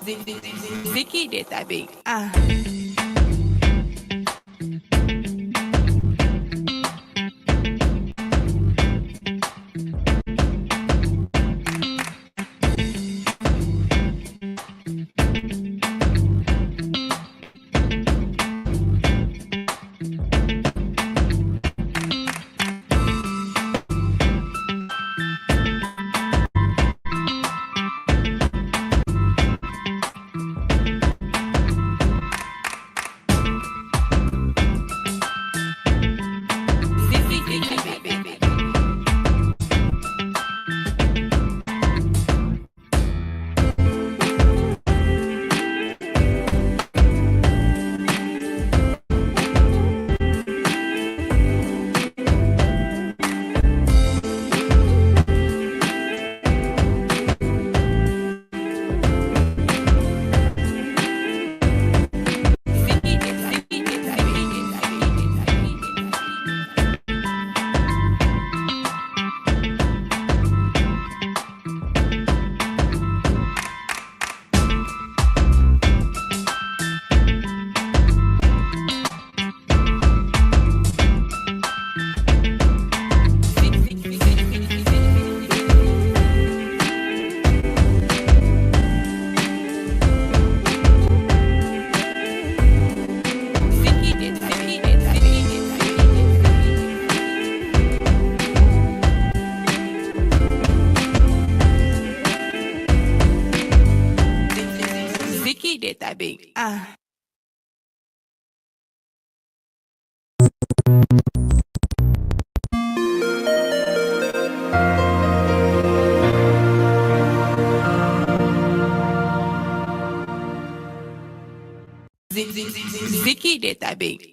Zeke did that beat. Zeke did that beat.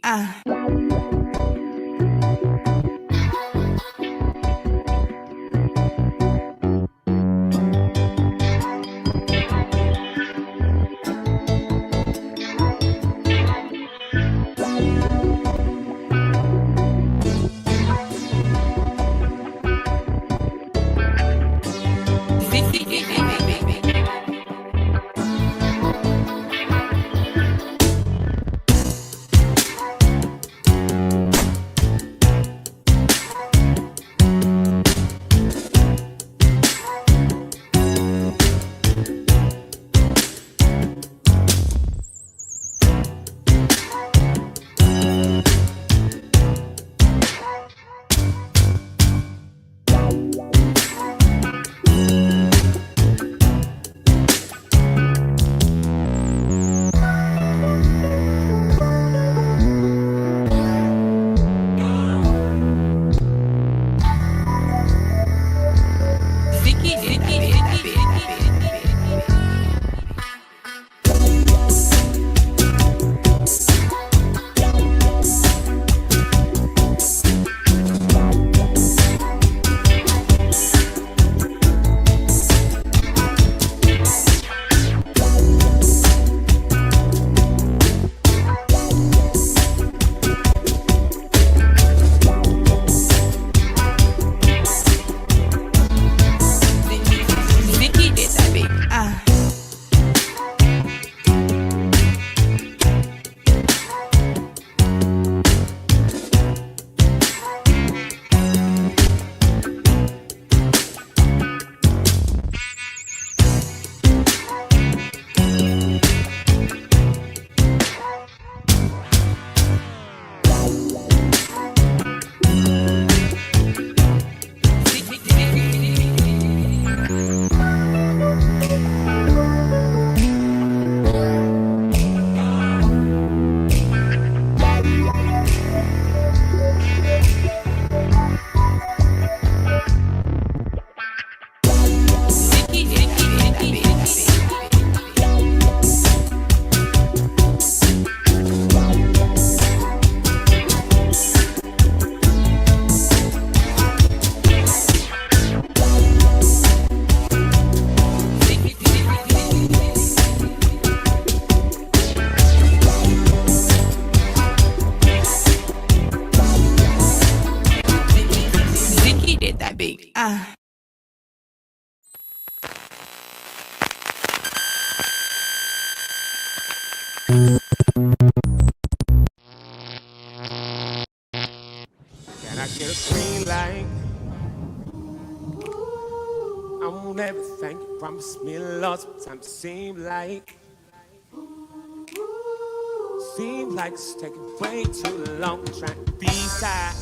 Zeke did that beat. I get a green light? I want everything you promised me, Lord. Sometimes it seems like it's taking way too long trying to decide.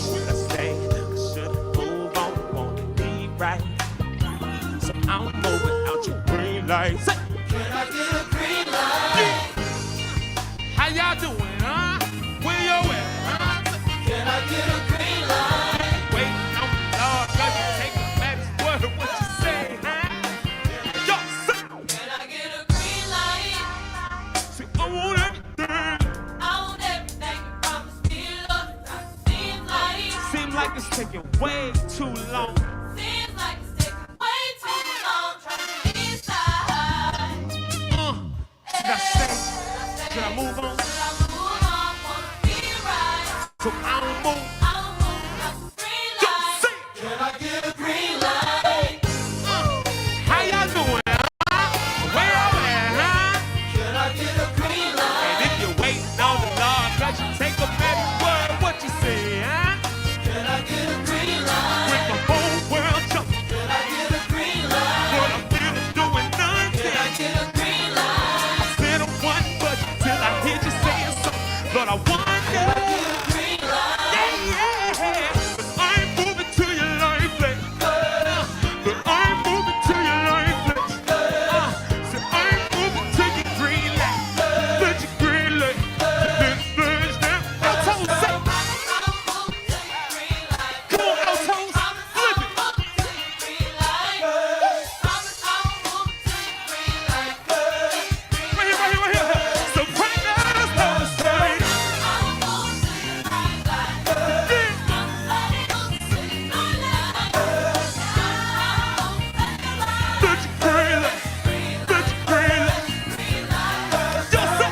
Should I stay? Should I move on? Wanna be right? So I'm moving out your green light. Say, can I get a green light? Yeah. How y'all doing, huh? Where you at, huh? Can I get a green light? Wait on the Lord, let me take a man's word. What you say, huh? Yo, say, can I get a green light? See, I want everything. I want everything you promised me, Lord. Seems like it's taking way too long. Seems like it's taking way too long trying to decide. Should I stay? Should I move on? Should I move on? Wanna be right. So I don't move. I don't move. That's a green light. Can I get a green light? How y'all doing, huh? Where y'all at, huh? Can I get a green light? And if you're waiting on the Lord, got you take a man's word. What you say, huh? Can I get a green light? With the whole world jumping. Can I get a green light? What I'm feeling doing none. Can I get a green light? I said I want, but till I hear you saying something, Lord, I wonder. Can I get a green light? Yeah, yeah. But I'm moving to your life, place. But I'm moving to your life, place. So I'm moving to your green light. To your green light. This place now. Altos, say. Come on, Altos. Flip it. Right here. Sopranos, don't say. Put your green light. Put your green light. Just say.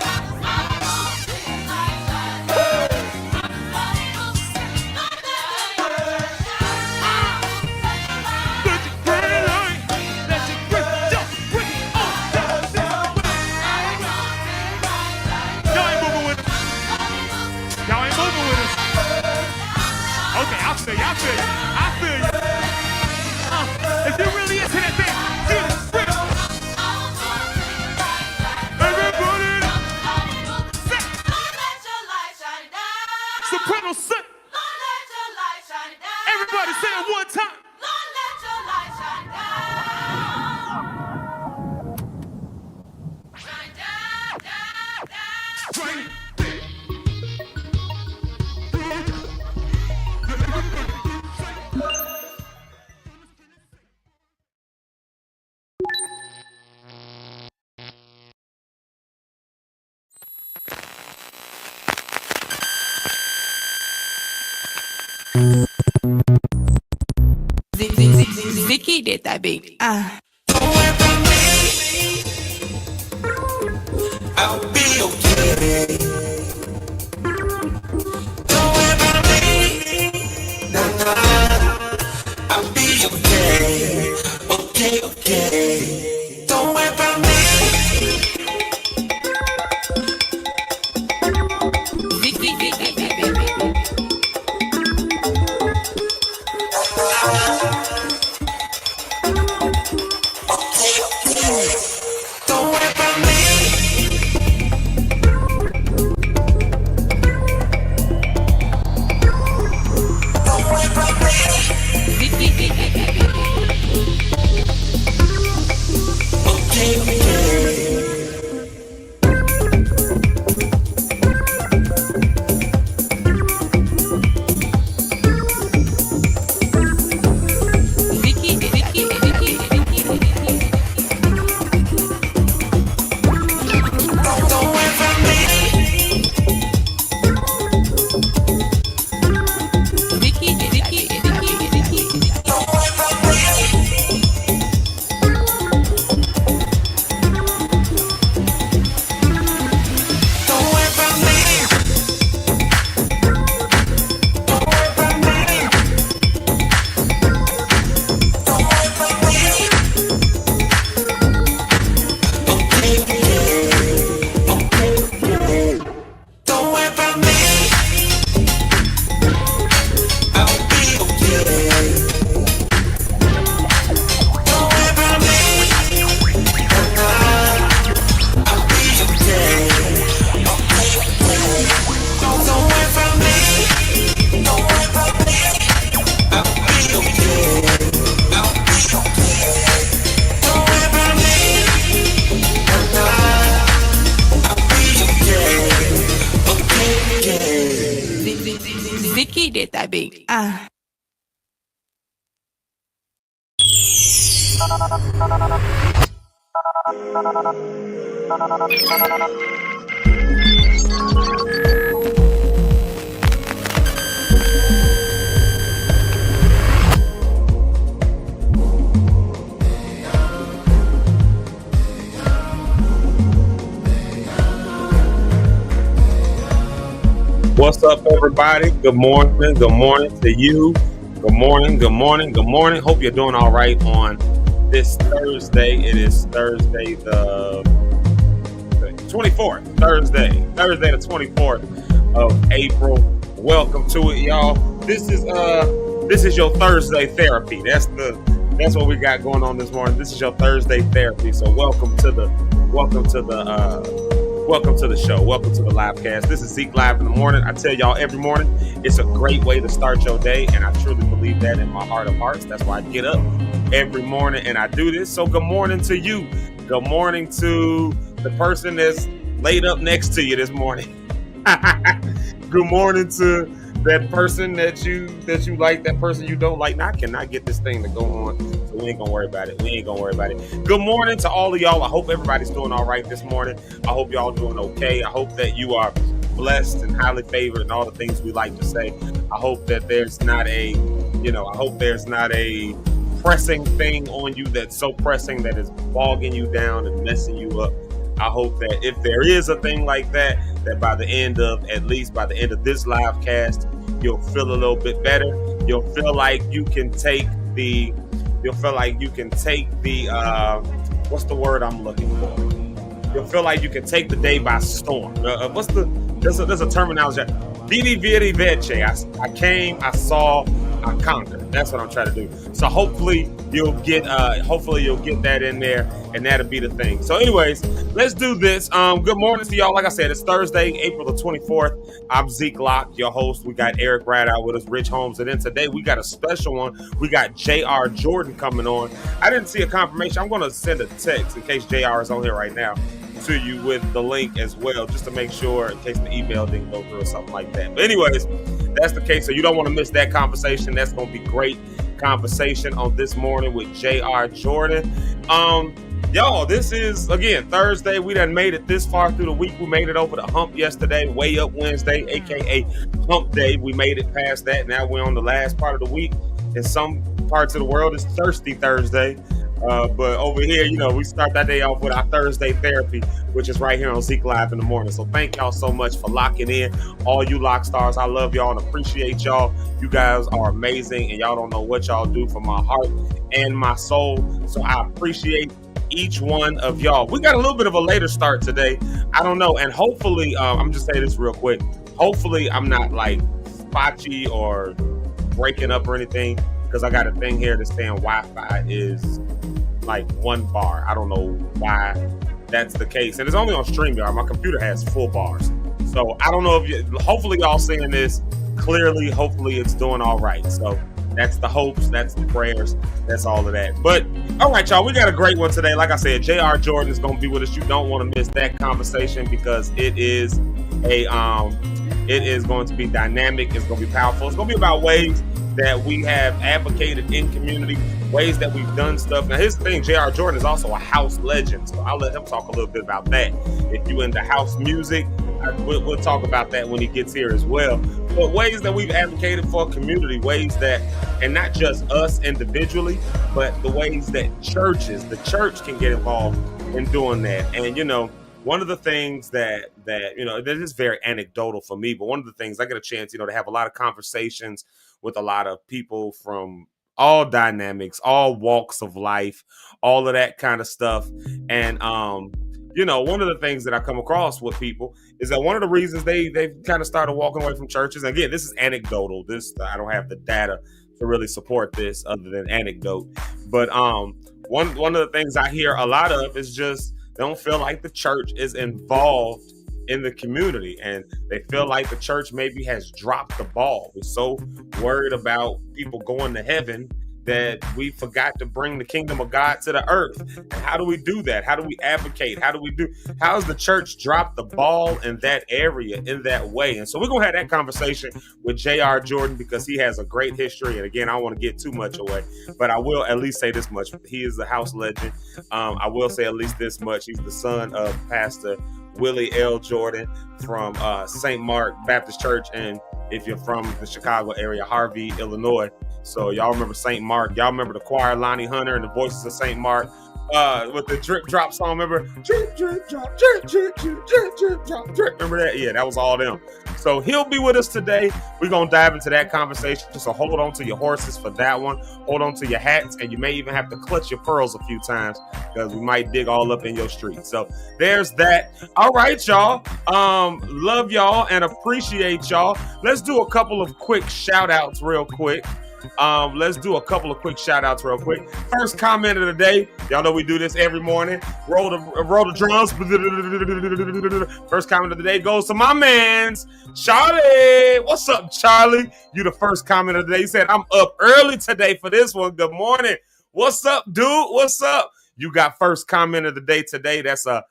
Put your green light. Let your green just bring it on down. Y'all ain't moving with us. Y'all ain't moving with us. Okay, I feel you. If you really into that thing, get it, bring it. Everybody, sit. Soprano, sit. Everybody say it one time. Drink. Zeke did that beat. I'll be okay. Don't worry about me. Nah. I'll be okay. Okay. Don't worry about me. Zeke did that beat. Don't worry about me. Don't worry about me. Zeke did that beat. Okay. Zeke did that beat. What's up, everybody? Good morning. Good morning to you. Good morning. Good morning. Good morning. Hope you're doing all right on this Thursday. It is Thursday the 24th. Thursday the 24th of April. Welcome to it, y'all. This is your Thursday therapy. That's what we got going on this morning. This is your Thursday therapy. So welcome to the show. Welcome to the live cast. This is Zeke Live in the morning. I tell y'all every morning, it's a great way to start your day, and I truly believe that in my heart of hearts. That's why I get up every morning and I do this. So good morning to you. Good morning to the person that's laid up next to you this morning. Good morning to that person that you like, that person you don't like. Now I cannot get this thing to go on, so we ain't gonna worry about it. Good morning to all of y'all. I hope everybody's doing all right this morning. I hope y'all doing okay. I hope that you are blessed and highly favored and all the things we like to say. I hope that there's not a pressing thing on you that's so pressing that is bogging you down and messing you up. I hope that if there is a thing like that, that by the end of this live cast, you'll feel a little bit better. You'll feel like you can take the what's the word I'm looking for? You'll feel like you can take the day by storm. There's a terminology. Vidi vidi vici. I came, I saw, I conquered. That's what I'm trying to do. So hopefully you'll get that in there, and that'll be the thing. So anyways, let's do this. Good morning to y'all. Like I said, it's Thursday, April the 24th. I'm Zeke Locke, your host. We got Eric Rideout with us, Rich Holmes, and then today we got a special one. We got J.R. Jordan coming on. I didn't see a confirmation. I'm going to send a text in case J.R. is on here right now to you with the link as well, just to make sure in case the email didn't go through or something like that. But anyways, that's the case. So you don't want to miss that conversation. That's going to be great conversation on this morning with J.R. Jordan. Y'all, this is, again, Thursday. We done made it this far through the week. We made it over the hump yesterday, Way Up Wednesday, a.k.a. Hump Day. We made it past that. Now we're on the last part of the week. In some parts of the world, it's Thirsty Thursday. But over here, we start that day off with our Thursday therapy, which is right here on Zeke Live in the morning. So thank y'all so much for locking in. All you Lock Stars, I love y'all and appreciate y'all. You guys are amazing, and y'all don't know what y'all do for my heart and my soul. So I appreciate each one of y'all. We got a little bit of a later start today. I don't know. And hopefully, I'm just saying this real quick. Hopefully I'm not like spotchy or breaking up or anything, because I got a thing here that's saying Wi-Fi is like 1 bar. I don't know why that's the case. And it's only on StreamYard. My computer has full bars. So I don't know hopefully y'all seeing this clearly. Hopefully it's doing all right. So that's the hopes, that's the prayers, that's all of that. But all right, y'all, we got a great one today. Like I said, J.R. Jordan is going to be with us. You don't want to miss that conversation, because it is going to be dynamic. It's going to be powerful. It's going to be about ways that we have advocated in community, ways that we've done stuff. Now, here's the thing. J.R. Jordan is also a house legend, so I'll let him talk a little bit about that. If you into house music, we'll talk about that when he gets here as well. But ways that we've advocated for community, ways that, and not just us individually, but the ways that the church can get involved in doing that. And, one of the things that is very anecdotal for me, but one of the things I get a chance, to have a lot of conversations with a lot of people from all dynamics, all walks of life, all of that kind of stuff. And, one of the things that I come across with people is that one of the reasons they've kind of started walking away from churches, and again, this is anecdotal. I don't have the data to really support this other than anecdote. But one of the things I hear a lot of is just they don't feel like the church is involved in the community, and they feel like the church maybe has dropped the ball. We're so worried about people going to heaven that we forgot to bring the kingdom of God to the earth. And how do we do that? How do we advocate? How has the church dropped the ball in that area in that way? And so we're going to have that conversation with J.R. Jordan because he has a great history. And again, I don't want to get too much away, but I will at least say this much. He is a house legend. I will say at least this much. He's the son of Pastor Willie L. Jordan from St. Mark Baptist Church. And if you're from the Chicago area, Harvey, Illinois. So y'all remember St. Mark. Y'all remember the choir, Lonnie Hunter and the Voices of St. Mark with the drip drop song. Remember? Drip, drip, drop, drip, drip, drip, drip, drip, drop, drip. Remember that? Yeah, that was all them. So he'll be with us today. We're going to dive into that conversation. So hold on to your horses for that one. Hold on to your hats. And you may even have to clutch your pearls a few times because we might dig all up in your street. So there's that. All right, y'all. Love y'all and appreciate y'all. Let's do a couple of quick shout outs real quick. Let's do a couple of quick shout outs real quick. First comment of the day. Y'all know we do this every morning. Roll the drums. First comment of the day goes to my man's Charlie. What's up, Charlie? You the first comment of the day. He said, I'm up early today for this one. Good morning. What's up, dude? What's up? You got first comment of the day today. That's a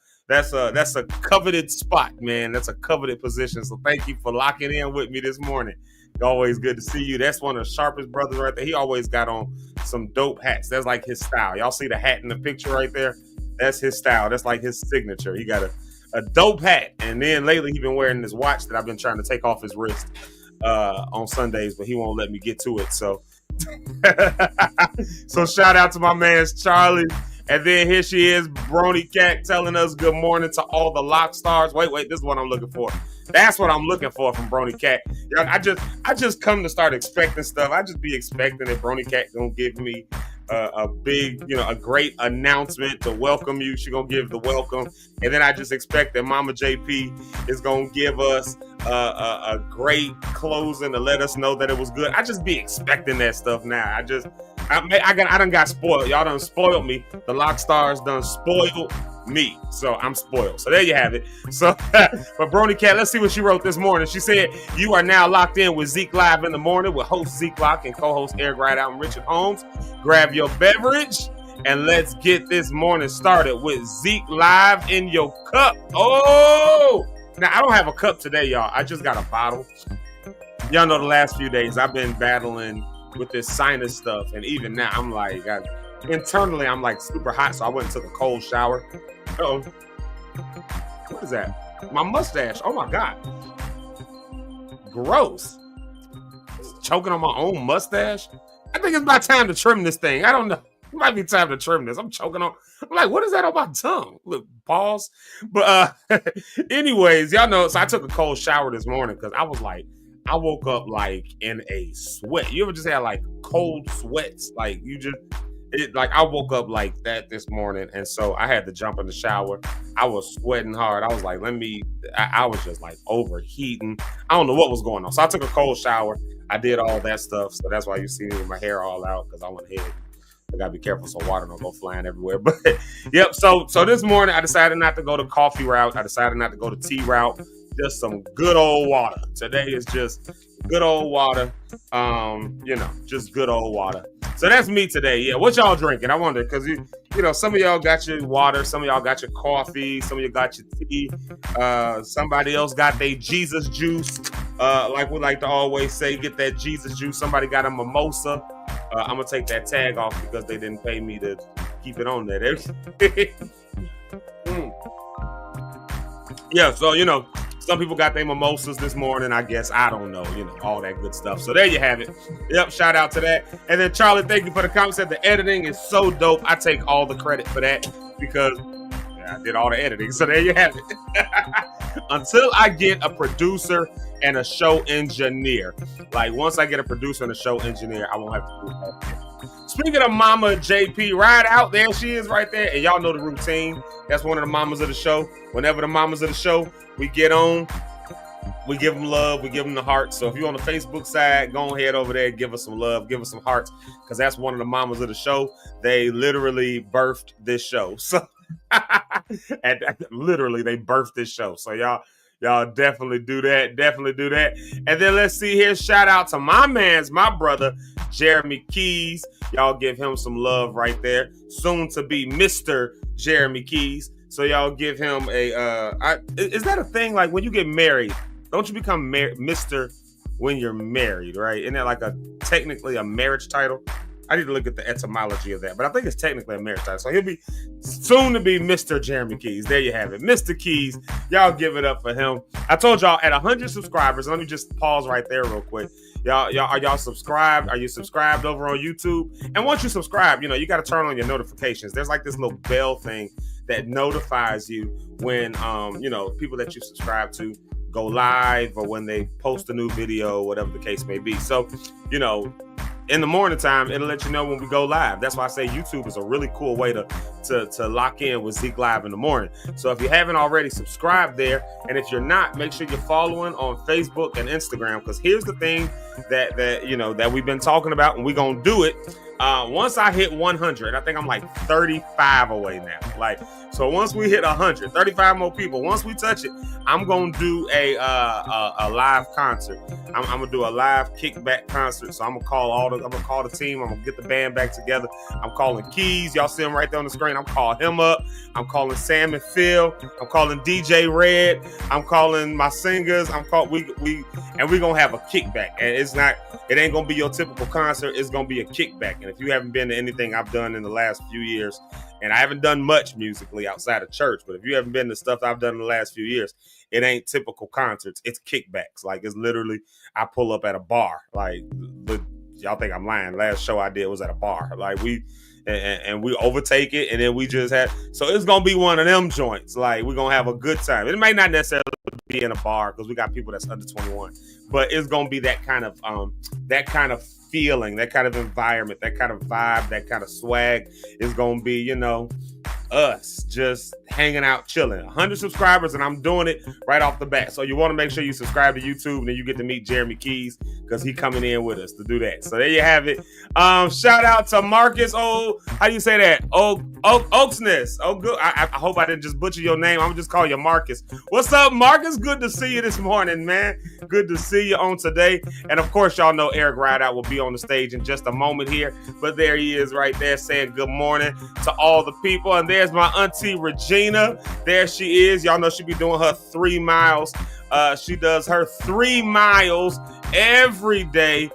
coveted spot, man. That's a coveted position. So thank you for locking in with me this morning. Always good to see you. That's one of the sharpest brothers right there. He always got on some dope hats. That's like his style. Y'all see the hat in the picture right there? That's his style. That's like his signature. He got a dope hat. And then lately he's been wearing this watch that I've been trying to take off his wrist on Sundays, but he won't let me get to it. So, so shout out to my man Charlie. And then here she is, Brony Cat, telling us good morning to all the Lock stars. Wait, this is what I'm looking for. That's what I'm looking for from Brony Cat. I just come to start expecting stuff. I just be expecting that Brony Cat gonna give me a big, a great announcement to welcome you. She gonna give the welcome, and then I just expect that Mama JP is gonna give us a great closing to let us know that it was good. I just be expecting that stuff now. I done got spoiled. Y'all done spoiled me. The Lock stars done spoiled me, so I'm spoiled. So there you have it. So, but Brony Cat, let's see what she wrote this morning. She said, "You are now locked in with Zeke Live in the Morning with host Zeke Locke and co-host Eric Rideout and Rich Holmes. Grab your beverage and let's get this morning started with Zeke Live in your cup." Oh, now I don't have a cup today, y'all. I just got a bottle. Y'all know the last few days I've been battling with this sinus stuff, and even now I'm like, internally I'm like super hot, so I went and took a cold shower. Uh-oh. What is that? My mustache. Oh my God. Gross. Choking on my own mustache. I think it's about time to trim this thing. I don't know. It might be time to trim this. I'm like, what is that on my tongue? Look, pause. But anyways, y'all know, so I took a cold shower this morning because I woke up like in a sweat. You ever just had like cold sweats? Like I woke up like that this morning, and so I had to jump in the shower. I was sweating hard. I was like, I was just like overheating. I don't know what was going on. So I took a cold shower. I did all that stuff. So that's why you see me with my hair all out, because I went ahead. I gotta be careful so water don't go flying everywhere. But yep. So this morning I decided not to go the coffee route. I decided not to go the tea route. Just some good old water. Today is just good old water. Just good old water. So that's me today. Yeah, what y'all drinking? I wonder, because some of y'all got your water, some of y'all got your coffee, some of you got your tea. Somebody else got their Jesus juice. Like we like to always say, get that Jesus juice. Somebody got a mimosa. I'm gonna take that tag off because they didn't pay me to keep it on there. Yeah, so some people got their mimosas this morning, I guess. I don't know, all that good stuff. So there you have it. Yep, shout out to that. And then Charlie, thank you for the comment. Said the editing is so dope. I take all the credit for that because I did all the editing. So there you have it. Until I get a producer and a show engineer. Like once I get a producer and a show engineer, I won't have to do that. Speaking of Mama JP, Rideout, there she is right there. And y'all know the routine. That's one of the mamas of the show. Whenever the mamas of the show, we get on, we give them love, we give them the hearts. So if you're on the Facebook side, go ahead over there, give us some love, give us some hearts, because that's one of the mamas of the show. They literally birthed this show. So and literally they birthed this show. So y'all Y'all definitely do that. Definitely do that. And then let's see here. Shout out to my brother, Jeremy Keys. Y'all give him some love right there. Soon to be Mr. Jeremy Keys. So y'all give him is that a thing? Like when you get married, don't you become Mr. when you're married, right? Isn't that like technically a marriage title? I need to look at the etymology of that, but I think it's technically a marriage title. So he'll be soon to be Mr. Jeremy Keys. There you have it. Mr. Keys. Y'all give it up for him. I told y'all at 100 subscribers, let me just pause right there real quick. Y'all, are y'all subscribed? Are you subscribed over on YouTube? And once you subscribe, you got to turn on your notifications. There's like this little bell thing that notifies you when, people that you subscribe to go live or when they post a new video, whatever the case may be. So, in the morning time, it'll let you know when we go live. That's why I say YouTube is a really cool way to lock in with Zeke Live in the morning. So if you haven't already, subscribed there. And if you're not, make sure you're following on Facebook and Instagram. Because here's the thing that we've been talking about, and we're going to do it. Once I hit 100, I think I'm like 35 away now. So once we hit 100, 35 more people, once we touch it, I'm going to do a live concert. I'm going to do a live kickback concert. So I'm going to call the team. I'm going to get the band back together. I'm calling Keys. Y'all see him right there on the screen. I'm calling him up. I'm calling Sam and Phil. I'm calling DJ Red. I'm calling my singers. we're going to have a kickback. And it ain't going to be your typical concert. It's going to be a kickback. And if you haven't been to anything I've done in the last few years, and I haven't done much musically outside of church, but if you haven't been to stuff I've done in the last few years, it ain't typical concerts. It's kickbacks. It's literally, I pull up at a bar. Y'all think I'm lying. Last show I did was at a bar. We overtake it, and then we just so it's going to be one of them joints. We're going to have a good time. It might not necessarily be in a bar because we got people that's under 21, but it's going to be that kind of feeling, that kind of environment, that kind of vibe, that kind of swag is going to be, us just hanging out, chilling. 100 subscribers, and I'm doing it right off the bat. So you want to make sure you subscribe to YouTube, and then you get to meet Jeremy Keys because he's coming in with us to do that. So there you have it. Shout out to Marcus. How do you say that? Oaksness. Oh, good. I hope I didn't just butcher your name. I'm just call you Marcus. What's up, Marcus? Good to see you this morning, man. Good to see you on today. And of course, y'all know Eric Rideout will be on the stage in just a moment here. But there he is right there saying good morning to all the people. And there's my auntie Regina. There she is. Y'all know she be doing her 3 miles. She does her 3 miles every day.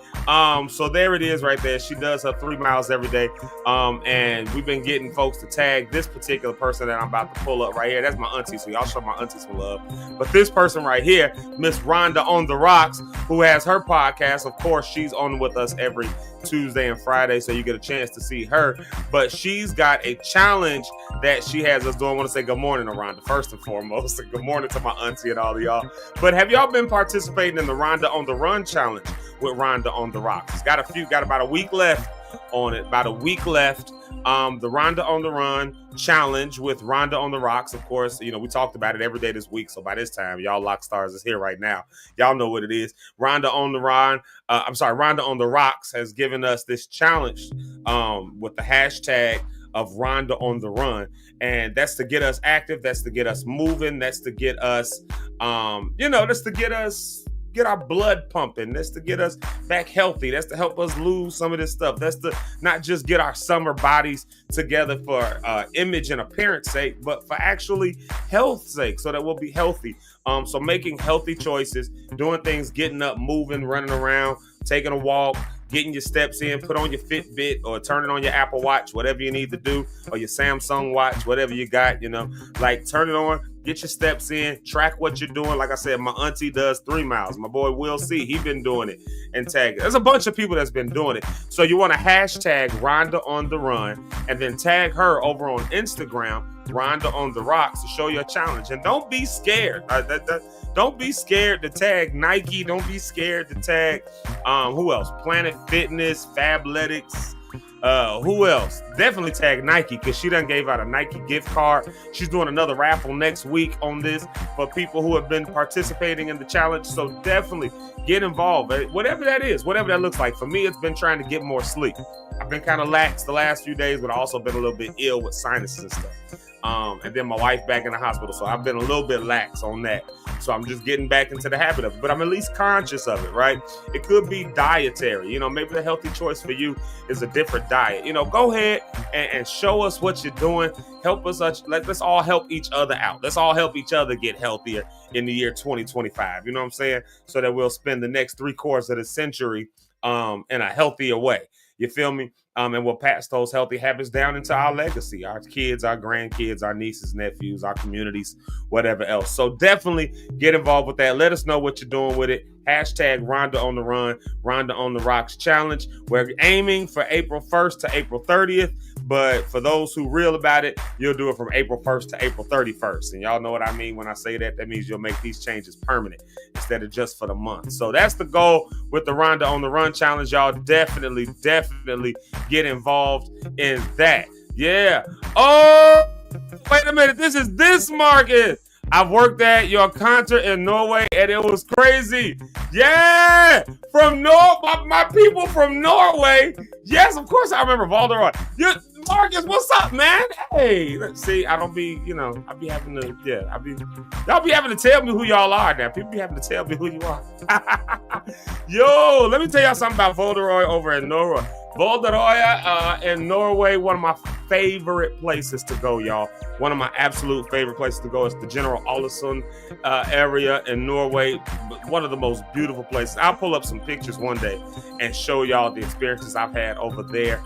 So there it is right there. She does her 3 miles every day. And we've been getting folks to tag this particular person that I'm about to pull up right here. That's my auntie. So y'all show my auntie some love. But this person right here, Miss Rhonda on the Rocks, who has her podcast. Of course, she's on with us every Tuesday and Friday, so you get a chance to see her. But she's got a challenge that she has us doing. I want to say good morning to Rhonda first and foremost. And good morning to my auntie and all of y'all. But have y'all been participating in the Rhonda on the Run challenge with Rhonda on the Rocks? It's got about a week left on it. About a week left. The Rhonda on the Run challenge with Rhonda on the Rocks. Of course, we talked about it every day this week. So by this time, y'all Lock Stars is here right now. Y'all know what it is. Rhonda on the Rocks has given us this challenge with the hashtag of Rhonda on the Run. And that's to get us active. That's to get us moving. That's to get us, get our blood pumping. That's to get us back healthy. That's to help us lose some of this stuff. That's to not just get our summer bodies together for image and appearance sake, but for actually health sake, so that we'll be healthy. So making healthy choices, doing things, getting up, moving, running around, taking a walk, getting your steps in, put on your Fitbit or turn it on your Apple Watch, whatever you need to do, or your Samsung Watch, whatever you got, turn it on, get your steps in, track what you're doing. Like I said, my auntie does 3 miles. My boy Will C, he been doing it and tag it. There's a bunch of people that's been doing it. So you want to hashtag Rhonda on the Run and then tag her over on Instagram, Rhonda on the Rocks, to show your challenge. And don't be scared. Don't be scared to tag Nike. Don't be scared to tag who else? Planet Fitness, Fabletics. Who else? Definitely tag Nike, because she done gave out a Nike gift card. She's doing another raffle next week on this for people who have been participating in the challenge. So definitely get involved. Whatever that is, whatever that looks like. For me, it's been trying to get more sleep. I've been kind of lax the last few days, but I've also been a little bit ill with sinuses and stuff. And then my wife back in the hospital, so I've been a little bit lax on that. So I'm just getting back into the habit of it, but I'm at least conscious of it, right? It could be dietary. Maybe the healthy choice for you is a different diet. Go ahead and show us what you're doing. Help us. Let's all help each other out. Let's all help each other get healthier in the year 2025. You know what I'm saying? So that we'll spend the next 3/4 of the century in a healthier way. You feel me? And we'll pass those healthy habits down into our legacy, our kids, our grandkids, our nieces, nephews, our communities, whatever else. So definitely get involved with that. Let us know what you're doing with it. Hashtag Rhonda on the Run, Rhonda on the Rocks Challenge. We're aiming for April 1st to April 30th. But for those who real about it, you'll do it from April 1st to April 31st. And y'all know what I mean when I say that. That means you'll make these changes permanent instead of just for the month. So that's the goal with the Rhonda on the Run Challenge. Y'all definitely get involved in that. Yeah. Oh, wait a minute. This is this market. I've worked at your concert in Norway and it was crazy. Yeah, from my people from Norway. Yes, of course I remember Valderoy. Marcus, what's up, man? Hey, let's see. I don't be, I be having to, y'all be having to tell me who y'all are now. People be having to tell me who you are. Yo, let me tell y'all something about Valderoy over in Norway. Valderoy in Norway, one of my favorite places to go, y'all. One of my absolute favorite places to go is the General Ålesund area in Norway. One of the most beautiful places. I'll pull up some pictures one day and show y'all the experiences I've had over there.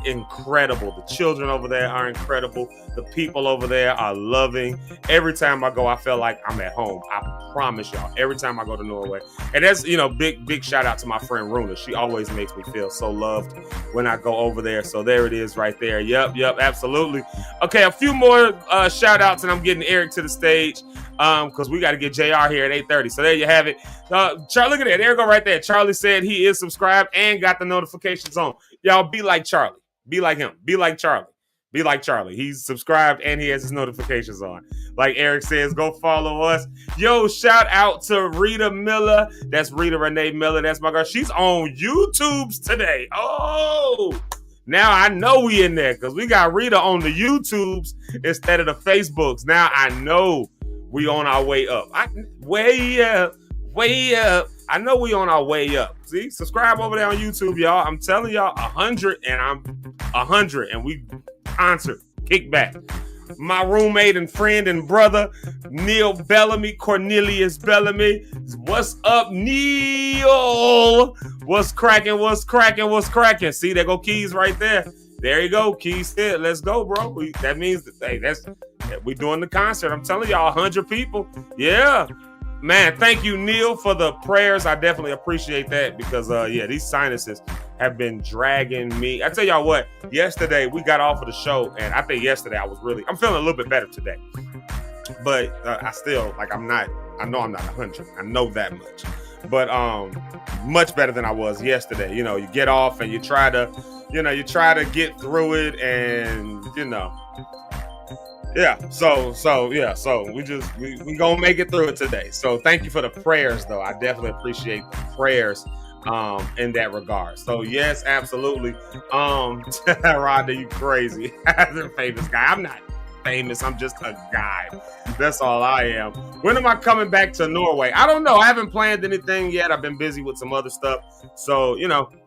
Incredible. The children over there are incredible. The people over there are loving. Every time I go, I feel like I'm at home. I promise y'all. Every time I go to Norway. And that's, big shout out to my friend Runa. She always makes me feel so loved when I go over there. So there it is right there. Yep, absolutely. Okay, a few more shout outs and I'm getting Eric to the stage because we got to get JR here at 8:30. So there you have it. Charlie, look at that. There you go right there. Charlie said he is subscribed and got the notifications on. Y'all be like Charlie. Be like him. Be like Charlie. Be like Charlie. He's subscribed and he has his notifications on. Like Eric says, go follow us. Yo, shout out to Rita Miller. That's Rita Renee Miller. That's my girl. She's on YouTube's today. Oh, now I know we in there because we got Rita on the YouTubes instead of the Facebooks. Now I know we on our way up. Way up. I know we on our way up. See, subscribe over there on YouTube, y'all. I'm telling y'all 100 and I'm 100 and we concert kick back. My roommate and friend and brother, Neil Bellamy, Cornelius Bellamy. What's up, Neil? What's cracking? See, there go Keys right there. There you go. Keys said, let's go, bro. That means that we doing the concert. I'm telling y'all, 100 people. Yeah. Man, thank you, Neil, for the prayers. I definitely appreciate that because, these sinuses have been dragging me. I tell y'all what, yesterday we got off of the show, and I think yesterday I'm feeling a little bit better today. But I still, I know I'm not 100. I know that much. But much better than I was yesterday. You get off and you try to get through it and, yeah, so we gonna make it through it today. So thank you for the prayers, though. I definitely appreciate the prayers in that regard. So yes, absolutely. Rhonda, you crazy. The famous guy. I'm not famous. I'm just a guy. That's all I am. When am I coming back to Norway? I don't know. I haven't planned anything yet. I've been busy with some other stuff. So,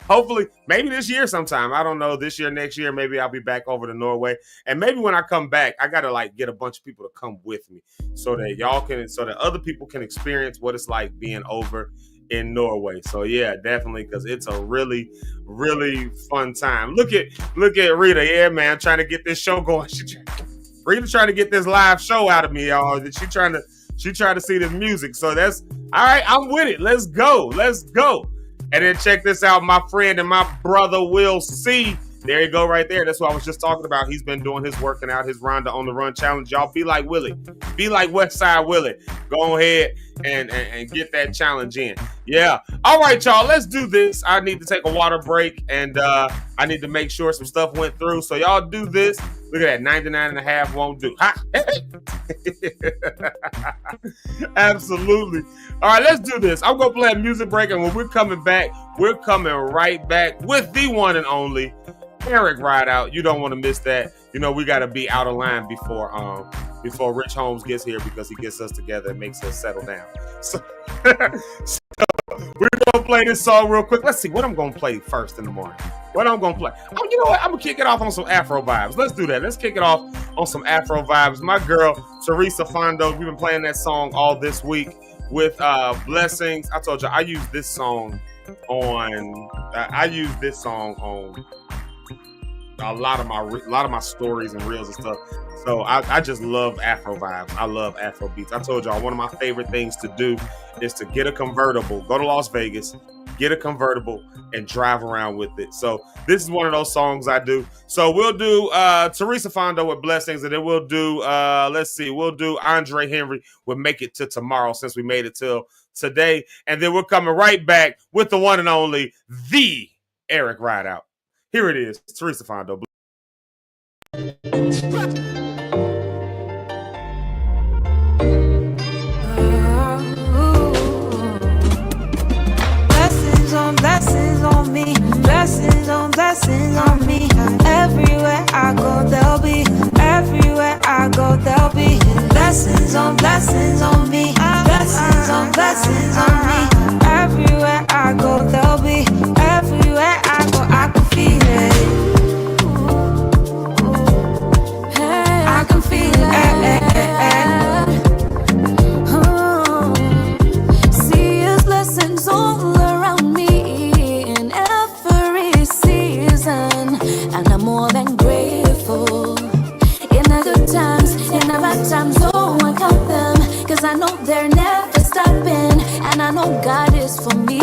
hopefully, maybe this year sometime. I don't know. This year, next year, maybe I'll be back over to Norway. And maybe when I come back, I got to get a bunch of people to come with me so that other people can experience what it's like being over in Norway. So yeah, definitely, because it's a really, really fun time. Look at Rita. Yeah, man, trying to get this show going. Rita trying to get this live show out of me, y'all. She trying to see this music. So that's all right. I'm with it. Let's go. And then check this out. My friend and my brother Will C. There you go, right there. That's what I was just talking about. He's been doing his working out, his Rhonda on the Run challenge. Y'all be like Willie. Be like Westside Willie. Go ahead and get that challenge in. Yeah. All right, y'all. Let's do this. I need to take a water break, and I need to make sure some stuff went through. So y'all do this. Look at that. 99.5 won't do. Ha! Absolutely. All right, let's do this. I'm going to play a music break, and when we're coming back, we're coming right back with the one and only Eric Rideout. You don't want to miss that. You know, we got to be out of line before Rich Holmes gets here because he gets us together and makes us settle down. So, so we're gonna play this song real quick. Let's see what I'm gonna play first in the morning. What I'm gonna play? Oh, you know what? I'm gonna kick it off on some Afro vibes. Let's do that. Let's kick it off on some Afro vibes. My girl Teresa Fondo. We've been playing that song all this week with Blessings. I told you I use this song on. I use this song on a lot of my stories and reels and stuff. So I just love Afro vibes. I love Afro beats. I told y'all one of my favorite things to do is to get a convertible, go to Las Vegas, get a convertible, and drive around with it. So this is one of those songs I do. So we'll do Teresa Fondo with Blessings, and then we'll do we'll do Andre Henry with Make It to Tomorrow, since we made it till today. And then we're coming right back with the one and only, the Eric Rideout. Here it is, Teresa Fondo. Blessings on me, blessings on me. Everywhere I go, they'll be. Everywhere I go, they'll be. Blessings on me, blessings on me. Everywhere I go, they'll be. Everywhere I go, I can feel it. I can feel it. See His blessings all around me in every season, and I'm more than grateful. In the good times, in the bad times, oh, I count them, 'cause I know they're never stopping, and I know God is for me.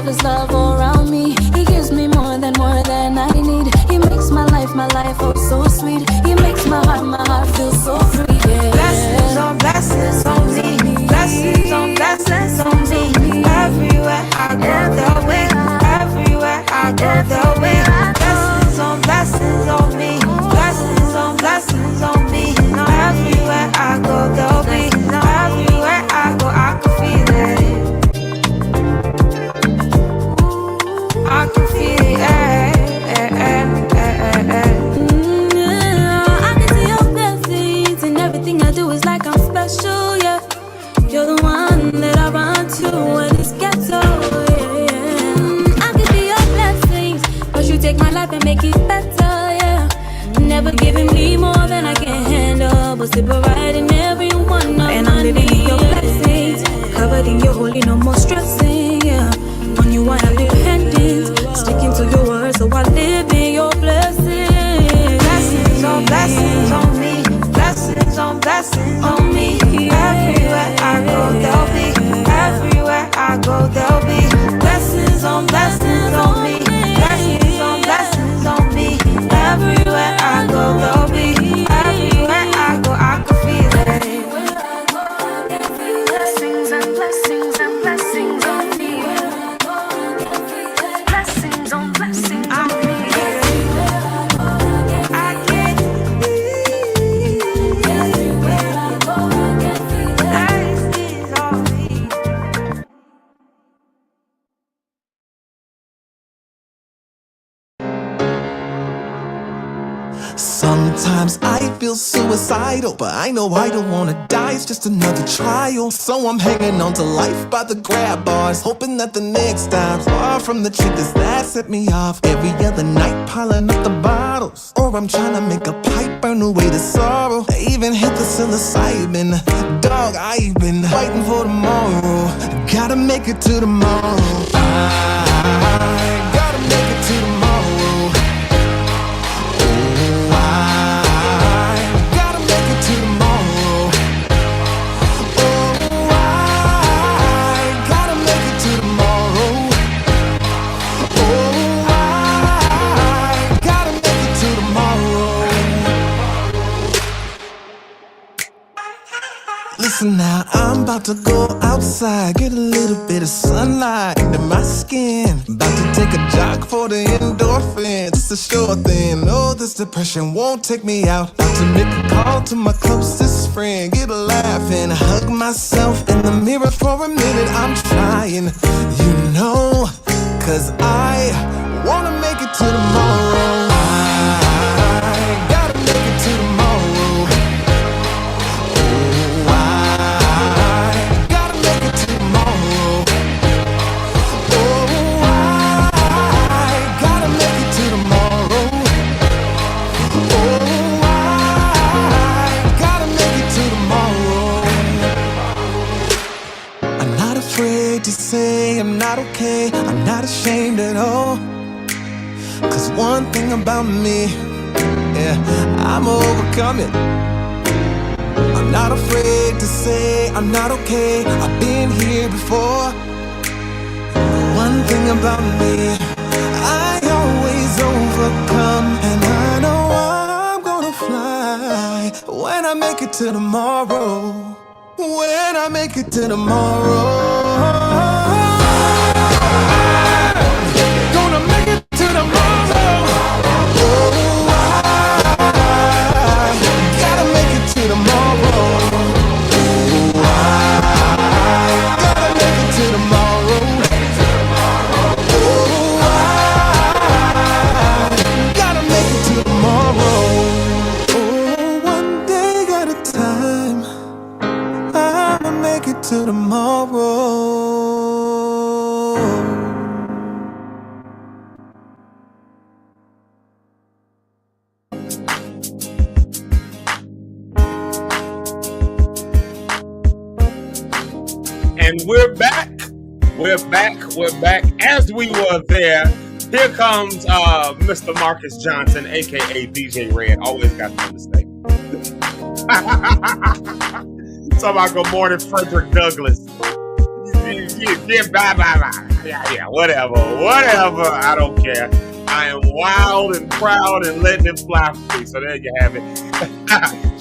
His love all around me. He gives me more than I need. He makes my life oh so sweet. He makes my heart feel so free. Yeah. Blessings on me, blessings on me. Everywhere I go, they'll be. Everywhere I go, they'll be. Blessings on me, blessings on me. Everywhere I go, they'll be. Everywhere I go, I can feel it. I can feel it. I can see your blessings, and everything I do is like I'm special, yeah. You're the one that I run to when it's ghetto, yeah. I can see your blessings, but you take my life and make it better, yeah. Never giving me more than I can handle, but still providing every one of my needs. And I'm living in your blessings, covered in your holy, no more stressing, yeah. On you I have dependence, sticking to your word, so I live in your blessings. Blessings on me, blessings on me. Everywhere I go, they'll be. Everywhere I go, they'll be. Blessings on me, blessings on me. Everywhere I go, they'll be. Everywhere I go, I can feel it. Blessings and blessings and blessings on me. Blessings on me. I can everywhere I go, I can feel blessings on me. Sometimes I feel suicidal, but I know I don't wanna die, it's just another trial. So I'm hanging on to life by the grab bars, hoping that the next time's far from the triggers that set me off. Every other night piling up the bottles, or I'm trying to make a pipe burn away the sorrow. I even hit the psilocybin, dog, I've been fighting for tomorrow. Gotta make it to tomorrow. I gotta make it to tomorrow. Listen now, I'm about to go outside, get a little bit of sunlight into my skin. About to take a jog for the endorphins, it's a sure thing. No, this depression won't take me out. About to make a call to my closest friend, get a laugh and hug myself in the mirror for a minute. I'm trying, you know, 'cause I wanna make it to tomorrow. I gotta make it to tomorrow. Oh, I gotta make it to tomorrow. Oh, I gotta make it to tomorrow. Oh, I gotta make it to tomorrow. I'm not afraid to say I'm not okay. I'm not ashamed at all. 'Cause one thing about me, yeah, I'm overcoming. I'm not afraid to say I'm not okay. I've been here before. One thing about me, I always overcome. And I know I'm gonna fly when I make it to tomorrow. When I make it to tomorrow. Gonna make it to tomorrow. Oh, I gotta make it to tomorrow. Oh, I gotta make it to tomorrow. Oh, I gotta make it to tomorrow. Oh, one day at a time. I'ma make it to tomorrow. And we're back. We're back. As we were there, here comes Mr. Marcus Johnson, aka DJ Red. Always got something to say. Talking about good morning, Frederick Douglass. Yeah, bye. Yeah, whatever. I don't care. I am wild and proud and letting it fly free. So there you have it.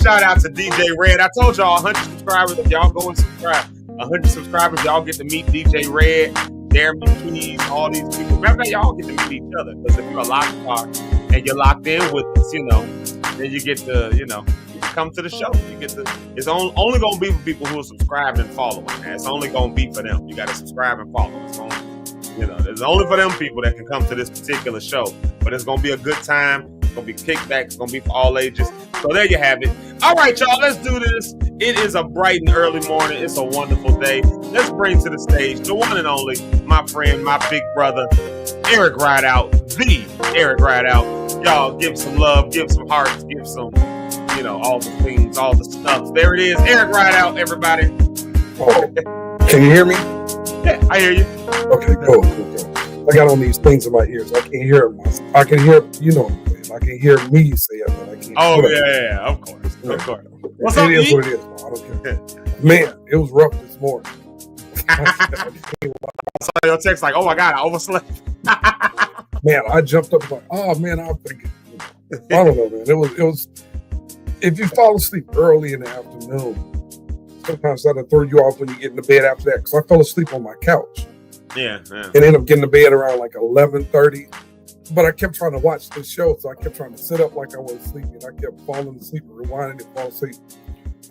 Shout out to DJ Red. I told y'all 100 subscribers. If y'all go and subscribe, 100 subscribers, y'all get to meet DJ Red, Jeremy Keys, all these people. Remember that y'all get to meet each other. Because if you're a locked car and you're locked in with us, then you get to, you come to the show. You get to. It's only gonna be for people who are subscribed and following. And it's only gonna be for them. You got to subscribe and follow. It's only, it's only for them people that can come to this particular show. But it's gonna be a good time. It's gonna be kickback. It's gonna be for all ages. So there you have it. All right, y'all. Let's do this. It is a bright and early morning. It's a wonderful day. Let's bring to the stage the one and only, my friend, my big brother, Eric Rideout, the Eric Rideout. Y'all give some love, give some hearts, give some. All the things, all the stuff. There it is. Eric Rideout, everybody. Oh, can you hear me? Yeah, I hear you. Okay, cool. I got on these things in my ears. I can hear I can hear, I can hear me say it, but I can't. Oh, yeah, of course. What's up, it is what it is. I don't care. Man, it was rough this morning. I saw your text like, oh my God, I overslept. Man, I jumped up like, oh man, I'm thinking, I don't know, man. It was. If you fall asleep early in the afternoon, sometimes that'll throw you off when you get into bed after that. Because I fell asleep on my couch. Yeah. And ended up getting to bed around like 11:30. But I kept trying to watch the show, so I kept trying to sit up like I was sleeping. I kept falling asleep, rewinding and falling asleep.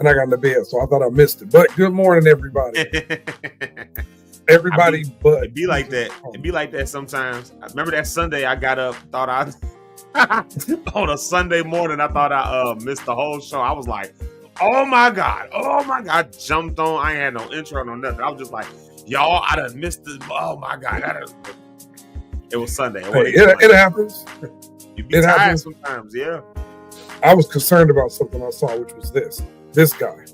And I got into bed, so I thought I missed it. But good morning, everybody. But it be like that. It be like that sometimes. I remember that Sunday I got up, thought I on a Sunday morning, I thought I missed the whole show. I was like, oh my God. I jumped on. I ain't had no intro, no nothing. I was just like, y'all, I done missed this. Oh my God. It was Sunday. It happens. You be tired sometimes, yeah. I was concerned about something I saw, which was this guy.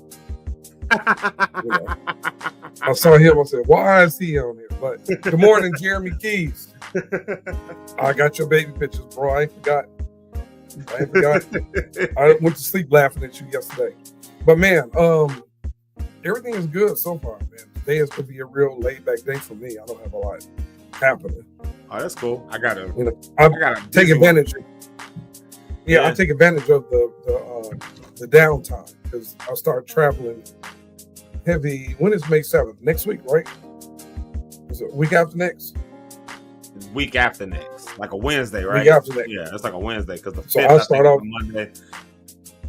I saw him. I said, why is he on here? But good morning, Jeremy Keys. I got your baby pictures, bro. I ain't forgot. I went to sleep laughing at you yesterday. But man, everything is good so far, man. Today is going to be a real laid-back day for me. I don't have a lot happening. Oh, that's cool. I gotta take advantage. I take advantage of the downtime because I start traveling heavy. When is May 7th? Next week, right? Is it week after next? Week after next, like a Wednesday, right? Week after next. Yeah, it's like a Wednesday because the 5th, so I'll start off Monday.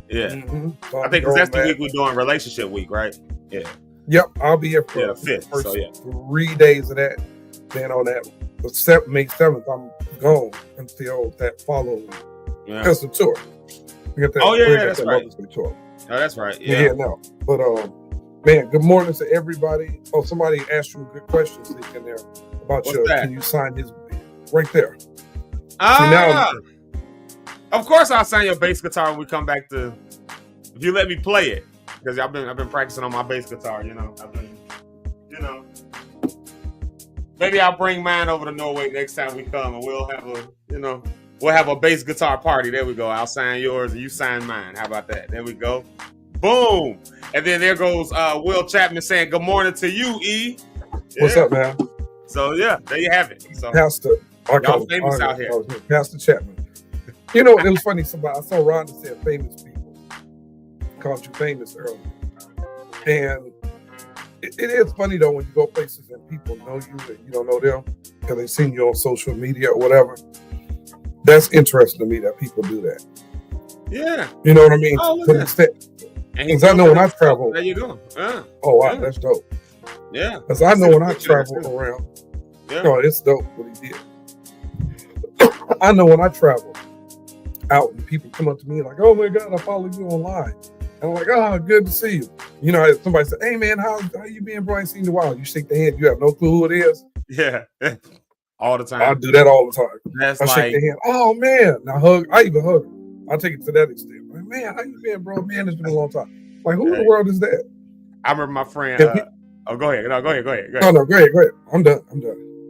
Yeah, so I think because that's the week we're doing relationship week, right? Yeah. Yep, I'll be here for the 5th. First so 3 days of that. Then on that, May 7th, I'm gone until that following Pistol tour. We got that, that's right. Tour. Oh, that's right. Yeah, no. But man, good morning to everybody. Oh, somebody asked you a good question, Zeke, in there about can you sign his right there? Of course I'll sign your bass guitar when we come back to, if you let me play it, because I've been practicing on my bass guitar. Maybe I'll bring mine over to Norway next time we come, and we'll have a bass guitar party. There we go. I'll sign yours and you sign mine. How about that? There we go. Boom. And then there goes Will Chapman saying good morning to you, E. Yeah. What's up, man? So yeah, there you have it. So Pastor, y'all famous out here. Pastor Chapman. You know, it was funny. I saw Ron said famous people. Called you famous earlier. And it is funny though when you go places and people know you and you don't know them because they've seen you on social media or whatever. That's interesting to me that people do that. Yeah. You know what I mean? Oh, because I know when I travel. There you go. Oh, wow, that's dope. Yeah. Because I know when I travel around. Yeah. No, it's dope what he did. I know when I travel out and people come up to me like, oh my God, I follow you online. And I'm like, oh, good to see you. You know, somebody said, hey man, how you been, bro? I ain't seen you in a while. You shake the hand, you have no clue who it is. Yeah. All the time. I do that all the time. That's I shake the hand. Oh man. Now I even hug him. I take it to that extent. Like, man, how you been, bro? Man, it's been a long time. Like, who in the world is that? I remember my friend. Go ahead. No, go ahead. No, go ahead. I'm done.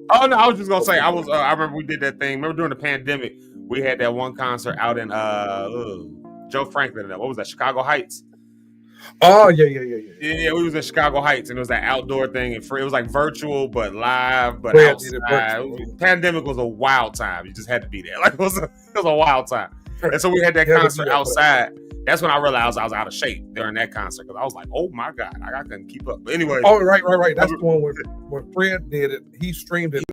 Oh no, I was just gonna say I remember we did that thing. Remember during the pandemic, we had that one concert out in Joe Franklin. What was that? Chicago Heights. Oh yeah. Yeah, we was in Chicago Heights, and it was that outdoor thing, and free. It was like virtual, but live, but outside. Pandemic was a wild time. You just had to be there. Like it was a wild time. And so we had that concert outside. That's when I realized I was out of shape during that concert because I was like, "Oh my God, I couldn't keep up." But anyway, oh right. That's the one when Fred did it. He streamed it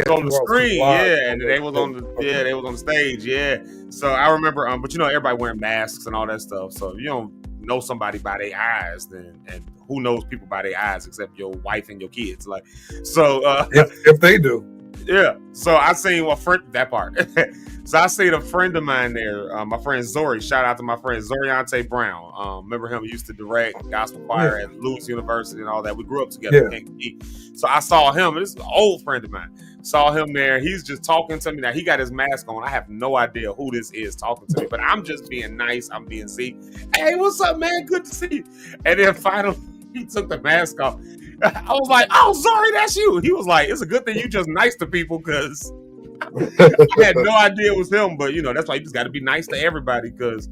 on the screen, and they was on the stage, So I remember, but everybody wearing masks and all that stuff. So you don't know somebody by their eyes, and who knows people by their eyes except your wife and your kids? Like, so if they do. Yeah, so I seen a friend that part. So I seen a friend of mine there, my friend Zori. Shout out to my friend Zoriante Brown. Remember him? He used to direct gospel choir at Lewis University and all that. We grew up together. So I saw him, and this is an old friend of mine. Saw him there. He's just talking to me. Now he got his mask on. I have no idea who this is talking to me, but I'm just being nice. I'm being Zeke. Hey, what's up, man? Good to see you. And then finally, he took the mask off. I was like, oh, sorry, that's you. He was like, it's a good thing you just nice to people because I had no idea it was him. But, that's why you just got to be nice to everybody because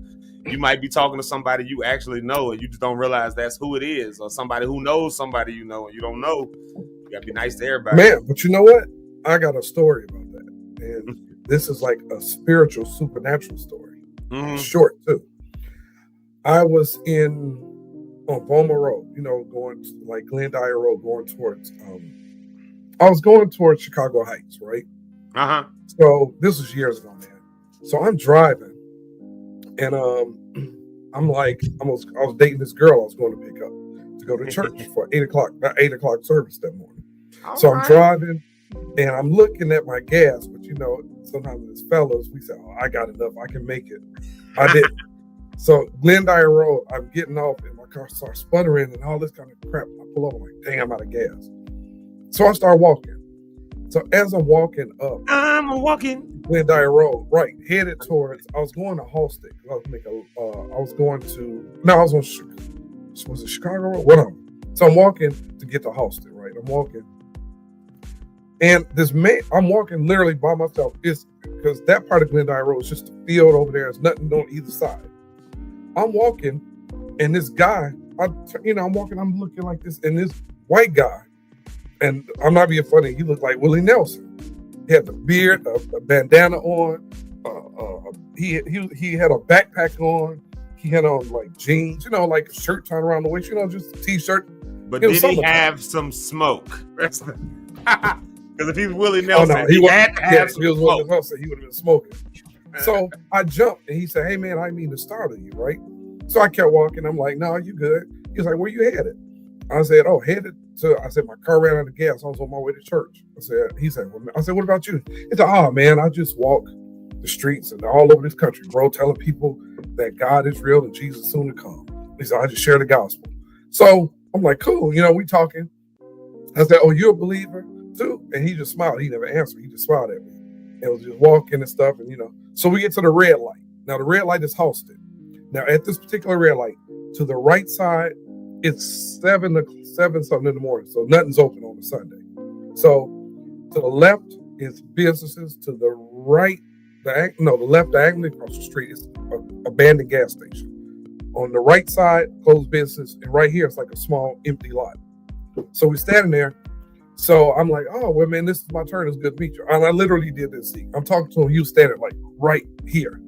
you might be talking to somebody you actually know and you just don't realize that's who it is, or somebody who knows somebody you know and you don't know. You got to be nice to everybody. Man, but you know what? I got a story about that. And this is like a spiritual, supernatural story. Mm-hmm. Short, too. I was on Boma Road, going to, like Glendier Road, going towards, I was going towards Chicago Heights, right? Uh-huh. So this was years ago, man. So I'm driving and I was dating this girl I was going to pick up to go to church for 8 o'clock service that morning. So I'm driving and I'm looking at my gas, but sometimes as fellows, we say, oh, I got enough, I can make it. I didn't. So Glendier Road, I'm getting off and my car starts sputtering and all this kind of crap. I pull up, I'm like, dang, I'm out of gas. So I start walking. So as I'm walking up, I'm walking Glendier Road, right, headed towards, I was going to Halstead. I was on Chicago Road? Whatever. So I'm walking to get to Halstead, right? I'm walking. And this man, I'm walking literally by myself. It's because that part of Glendier Road is just a field over there. There's nothing on either side. I'm walking, and this guy, I'm walking, I'm looking like this, and this white guy, and I'm not being funny, he looked like Willie Nelson. He had the beard, a bandana on, he had a backpack on, he had on like jeans, like a shirt tied around the waist, just a t-shirt. But did he have some smoke? Because if he's Willie Nelson, he had to have some smoke. If he was Willie Nelson, he would have been smoking. So I jumped and he said, hey man, I didn't mean to startle you, right? So I kept walking. I'm like, no, you good. He was like, where you headed? I said, oh, headed I said, my car ran out of gas. I was on my way to church. He said, well, I said, what about you? He said, oh man, I just walk the streets and all over this country, bro, telling people that God is real and Jesus is soon to come. He said, I just share the gospel. So I'm like, cool, you know, we talking. I said, oh, you're a believer too? And he just smiled. He never answered. He just smiled at me. And was just walking and stuff. And, you know, so we get to the red light. Now, the red light is halted. Now, at this particular red light, to the right side, it's 7 something in the morning. So nothing's open on a Sunday. So to the left is businesses. To the right, the left diagonally across the street is an abandoned gas station. On the right side, closed business. And right here, it's like a small empty lot. So we're standing there. So I'm like, oh, well, man, this is my turn. It's good to meet you. And I literally did this. Zeke. I'm talking to him. You standing like right here.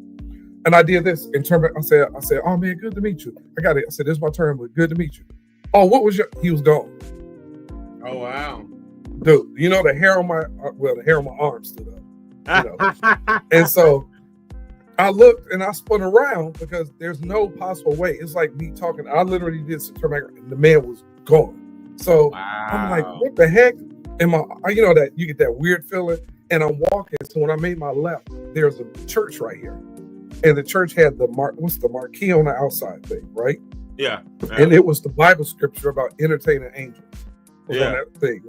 And I did this in terms of, I said, oh, man, good to meet you. I got it. I said, this is my turn, but good to meet you. Oh, what was he was gone. Oh, wow. Dude, you know, the hair on my arm stood up. You know? And so I looked and I spun around because there's no possible way. It's like me talking. I literally did this, turn back, and the man was gone. So wow. I'm like, what the heck? And you know that you get that weird feeling. And I'm walking. So when I made my left, there's a church right here. And the church had the marquee on the outside thing, right? Yeah. And it was the Bible scripture about entertaining angels. On that thing.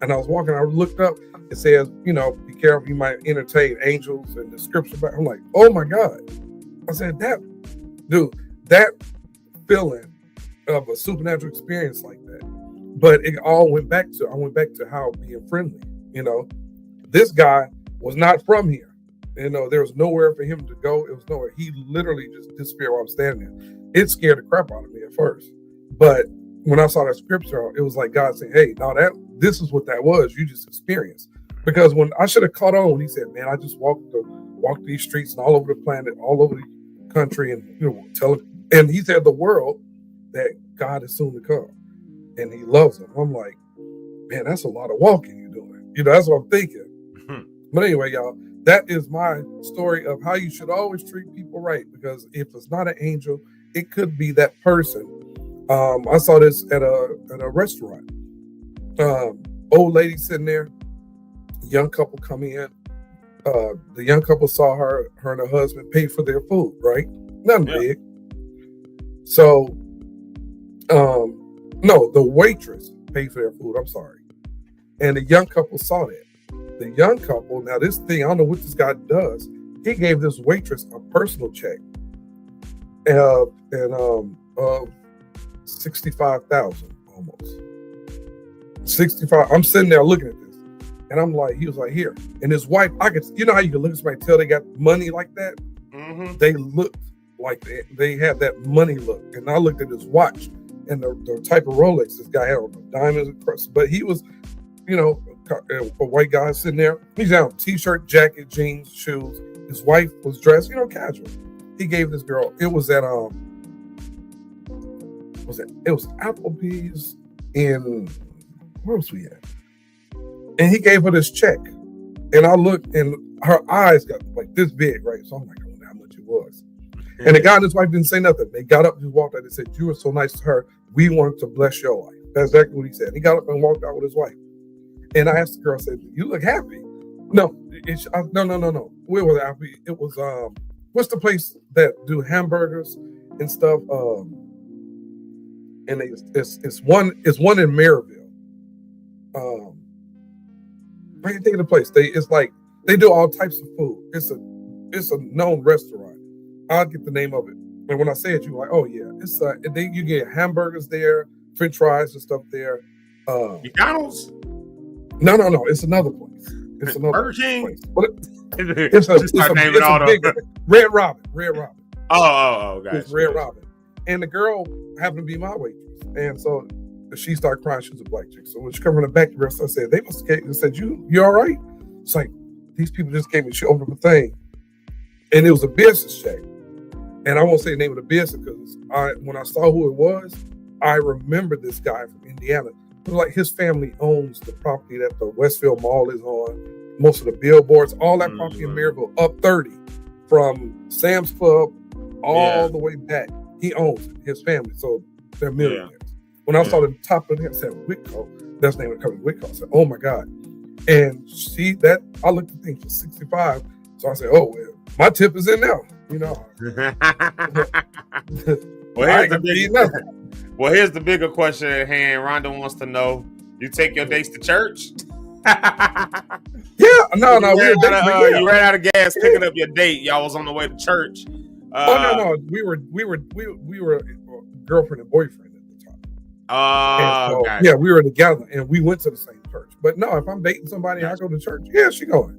And I was walking, I looked up, it says, you know, be careful, you might entertain angels and the scripture. I'm like, oh my God. I said, that feeling of a supernatural experience like that. But it all went back to how being friendly, you know. This guy was not from here. You know, there was nowhere for him to go. It was nowhere. He literally just disappeared while I'm standing there. It scared the crap out of me at first. But when I saw that scripture, it was like God saying, hey, now this is what that was. You just experienced. Because when I should have caught on when he said, man, I just walked these streets and all over the planet, all over the country, and you know, and he said the world that God is soon to come. And he loves them. I'm like, man, that's a lot of walking you're doing. You know, that's what I'm thinking. But anyway, y'all, that is my story of how you should always treat people right. Because if it's not an angel, it could be that person. I saw this at a restaurant. Old lady sitting there, young couple come in. The young couple saw her and her husband pay for their food, right? Nothing big. So, no, the waitress paid for their food. I'm sorry. And the young couple saw that. The young couple, now this thing, I don't know what this guy does. He gave this waitress a personal check. And 65,000 almost. 65. I'm sitting there looking at this. And I'm like, he was like, here. And his wife, you know how you can look at somebody and tell they got money like that? Mm-hmm. They looked like they had that money look. And I looked at his watch and the type of Rolex this guy had on, the diamonds across. But he was, you know, a white guy sitting there. He's out, t-shirt, jacket, jeans, shoes. His wife was dressed, you know, casual. He gave this girl, it was at it was Applebee's in, where was we at? And he gave her this check. And I looked and her eyes got like this big, right? So I'm like, I wonder how much it was. Mm-hmm. And the guy and his wife didn't say nothing. They got up and walked out and said, you were so nice to her. We wanted to bless your life. That's exactly what he said. He got up and walked out with his wife. And I asked the girl, I said, you look happy. No. Where was it? It was, what's the place that do hamburgers and stuff? And it's one in Maryville. I can't think of the place. They do all types of food. It's a known restaurant. I'll get the name of it. And when I say it, you're like, oh yeah. It's you get hamburgers there, French fries and stuff there. McDonald's? No. It's another place. It's another Burger King. Place. It's a bigger Red Robin. Oh, guys. It's Red Robin. And the girl happened to be my waitress. And so she started crying. She was a black chick. So when she came from the back, the rest I said, they must have said, you all right? It's like, these people just gave me, she opened up a thing. And it was a business check. And I won't say the name of the business because when I saw who it was, I remembered this guy from Indiana. It was like his family owns the property that the Westfield Mall is on, most of the billboards, all that property in Maryville, up 30, from Sam's Club all the way back. He owns it, his family. So they're millionaires. When I saw the top of the head, I said Whitco. That's the name of the company, Whitco. I said, oh my God. And I looked at things for 65. So I said, oh, well, my tip is in now. You know. Well, here's the bigger question at hand. Rhonda wants to know: you take your dates to church? No. You ran out of gas picking up your date. Y'all was on the way to church. No. We were girlfriend and boyfriend at the time. Okay. Yeah, we were together and we went to the same church. But no, if I'm dating somebody, I go to church. Yeah, she going.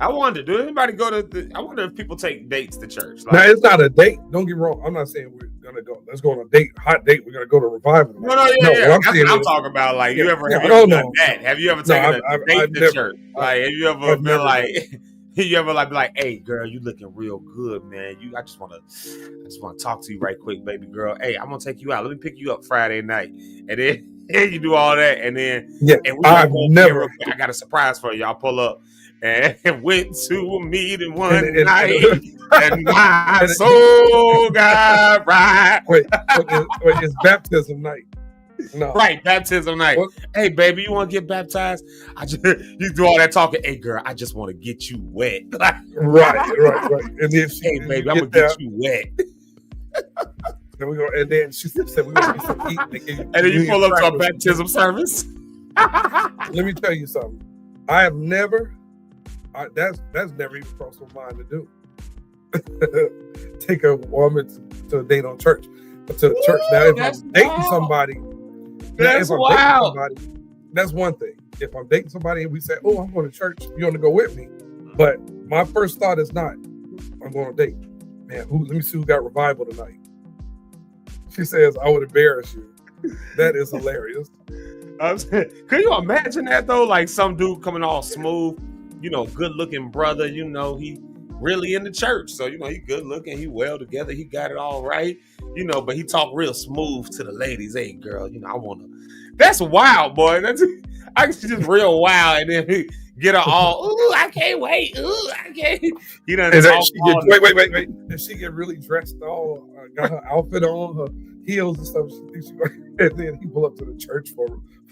I wonder, do anybody go to? I wonder if people take dates to church. Now it's not a date. Don't get me wrong. I'm not saying we're gonna go. Let's go on a date, hot date. We're gonna go to revival. No. That's what I'm talking about. Like, you ever done that? Have you ever taken a date to church? Like, have you ever been like? You ever be like, hey girl, you looking real good, man. I just wanna talk to you right quick, baby girl. Hey, I'm gonna take you out. Let me pick you up Friday night, and then you do all that, and then I've never. I got a surprise for you. Y'all pull up and went to a meeting one night, and my soul got right. Wait, it's baptism night. No. Right, baptism night. What? Hey, baby, you want to get baptized? You do all that talking. Hey, girl, I just want to get you wet. right. And then hey, baby, I'm gonna get you wet. Then we go, and then she said we gonna get some eating. And then you pull up to a baptism service. Let me tell you something. I have never. That's never even crossed my mind to do. Take a woman to a date on church. To the church. Now, if I'm dating somebody. That's wild. That's one thing. If I'm dating somebody and we say, oh, I'm going to church, you want to go with me? But my first thought is not, I'm going on a date. Man, let me see who got revival tonight. She says, I would embarrass you. That is hilarious. Could you imagine that, though? Like some dude coming all smooth, good looking brother, he really in the church. So, he good looking, he well together, he got it all right. But he talk real smooth to the ladies. Hey, girl, I want to. That's wild, boy. That's just real wild. And then he get her all, ooh, I can't wait. Ooh, I can't. Wait. And she get really dressed all, got her outfit on, her heels and stuff. And then he pull up to the church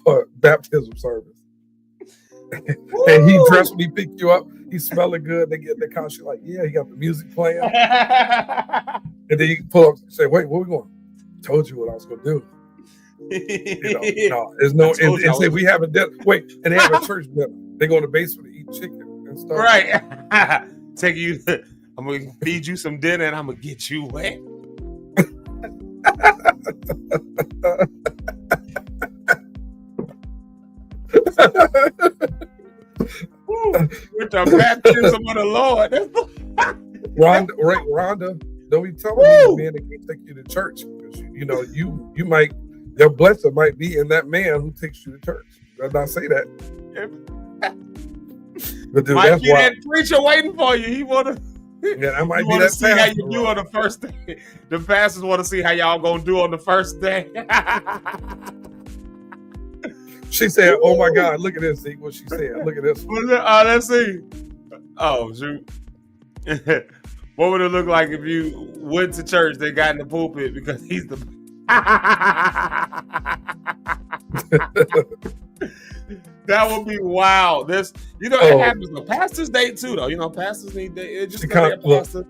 for baptism service. And he dressed when he picked you up. He's smelling good. They get in the car. She's like, yeah, he got the music playing. And then you pull up and say, wait, where we going? Told you what I was going to do. No, there's no. And say, we have a dinner. Wait, and they have a church dinner. They go in the basement to eat chicken and stuff. Right. Take you. I'm going to feed you some dinner and I'm going to get you wet. With the baptism of the Lord. Rhonda, don't be telling me, man, they can't take you to church. You might, your blessing might be in that man who takes you to church. Did I say that? But dude, might be that preacher waiting for you. He want to. Yeah, I might be that. See how you do on the first day. The pastors want to see how y'all gonna do on the first day. She said, "Oh my God, look at this, Zeke." What she said? Look at this. Let's see. Oh shoot. What would it look like if you went to church? They got in the pulpit because he's the. That would be wild. It happens. The pastors date too, though. Pastors need date. It just a pastor.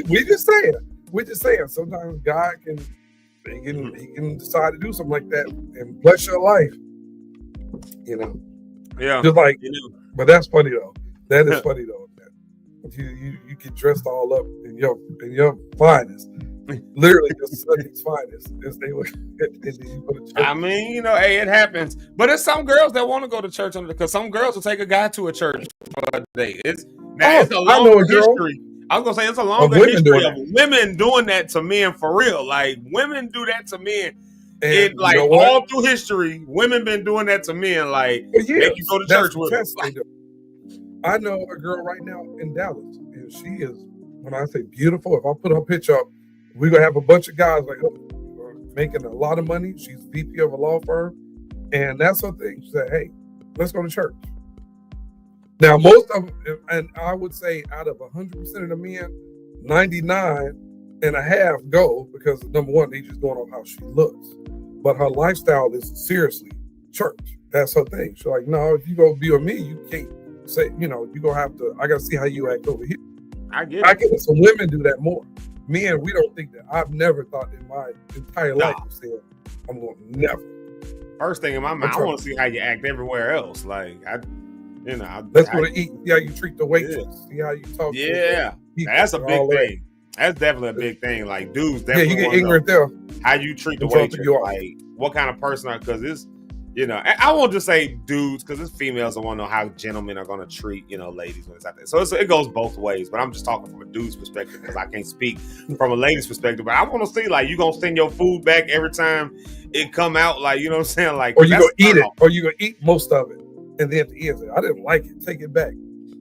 We just saying. We're just saying. Sometimes God he can decide to do something like that and bless your life. Yeah. Just like, but that's funny though. That is funny though. You get dressed all up in your finest. Literally the Sunday's finest. As they look I mean, hey, it happens. But there's some girls that want to go to church because some girls will take a guy to a church for a day. It's a long history. I was gonna say it's a longer history of women doing that to men for real. Like women do that to men. And all through history, women been doing that to men. Like they can go to church with them. I know a girl right now in Dallas, and she is, when I say beautiful, if I put her picture up, we're gonna have a bunch of guys like making a lot of money. She's VP of a law firm, and that's her thing. She said, "Hey, let's go to church." Now, most of them, and I would say out of 100% of the men, 99 and a half go because number one, they just going on how she looks, but her lifestyle is seriously church. That's her thing. She's like, no, if you go be with me, you can't say, you gonna have to. I gotta see how you act over here. I get it. Some women do that more. Men, we don't think that. I've never thought in my entire life of saying, I'm going to never. First thing in my mind, I want to see how you act everywhere else. Like, let's go to eat. See how you treat the waitress. Yeah. See how you talk. Yeah, that's a big thing. That's definitely a big thing. Like, dudes definitely you get ignorant there. How you treat the waitress. Like, what kind of person are, because it's, I won't just say dudes, because it's females that want to know how gentlemen are going to treat, ladies when it's out there. So it goes both ways, but I'm just talking from a dude's perspective because I can't speak from a lady's perspective. But I want to see, like, you going to send your food back every time it come out, like, you know what I'm saying? Like, or you going to eat it, or you going to eat most of it. And then at the end, say, I didn't like it, take it back.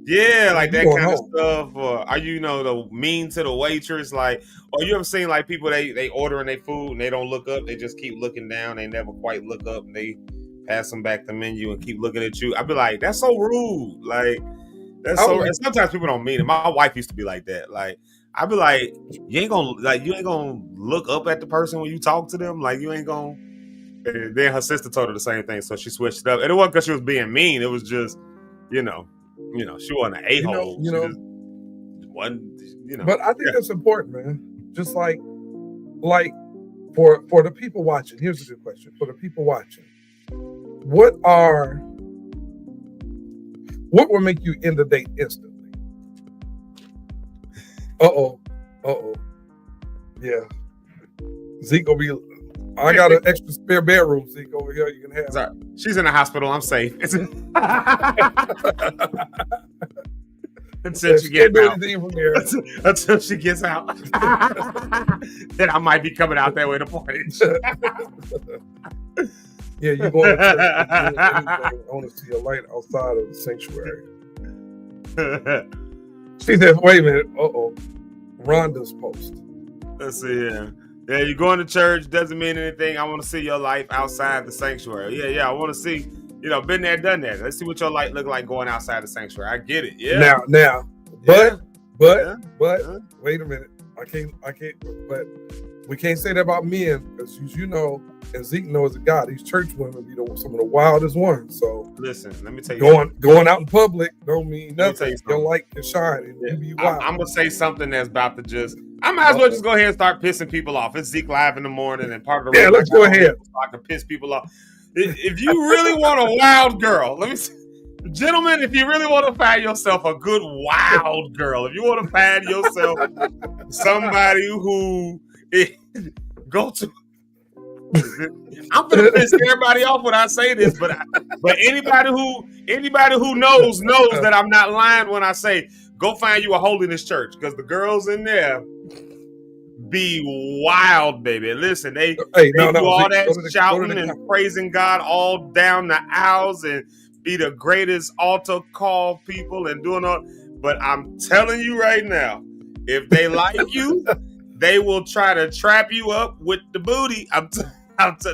Yeah, like that kind of stuff. Or are you, the mean to the waitress? Like, or you ever seen like people, they ordering their food and they don't look up, they just keep looking down, they never quite look up, and they pass them back the menu and keep looking at you. I'd be like, that's so rude. Like, that's so. And sometimes people don't mean it. My wife used to be like that. Like, I'd be like, you ain't gonna look up at the person when you talk to them. Like, you ain't gonna. And then her sister told her the same thing, so she switched it up. And it wasn't because she was being mean. It was just, she wasn't an a-hole. She just wasn't, But I think that's important, man. Just like for the people watching. Here's a good question for the people watching. What will make you end the date instantly? Uh-oh. Yeah. Zeke will be, I got an extra spare bedroom, Zeke, over here you can have. Sorry. She's in the hospital. I'm safe. Until she gets out. Until she gets out. Then I might be coming out that way to party. Yeah, you're going to church. I want to see a light outside of the sanctuary. She said, wait a minute. Uh-oh. Rhonda's post. Let's see here. Yeah, you're going to church. Doesn't mean anything. I want to see your life outside the sanctuary. Yeah. I want to see, been there, done that. Let's see what your life look like going outside the sanctuary. I get it. Yeah. Now. But, wait a minute. I can't, but we can't say that about men because and Zeke knows a God, these church women be some of the wildest ones. So listen, let me tell you, going out in public don't mean nothing. Your light can shine and you be wild. I'm gonna say something that's about to I might as well just go ahead and start pissing people off. It's Zeke Live in the morning, and part of the let's go ahead. So I can piss people off. If you really want a wild girl, gentlemen, if you really want to find yourself a good wild girl, if you want to find yourself somebody who go to. I'm gonna piss everybody off when I say this, but anybody who knows that I'm not lying when I say go find you a holiness church, because the girls in there be wild, baby. Listen, they do all that shouting and praising God all down the aisles and be the greatest altar call people and doing all. But I'm telling you right now, if they like you, they will try to trap you up with the booty.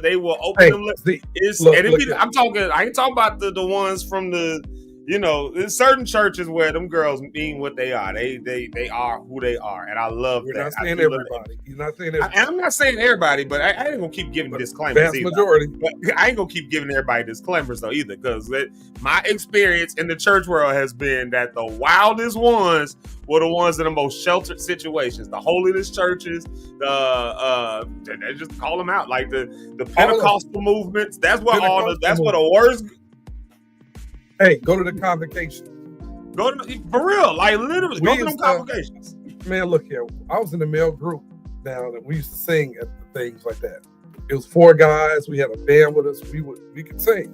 They will open them lips. I'm talking. I ain't talking about the ones from the. There's certain churches where them girls mean what they are. They are who they are, and I love that. You're not saying everybody. You're not saying everybody. I'm not saying everybody, but I ain't gonna keep giving disclaimers. Vast majority. But I ain't gonna keep giving everybody disclaimers though either, because my experience in the church world has been that the wildest ones were the ones in the most sheltered situations. The holiness churches, they just call them out, like the Pentecostal movements. That's what the worst. Hey, go to the convocations. For real, like literally, go to them convocations. Man, look here. I was in the male group now that we used to sing at things like that. It was 4 guys. We had a band with us. We could sing,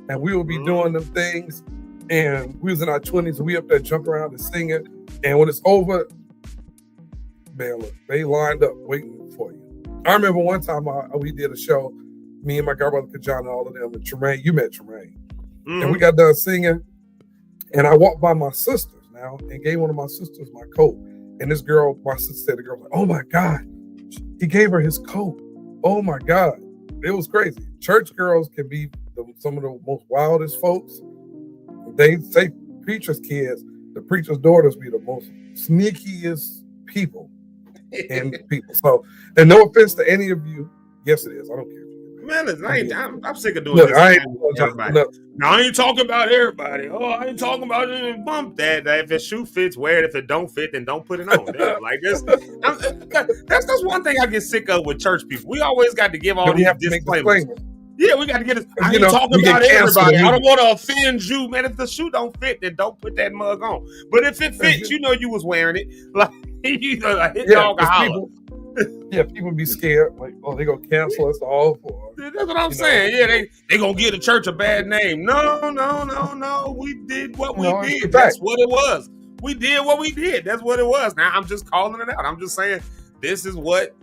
and we would be doing them things. And we was in our 20s, and we up there jumping around and singing. And when it's over, man, look, they lined up waiting for you. I remember one time we did a show, me and my girl brother Kajan and all of them, and Tremaine. You met Tremaine. And we got done singing, and I walked by my sisters now and gave one of my sisters my coat. And this girl, my sister said, the girl was like, "Oh my God, he gave her his coat. Oh my God." It was crazy. Church girls can be some of the most wildest folks. They say preacher's kids, the preacher's daughters be the most sneakiest people. and people. So, and no offense to any of you. Yes, it is. I don't care. Man, listen, I'm sick of doing Look, this. I ain't Now, I ain't talking about everybody. Oh, I ain't talking about it. Bump that. If the shoe fits, wear it. If it don't fit, then don't put it on. Damn, like this. That's one thing I get sick of with church people. We always got to give all these disclaimers. Yeah, we got to get it. I ain't talking about everybody. I don't want to offend you, man. If the shoe don't fit, then don't put that mug on. But if it fits, you know you was wearing it. Like, you know, like hit dog a holler. People be scared, like, oh, they gonna cancel us all for. That's what I'm saying. Yeah, they gonna give the church a bad name. No. We did what we did. That's what it was. We did what we did. That's what it was. Now I'm just calling it out. I'm just saying this is what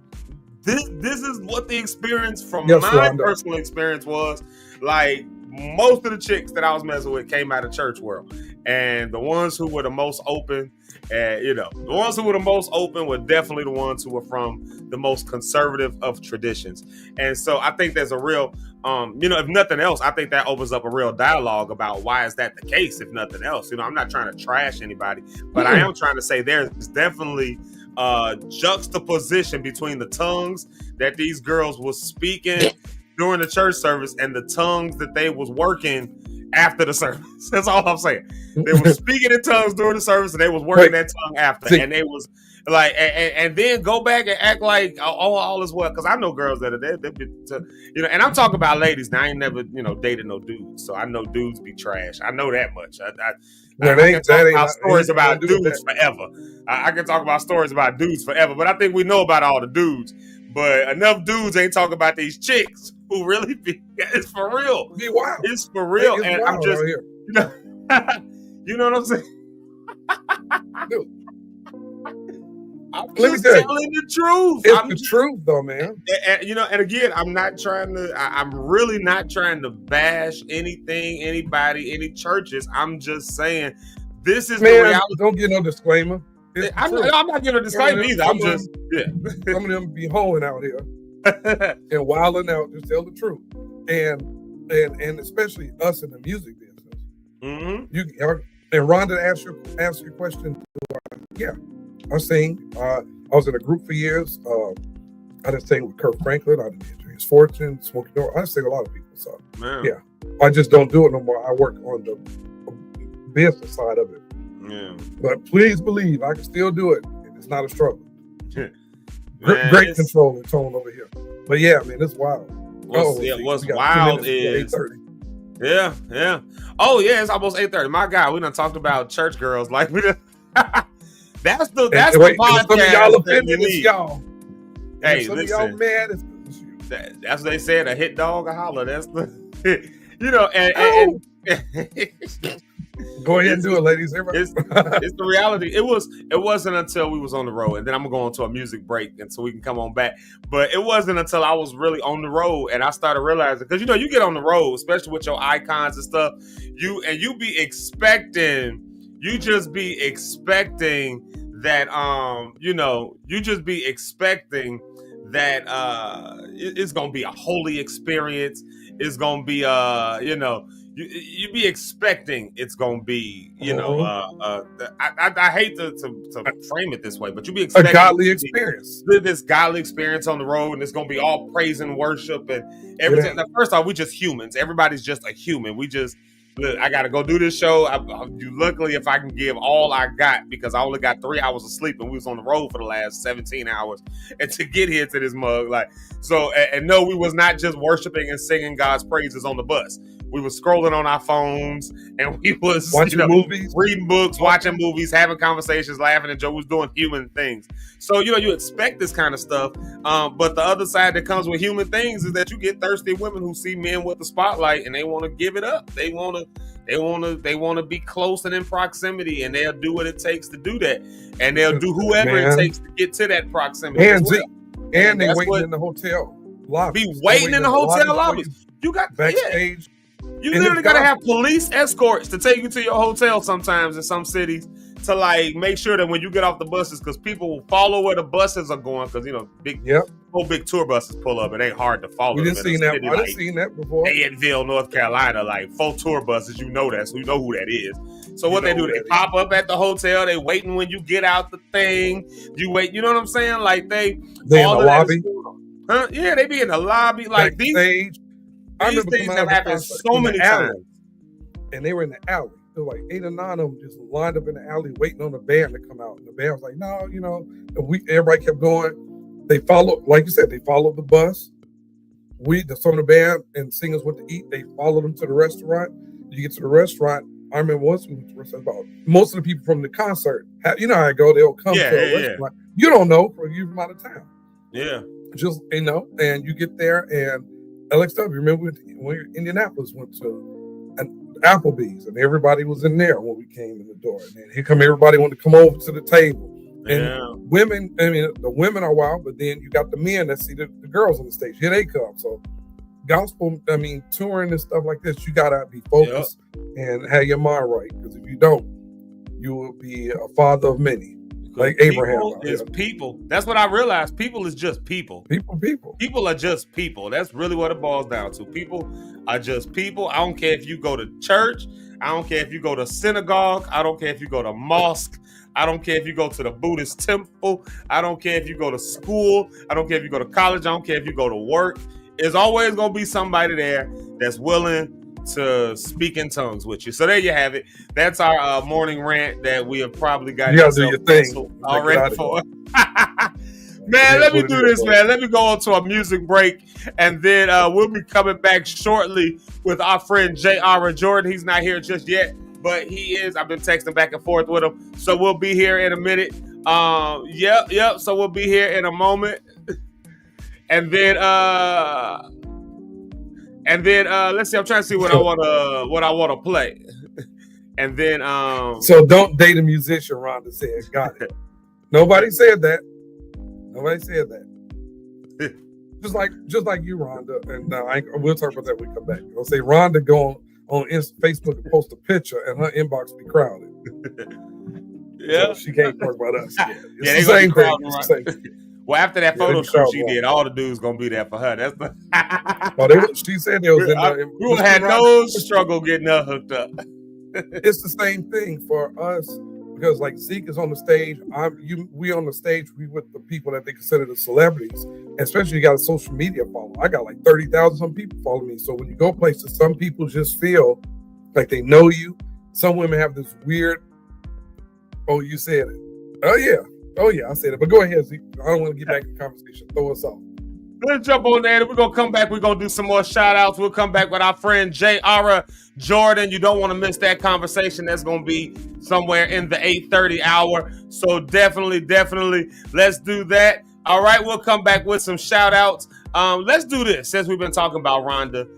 the experience from my personal experience was. Like, most of the chicks that I was messing with came out of church world, and the ones who were the most open. The ones who were the most open were definitely the ones who were from the most conservative of traditions. And so I think there's a real, if nothing else, I think that opens up a real dialogue about why is that the case, if nothing else. I'm not trying to trash anybody, but I am trying to say there's definitely juxtaposition between the tongues that these girls was speaking during the church service and the tongues that they was working after the service. That's all I'm saying. They were speaking in tongues during the service and they was working that tongue after. And they was like, and then go back and act like all is well. Because I know girls that are there, and I'm talking about ladies. Now I ain't never, dated no dudes. So I know dudes be trash. I know that much. I can talk about stories about dudes forever. I can talk about stories about dudes forever. But I think we know about all the dudes. But enough dudes ain't talking about these chicks who really be. It's for real. Be wild. It's for real, and I'm just, you know what I'm saying. Dude. I'm just telling the truth. It's the truth, though, man. And again, I'm really not trying to bash anything, anybody, any churches. I'm just saying this is the reality. Don't get no disclaimer. I'm not giving a disclaimer either. I'm just some of them be hoeing out here and wilding out. Just tell the truth, and especially us in the music business. Mm-hmm. And Rhonda asked your question. I sing. I was in a group for years. I didn't sing with Kirk Franklin. I didn't His Fortune, Smokey Door. I sing a lot of people. So I just don't do it no more. I work on the business side of it. Yeah. But please believe I can still do it. It's not a struggle. Great control and tone over here. But yeah, man, it's wild. What's wild is 8:30. Yeah. Oh yeah, it's almost 8:30. My God, we done talked about church girls like we done. That's the podcast. Some of y'all offended, it's y'all. Hey, some listen, of y'all mad. That's what they said. A hit dog, a holler. That's the, and go ahead and do it, ladies. It's the reality. It wasn't until we was on the road, and then I'm gonna go into a music break, and so we can come on back. But it wasn't until I was really on the road, and I started realizing, because you get on the road, especially with your icons and stuff, you be expecting. You just be expecting that, you just be expecting that it's gonna be a holy experience. It's gonna be you be expecting it's gonna be, I hate to frame it this way, but you be expecting a godly experience. This godly experience on the road, and it's gonna be all praise and worship and everything. Now, first off, we just humans. Everybody's just a human. We just. Look, I gotta go do this show. Luckily, if I can give all I got, because I only got 3 hours of sleep, and we was on the road for the last 17 hours, and to get here to this mug, no, we was not just worshiping and singing God's praises on the bus. We was scrolling on our phones, and we was watching movies, reading books, watching movies, having conversations, laughing, and Joe was doing human things. So you expect this kind of stuff, but the other side that comes with human things is that you get thirsty women who see men with the spotlight and they want to give it up. They want to be close and in proximity, and they'll do what it takes to do that, and they'll do whoever it takes to get to that proximity. And they waiting in the hotel lobby. Be waiting in the hotel lobby. You got backstage. Yeah. You literally got to have police escorts to take you to your hotel sometimes in some cities to like make sure that when you get off the buses, because people will follow where the buses are going, because big tour buses pull up. It ain't hard to follow. We didn't see that. I didn't seen that before. Fayetteville, North Carolina, like 4 tour buses. You know that, so you know who that is. So what they do, they pop up at the hotel. They waiting when you get out the thing. You wait. You know what I'm saying? Like they in the lobby. Huh? Yeah, they be in the lobby. Like these things have happened so many times. And they were in the alley. There were like 8 or 9 of them just lined up in the alley waiting on the band to come out. And the band was like, no, and everybody kept going. They followed, like you said, they followed the bus. Some of the band and singers went to eat. They followed them to the restaurant. You get to the restaurant. I remember once we went to the restaurant, most of the people from the concert, you know how I go, they'll come to a restaurant. You don't know, for you from out of town. Yeah. Just, and you get there, and LXW, remember when Indianapolis went to an Applebee's, and everybody was in there when we came in the door. And then here come everybody wanted to come over to the table. And women, the women are wild, but then you got the men that see the girls on the stage. Here they come. So gospel, touring and stuff like this, you gotta be focused and have your mind right. Because if you don't, you will be a father of many. Like Abraham. People is people. That's what I realized. People is just people. People are just people. That's really what it boils down to. People are just people. I don't care if you go to church. I don't care if you go to synagogue. I don't care if you go to mosque. I don't care if you go to the Buddhist temple. I don't care if you go to school. I don't care if you go to college. I don't care if you go to work. There's always going to be somebody there that's willing to speak in tongues with you. So there you have it. That's our morning rant that we have probably got already for. Man, let me do this, man. Let me go on to a music break, and then we'll be coming back shortly with our friend J.R. Jordan. He's not here just yet, but he is. I've been texting back and forth with him, so we'll be here in a minute. Yep. So we'll be here in a moment, and then let's see. I'm trying to see what I want to play, and then So don't date a musician. Rhonda said, "Got it." Nobody said that. just like you, Rhonda, and we'll talk about that when we come back. I'll say Rhonda go on Facebook and post a picture, and her inbox be crowded. Yeah, so she can't talk about us. Yeah, it's the same thing. It's the same. Well, after that photo shoot she did, all the dudes gonna be there for her. That's the. She said they was in there. We had no struggle getting her hooked up. It's the same thing for us because, like, Zeke is on the stage. We on the stage. We with the people that they consider the celebrities, and especially you got a social media follow. I got like 30,000 some people follow me. So when you go places, some people just feel like they know you. Some women have this weird. Oh, you said it. Oh yeah, I said it. But go ahead, Zeke. I don't want to get back in the conversation. Throw us off. Let's jump on there. We're going to come back. We're going to do some more shout outs. We'll come back with our friend J.R. Jordan. You don't want to miss that conversation. That's going to be somewhere in the 8:30 hour. So definitely, let's do that. All right, we'll come back with some shout outs. Let's do this. Since we've been talking about Rhonda,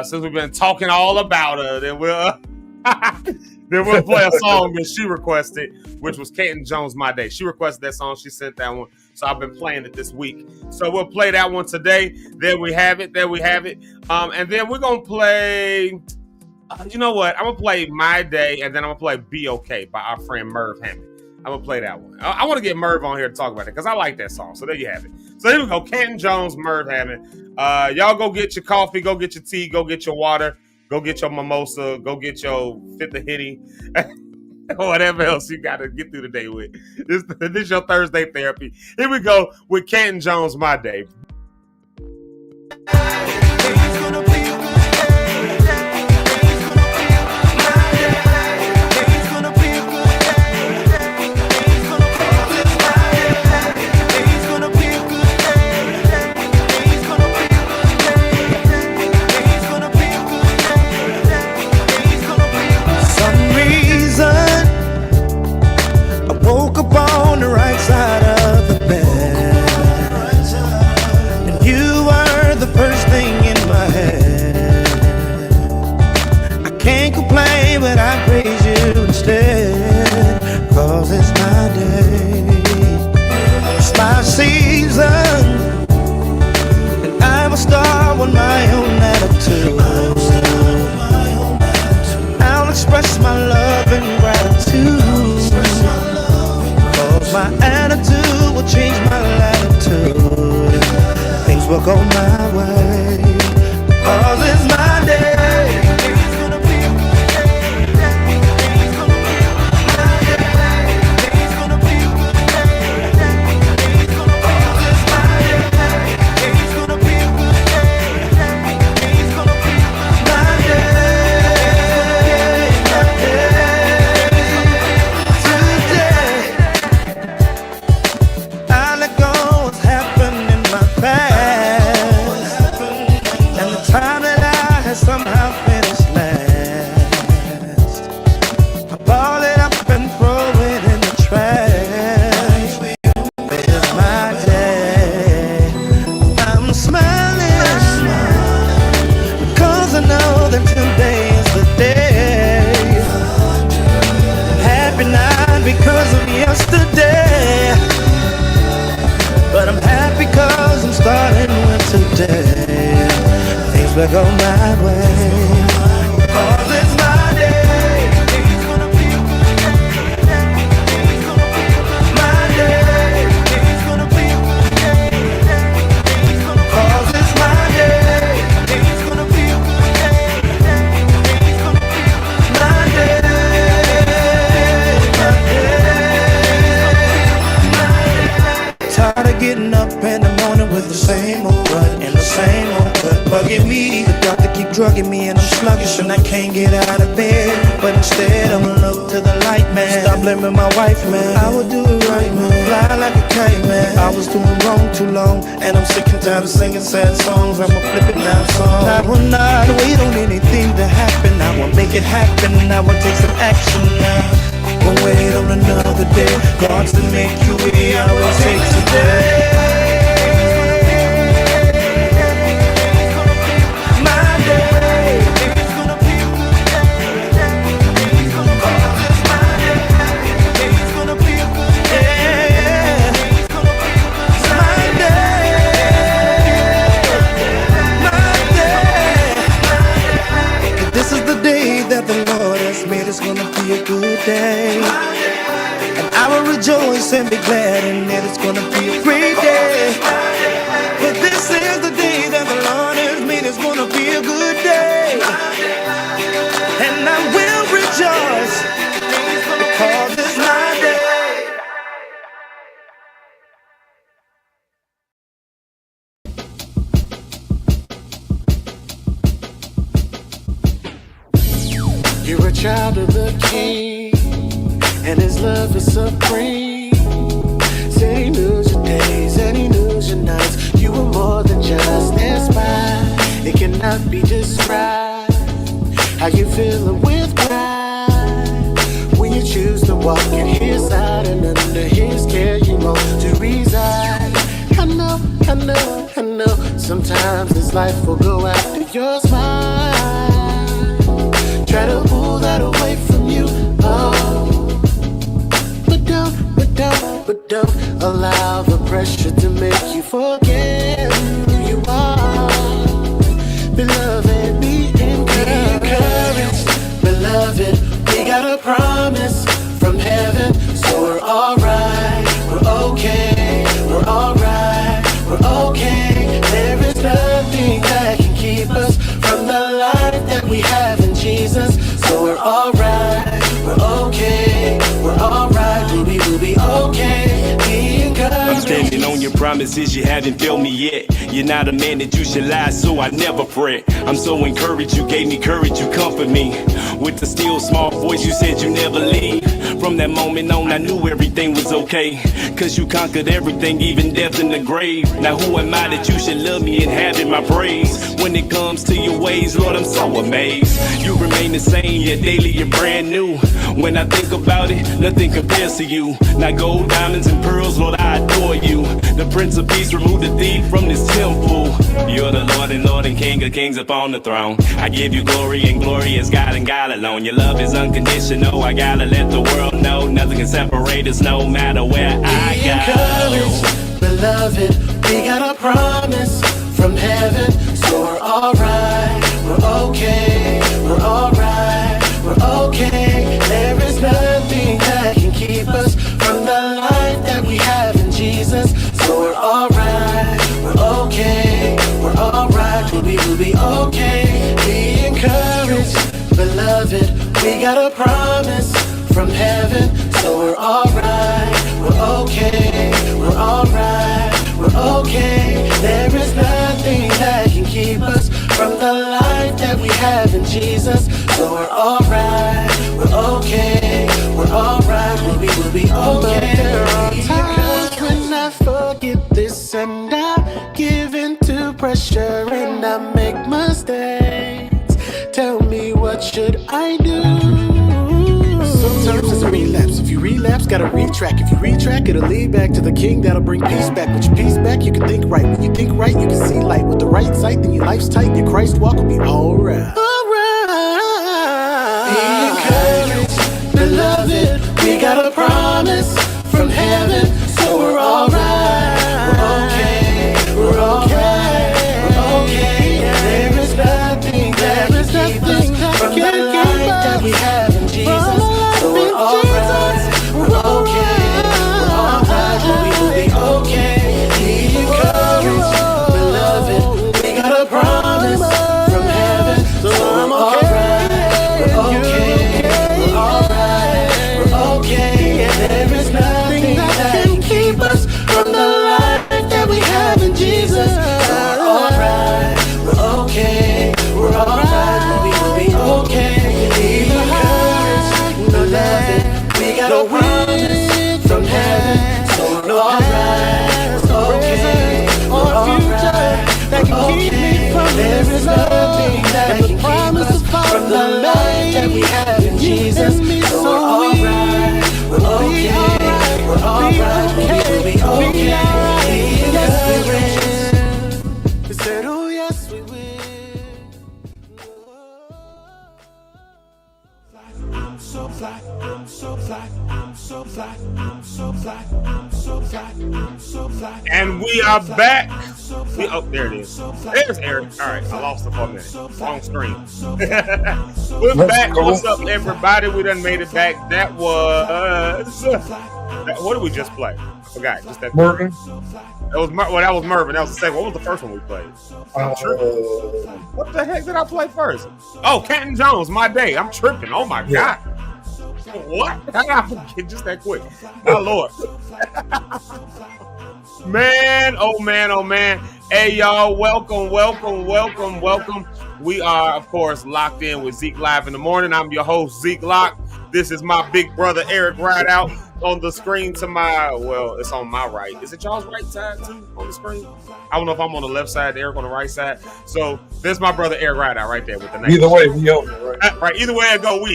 since we've been talking all about her, then we'll play a song that she requested, which was Kenton Jones, My Day. She requested that song. She sent that one. So I've been playing it this week. So we'll play that one today. There we have it. And then we're going to play, you know what? I'm going to play My Day, and then I'm going to play Be Okay by our friend Merv Hammond. I'm going to play that one. I want to get Merv on here to talk about it because I like that song. So there you have it. So here we go. Kenton Jones, Merv Hammond. Y'all go get your coffee, go get your tea, go get your water. Go get your mimosa. Go get your Fifth of Hitty. Or whatever else you got to get through the day with. This is your Thursday therapy. Here we go with Kenton Jones, My Day. Cause it's my day, it's my season, and I'm a star with my own attitude. I'll express my love and gratitude. will go my way. 'Cause it's my day. It's gonna be a good day. It's gonna be my day. It's gonna be a good day. It's gonna be it's my day. It's gonna be a good day. It's gonna be my day. My day. Today, I let go what's happened in my past, and the time that I had somehow finished last. I ball it up and throw it in the trash. It's my day. I'm smiling because I know that today is the day. Happy not because of yesterday, but I'm happy cause I'm starting with today. Things will go my way. 'Cause it's my day. It's gonna be a good day. It's gonna be my day. It's gonna be a good day. It's gonna 'cause it's my day. It's gonna be a good day. It's gonna be my day. My day. Tired of getting up in the morning with the same old rut and the same old cut bugging me. The doctor keep drugging me and I'm sluggish and I can't get out of bed. But instead I'ma look to the light, man. Stop blaming my wife, man. I will do it right, man. Fly like a kite, man. I was doing wrong too long, and I'm sick and tired of singing sad songs. I'ma flip it now, song. I will not wait on anything to happen. I will make it happen. I will take some action now. Won't wait on another day. God's to make you way. I will take today. My day. It's gonna be a good day. It's gonna be my day. It's gonna be a good day. It's gonna be my day. My day. This is the day that the Lord has made. It's gonna be a good day. And I will rejoice and be glad in it. It's gonna be a great day. But this is the day that the Lord has made. It's gonna be a good day. And I will rejoice because it's my day. You're a child of the King, and His love is supreme. Said He knows your days and He knows your nights. You are more than just inspired. It cannot be described how you feeling with pride when you choose to walk in His side and under His care you want to reside. I know, I know, I know. Sometimes this life will go after your smile. Try to pull that away from you, oh. But don't allow the pressure to make you forget who you are. Beloved, be encouraged. Beloved, we got a promise from heaven, so we're alright, we're okay, we're alright, we're okay. There is nothing that can keep us from the life that we have in Jesus, so we're alright, we're okay, we're alright, we'll be okay. Be encouraged. I'm standing on your promises, you haven't failed me yet. You're not a man that you should lie, so I never fret. I'm so encouraged, you gave me courage, you comfort me. With the still small voice, you said you never leave. From that moment on, I knew everything was okay. Cause you conquered everything, even death in the grave. Now who am I that you should love me and have in my praise? When it comes to your ways, Lord, I'm so amazed. You remain the same, yet daily you're brand new. When I think about it, nothing compares to you. Now gold, diamonds, and pearls, Lord, I adore you. The Prince of Peace, remove the thief from this temple. You're the Lord and King of Kings upon the throne. I give you glory, and glory is God and God alone. Your love is unconditional, I gotta let the world know. Nothing can separate us, no matter where I go. Encouraged, beloved, we got a promise from heaven, so we're alright, we're okay, we're alright, we're okay. There is nothing that can keep us from the life that we have in Jesus, so we're alright, we're okay, We got a promise from heaven, so we're alright. We're okay. We're alright. We're okay. There is nothing that can keep us from the life that we have in Jesus. So we're alright. We're okay. We're alright. We'll be okay. But there are times when I forget this and I give into pressure and I make mistakes. Tell me, what should I do? Sometimes it's a relapse. If you relapse, gotta retrack. If you retrack, it'll lead back to the king that'll bring peace back. With your peace back, you can think right. When you think right, you can see light. With the right sight, then your life's tight. Your Christ walk will be alright. Alright. Be encouraged, beloved. We got a promise from heaven, so we're alright. We're okay. We're alright. We're okay. There is nothing that can keep us from the life that we have in Jesus. So we're alright. We're okay. We're alright. We will be okay. Be encouraged, beloved. We got a promise from heaven, so I'm alright. We're okay. We're alright. We're okay. There is nothing that can keep us from the life that we have in Jesus. So we're alright. We're okay. We're alright. We will be okay. Be encouraged, beloved. We got a promise from heaven, so we're alright. We're okay. We're alright. That can keep me from there is nothing that can keep us from the life that we have in Jesus. So we're alright. We're okay. We're alright. We will be okay. Yes, we will. We said, oh yes, we will. I'm so fly, I'm so fly, I'm so fly, I'm so fly, I'm so fly, I'm so fly. And we are back. Oh, there it is. There's Eric. All right, I lost the 4 minutes. Wrong screen. We're back. What's up, everybody? We done made it back. That was what did we just play? I forgot. Just that. Mornin. That was that was Mervin. That was the second. What was the first one we played? What the heck did I play first? Oh, Canton Jones, My Day. I'm tripping. Oh my God. What? How did I forget just that quick? My Lord. Man, oh man, oh man. Hey y'all, welcome. We are, of course, locked in with Zeke Live in the Morning. I'm your host, Zeke Locke. This is my big brother, Eric Rideout. On the screen to my, well, it's on my right. Is it y'all's right side too on the screen? I don't know if I'm on the left side, Eric on the right side. So there's my brother, Eric Rideout, right there with the name. Either way, we own it, right? Right, either way it go, we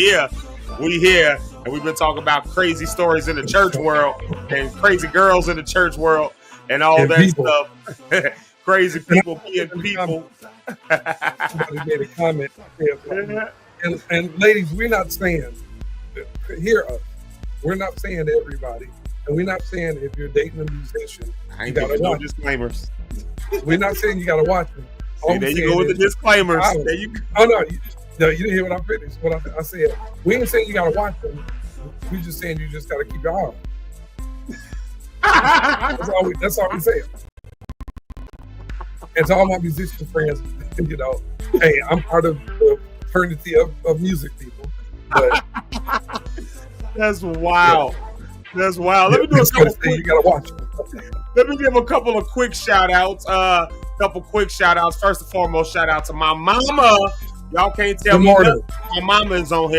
here. And we've been talking about crazy stories in the church world and crazy girls in the church world and all and that people. Stuff. Crazy people being people. Somebody made a comment. And ladies, we're not saying, hear us. We're not saying to everybody, and we're not saying if you're dating a musician, I ain't giving no disclaimers. We're not saying you got to watch them. See, there you go with the disclaimers. There you go. Oh no, you didn't hear what I finished. What I said. We ain't saying you got to watch them. We just saying you just got to keep your eye on. That's all we saying. And to all my musician friends, you know, hey, I'm part of the fraternity of music people, but. That's wild. Yeah. That's wild. Let me do a couple quick, you gotta watch it. Let me give a couple of quick shout outs. First and foremost, shout out to my mama. Y'all can't tell me nothing. My mama is on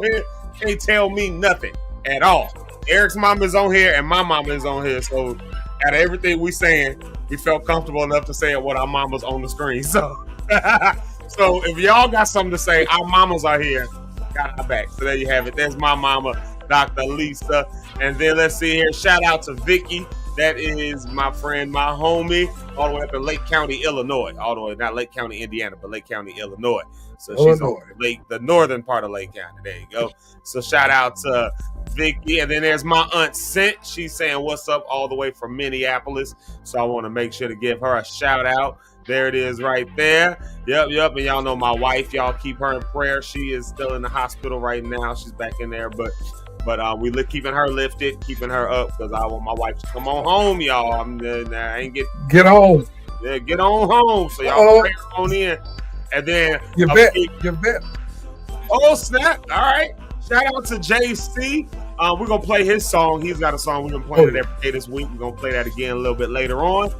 here. Can't tell me nothing at all. Eric's mama is on here and my mama is on here. So out of everything we saying, we felt comfortable enough to say what our mama's on the screen. So so if y'all got something to say, our mamas are here. Got our back. So there you have it. There's my mama, Dr. Lisa. And then let's see here. Shout out to Vicky. That is my friend, my homie, all the way up in Lake County, Illinois. All the way, not Lake County, Indiana, but Lake County, Illinois. So she's on the northern part of Lake County. There you go. So shout out to Vicky. And then there's my aunt Cent. She's saying what's up all the way from Minneapolis. So I want to make sure to give her a shout out. There it is right there. Yep. And y'all know my wife. Y'all keep her in prayer. She is still in the hospital right now. She's back in there, but we keeping her lifted, keeping her up because I want my wife to come on home, y'all. I ain't get home. Yeah, get on home. So y'all pray on in. And then you bet. Oh, snap. All right. Shout out to JC. We're going to play his song. He's got a song we've been playing it every day this week. We're going to play that again a little bit later on.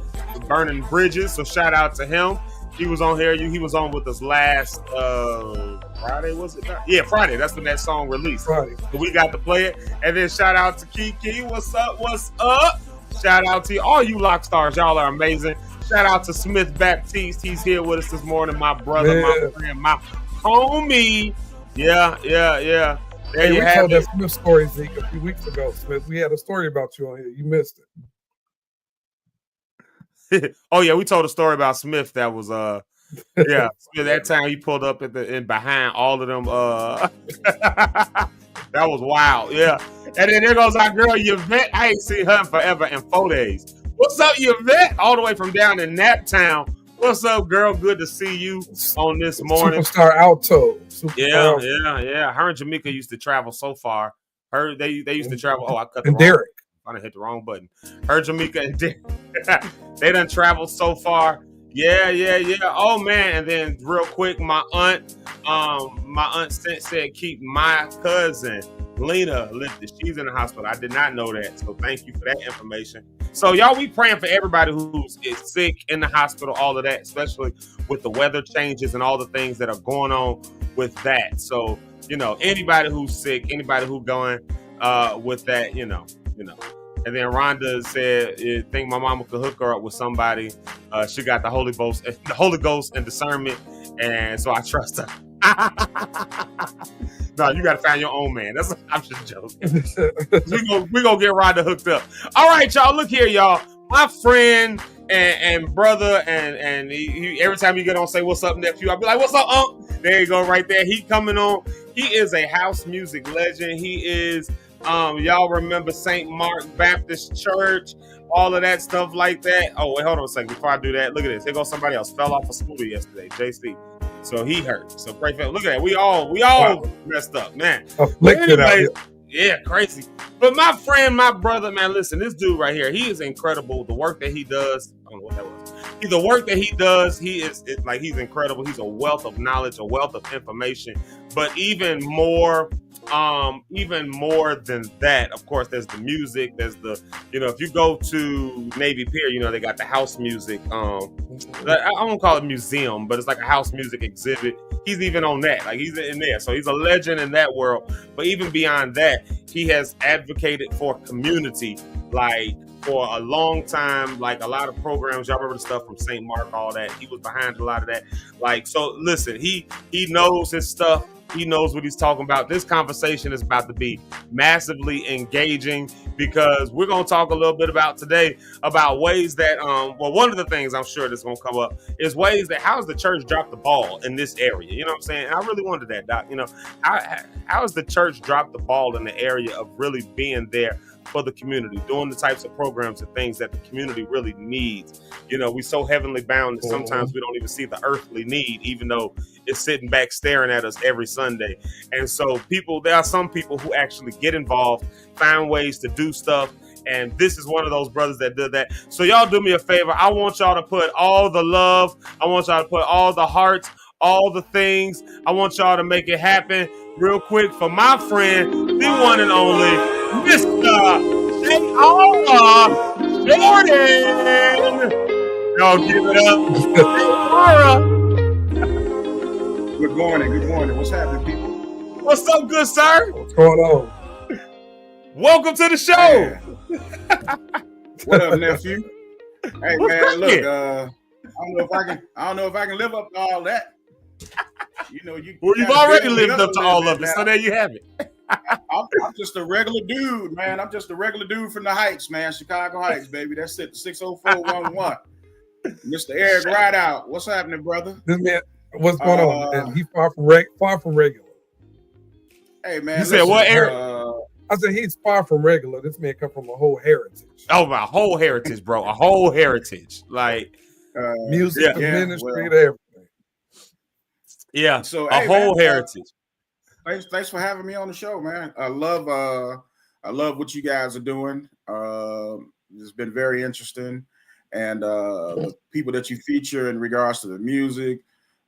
Burning Bridges. So shout out to him. He was on here. He was on with us last Friday, was it? Yeah, Friday. That's when that song released. Friday. So we got to play it. And then shout out to Kiki. What's up? What's up? Shout out to all you Lock stars. Y'all are amazing. Shout out to Smith Baptiste. He's here with us this morning. My brother, my friend, my homie. Yeah. Hey, we told that Smith story, Zeke, a few weeks ago, Smith. We had a story about you on here. You missed it. Oh, yeah, we told a story about Smith that was yeah. That time he pulled up at the behind all of them that was wild, yeah. And then there goes our girl Yvette. I ain't seen her in forever in 4 days. What's up, Yvette? All the way from down in Naptown. What's up, girl? Good to see you on this morning. Superstar Alto. Yeah. Her and Jamaica used to travel so far. They used to travel. Oh, I cut the and wrong. Derek. I done hit the wrong button. Her, Jamaica, and Derek. They done traveled so far. Yeah. Oh man! And then real quick, my aunt said keep my cousin Lena lifted. She's in the hospital. I did not know that, so thank you for that information. So y'all, we praying for everybody who's sick in the hospital, all of that, especially with the weather changes and all the things that are going on with that. So anybody who's sick, anybody who's going with that, you know. And then Rhonda said, "I think my mama could hook her up with somebody. She got the Holy Ghost and discernment, and so I trust her." No, you got to find your own man. I'm just joking. we gonna get Rhonda hooked up. All right, y'all. Look here, y'all. My friend and brother, and he every time you get on, say what's up, nephew. I'll be like, "What's up, unc?" There you go, right there. He coming on. He is a house music legend. He is. Y'all remember St. Mark Baptist Church, all of that stuff like that. Oh, wait, hold on a second. Before I do that, look at this. Here goes somebody else. Fell off a scooter yesterday, JC. So he hurt. So pray for him. Look at that. We all messed up, man. Anyway, yeah, crazy. But my friend, my brother, man, listen, this dude right here, he is incredible. The work that he does, I don't know what that was. The work that he does, he's incredible. He's a wealth of knowledge, a wealth of information. But even more than that, of course, there's the music. There's the, if you go to Navy Pier, they got the house music. I won't call it museum, but it's like a house music exhibit. He's even on that. Like, he's in there. So he's a legend in that world. But even beyond that, he has advocated for community, like, for a long time, like a lot of programs. Y'all remember the stuff from St. Mark, all that. He was behind a lot of that. Like, so listen, he knows his stuff. He knows what he's talking about. This conversation is about to be massively engaging because we're going to talk a little bit about today about ways that, one of the things I'm sure that's going to come up is ways that how's the church dropped the ball in this area? You know what I'm saying? And I really wondered that, Doc. How has the church dropped the ball in the area of really being there for the community, doing the types of programs and things that the community really needs? We're so heavenly bound that sometimes we don't even see the earthly need, even though it's sitting back staring at us every Sunday. And so there are some people who actually get involved, find ways to do stuff. And this is one of those brothers that did that. So y'all do me a favor. I want y'all to put all the love. I want y'all to put all the hearts, all the things. I want y'all to make it happen real quick for my friend, the one and only Mr. J.R. Mornin. Y'all give it up. Good morning. What's happening, people? What's up, good sir? What's going on? Welcome to the show. What up, nephew? Hey, man, look, I don't know if I can live up to all that. You've already lived up to all of it, so there you have it. I'm just a regular dude, man. I'm just a regular dude from the Heights, man. Chicago Heights, baby. That's it. 60411. Mr. Eric Rideout. What's happening, brother? This man, what's going on? Man? He's far from regular. Hey, man. You said what, Eric? I said he's far from regular. This man come from a whole heritage. Oh, my whole heritage, bro. A whole heritage. Like music, ministry, to everything. Yeah. So a whole heritage. Thanks for having me on the show, man. I love what you guys are doing. It's been very interesting. And the people that you feature in regards to the music,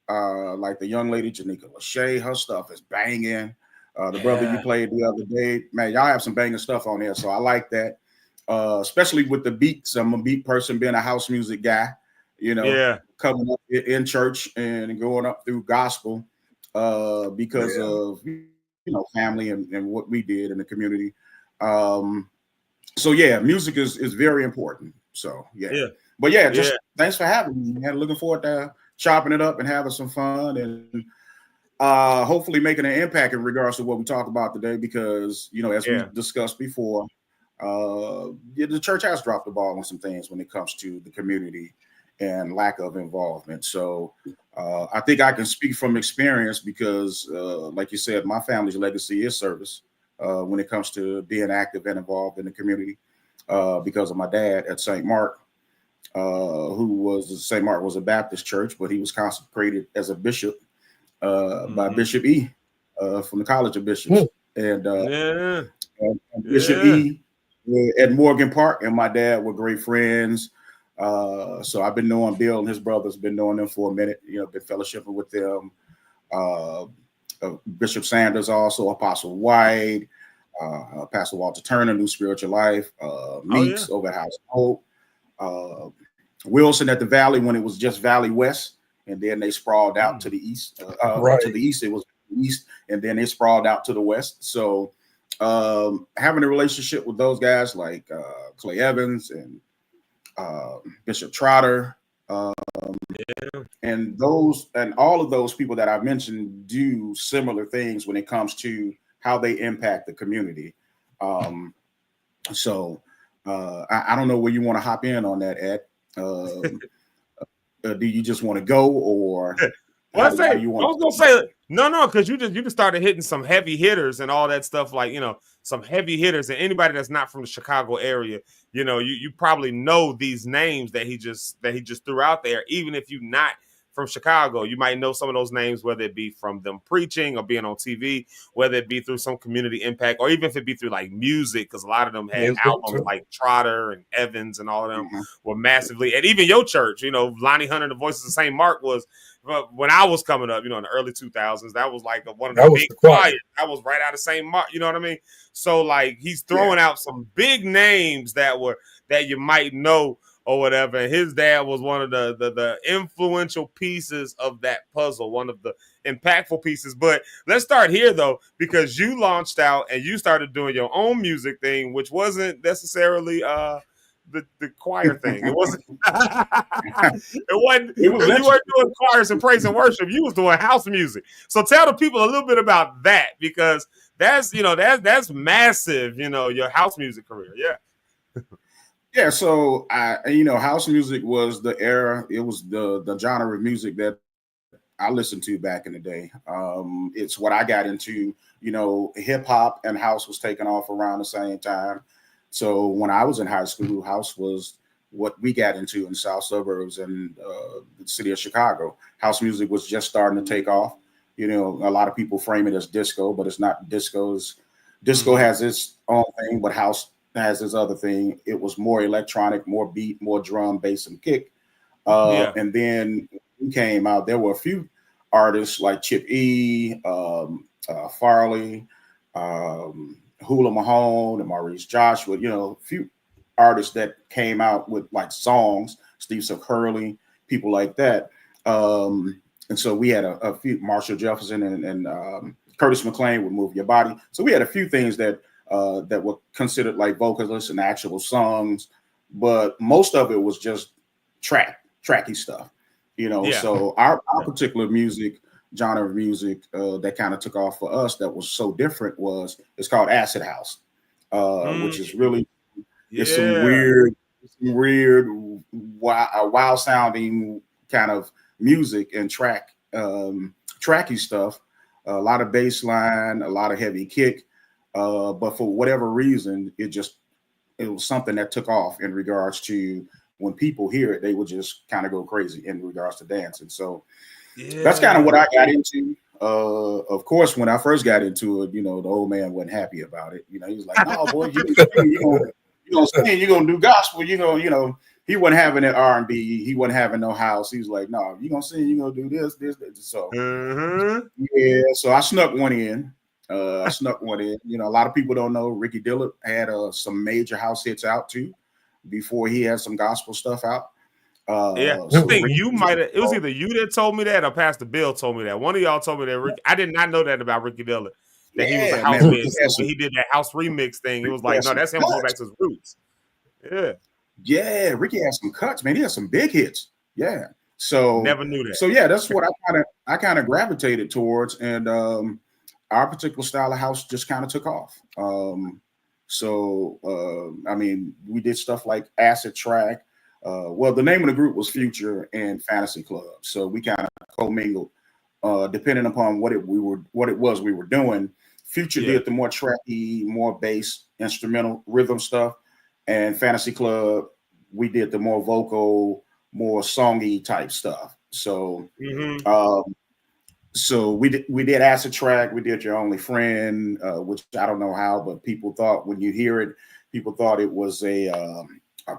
Like the young lady Janika Lachey, her stuff is banging. The brother you played the other day, man, y'all have some banging stuff on there, so I like that. Especially with the beats. I'm a beat person, being a house music guy. You know, coming up in church and going up through gospel because of family and what we did in the community. So yeah, music is very important. So but just thanks for having me, man. Looking forward to chopping it up and having some fun and hopefully making an impact in regards to what we talk about today, because as we discussed before, the church has dropped the ball on some things when it comes to the community and lack of involvement. So I think I can speak from experience because like you said, my family's legacy is service when it comes to being active and involved in the community because of my dad at St. Mark, St. Mark was a Baptist church, but he was consecrated as a bishop by Bishop E from the College of Bishops. And Bishop E at Morgan Park and my dad were great friends. So I've been knowing Bill and his brothers, been knowing them for a minute, been fellowshipping with them. Bishop Sanders, also Apostle White, Pastor Walter Turner, New Spiritual Life, Meeks over at House of Hope, Wilson at the Valley when it was just Valley West, and then they sprawled out to the east. To the east, it was east, and then they sprawled out to the west. So having a relationship with those guys like Clay Evans and Bishop Trotter, and all of those people that I've mentioned do similar things when it comes to how they impact the community. So I don't know where you want to hop in on that, Ed. Do you just want to go, or well, I was gonna say no, because you just started hitting some heavy hitters and all that stuff, like some heavy hitters, and anybody that's not from the Chicago area, you probably know these names that he just threw out there. Even if you're not from Chicago, you might know some of those names, whether it be from them preaching or being on TV, whether it be through some community impact, or even if it be through like music, because a lot of them had albums like Trotter and Evans and all of them were massively, and even your church, Lonnie Hunter, the Voices of St. Mark was, when I was coming up, in the early 2000s, that was like one of the big choirs. That was right out of St. Mark, you know what I mean? So like he's throwing out some big names that you might know or whatever. And his dad was one of the influential pieces of that puzzle, one of the impactful pieces. But let's start here though, because you launched out and you started doing your own music thing, which wasn't necessarily the choir thing. It wasn't. You weren't doing choirs and praise and worship. You was doing house music. So tell the people a little bit about that, because that's that's massive. Your house music career. Yeah. So house music was the era. It was the genre of music that I listened to back in the day. It's what I got into. Hip hop and house was taking off around the same time. So when I was in high school, house was what we got into in the south suburbs and the city of Chicago. House music was just starting to take off. A lot of people frame it as disco, but it's not disco. Disco has its own thing, but house has its other thing. It was more electronic, more beat, more drum, bass, and kick. And then we came out. There were a few artists like Chip E, Farley, Hula Mahone, and Maurice Joshua, a few artists that came out with like songs, Steve Silk Hurley, people like that. And so we had a few, Marshall Jefferson and Curtis McLean would Move Your Body. So we had a few things that were considered like vocalists and actual songs, but most of it was just tracky stuff, So our particular music, genre of music that kind of took off for us that was so different it's called acid house, which is really it's some weird wild sounding kind of music and tracky stuff, a lot of bass line, a lot of heavy kick, but for whatever reason it was something that took off in regards to when people hear it, they would just kind of go crazy in regards to dancing. So that's kind of what I got into. Of course, when I first got into it, the old man wasn't happy about it. He was like, "No, boy, you're gonna sing, you're gonna do gospel, he wasn't having an R&B. He wasn't having no house. He was like, no, you gonna sing, you gonna do this. So yeah, so I snuck one in. You know, a lot of people don't know Ricky Dillard had some major house hits out too before he had some gospel stuff out. Yeah, I So think Ricky you might have. It was either you that told me that or Pastor Bill told me that. One of y'all told me that. Ricky, I did not know that about Ricky Dillard. That he was a yeah, house man, man. So when he did that house remix thing, it was like, no, that's him going back to his roots. Yeah. Yeah, Ricky has some cuts, man. He has some big hits. Yeah. So never knew that. So yeah, that's what I kind of gravitated towards, and our particular style of house just kind of took off. I mean, we did stuff like Acid Track. Well, the name of the group was Future and Fantasy Club, so we kind of commingled, depending upon what it was we were doing. Future did the more tracky, more bass, instrumental, rhythm stuff, and Fantasy Club, we did the more vocal, more songy type stuff. So, so we did Acid Track, we did Your Only Friend, which I don't know how, but people thought when you hear it, people thought it was a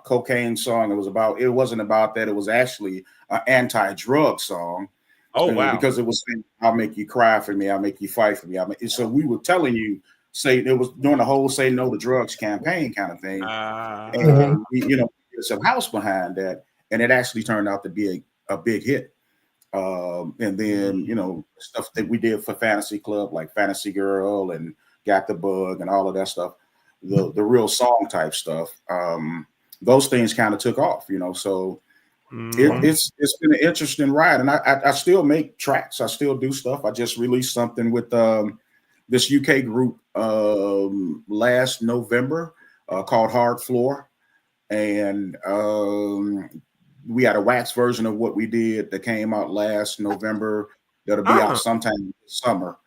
cocaine song. It wasn't about that. It was actually an anti-drug song. Oh wow! Because it was saying, "I'll make you cry for me. I'll make you fight for me." So we were telling you, it was during the whole "Say No to Drugs" campaign kind of thing, and we, there's some house behind that, and it actually turned out to be a big hit. And then stuff that we did for Fantasy Club, like Fantasy Girl and Got the Bug and all of that stuff, the real song type stuff. Those things kind of took off, so it's been an interesting ride. And I still make tracks. I still do stuff. I just released something with this UK group last November called Hard Floor. And we had a wax version of what we did that came out last November. That'll be out sometime this summer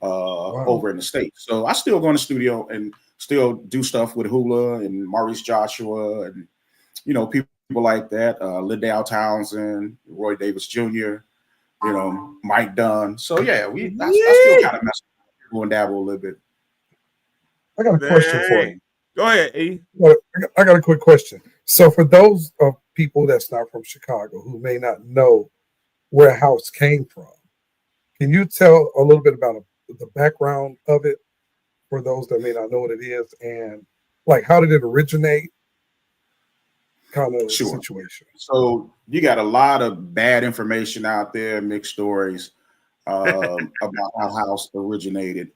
over in the States. So I still go in the studio and still do stuff with Hula and Maurice Joshua and people like that, Liddell Townsend, Roy Davis Jr., Mike Dunn. So yeah, I still kind of mess with and dabble a little bit. I got a question for you. Go ahead, E. I got a quick question. So for those of people that's not from Chicago who may not know where house came from, can you tell a little bit about the background of it for those that may not know what it is, and like how did it originate? Kind of situation. So you got a lot of bad information out there, mixed stories about how house originated.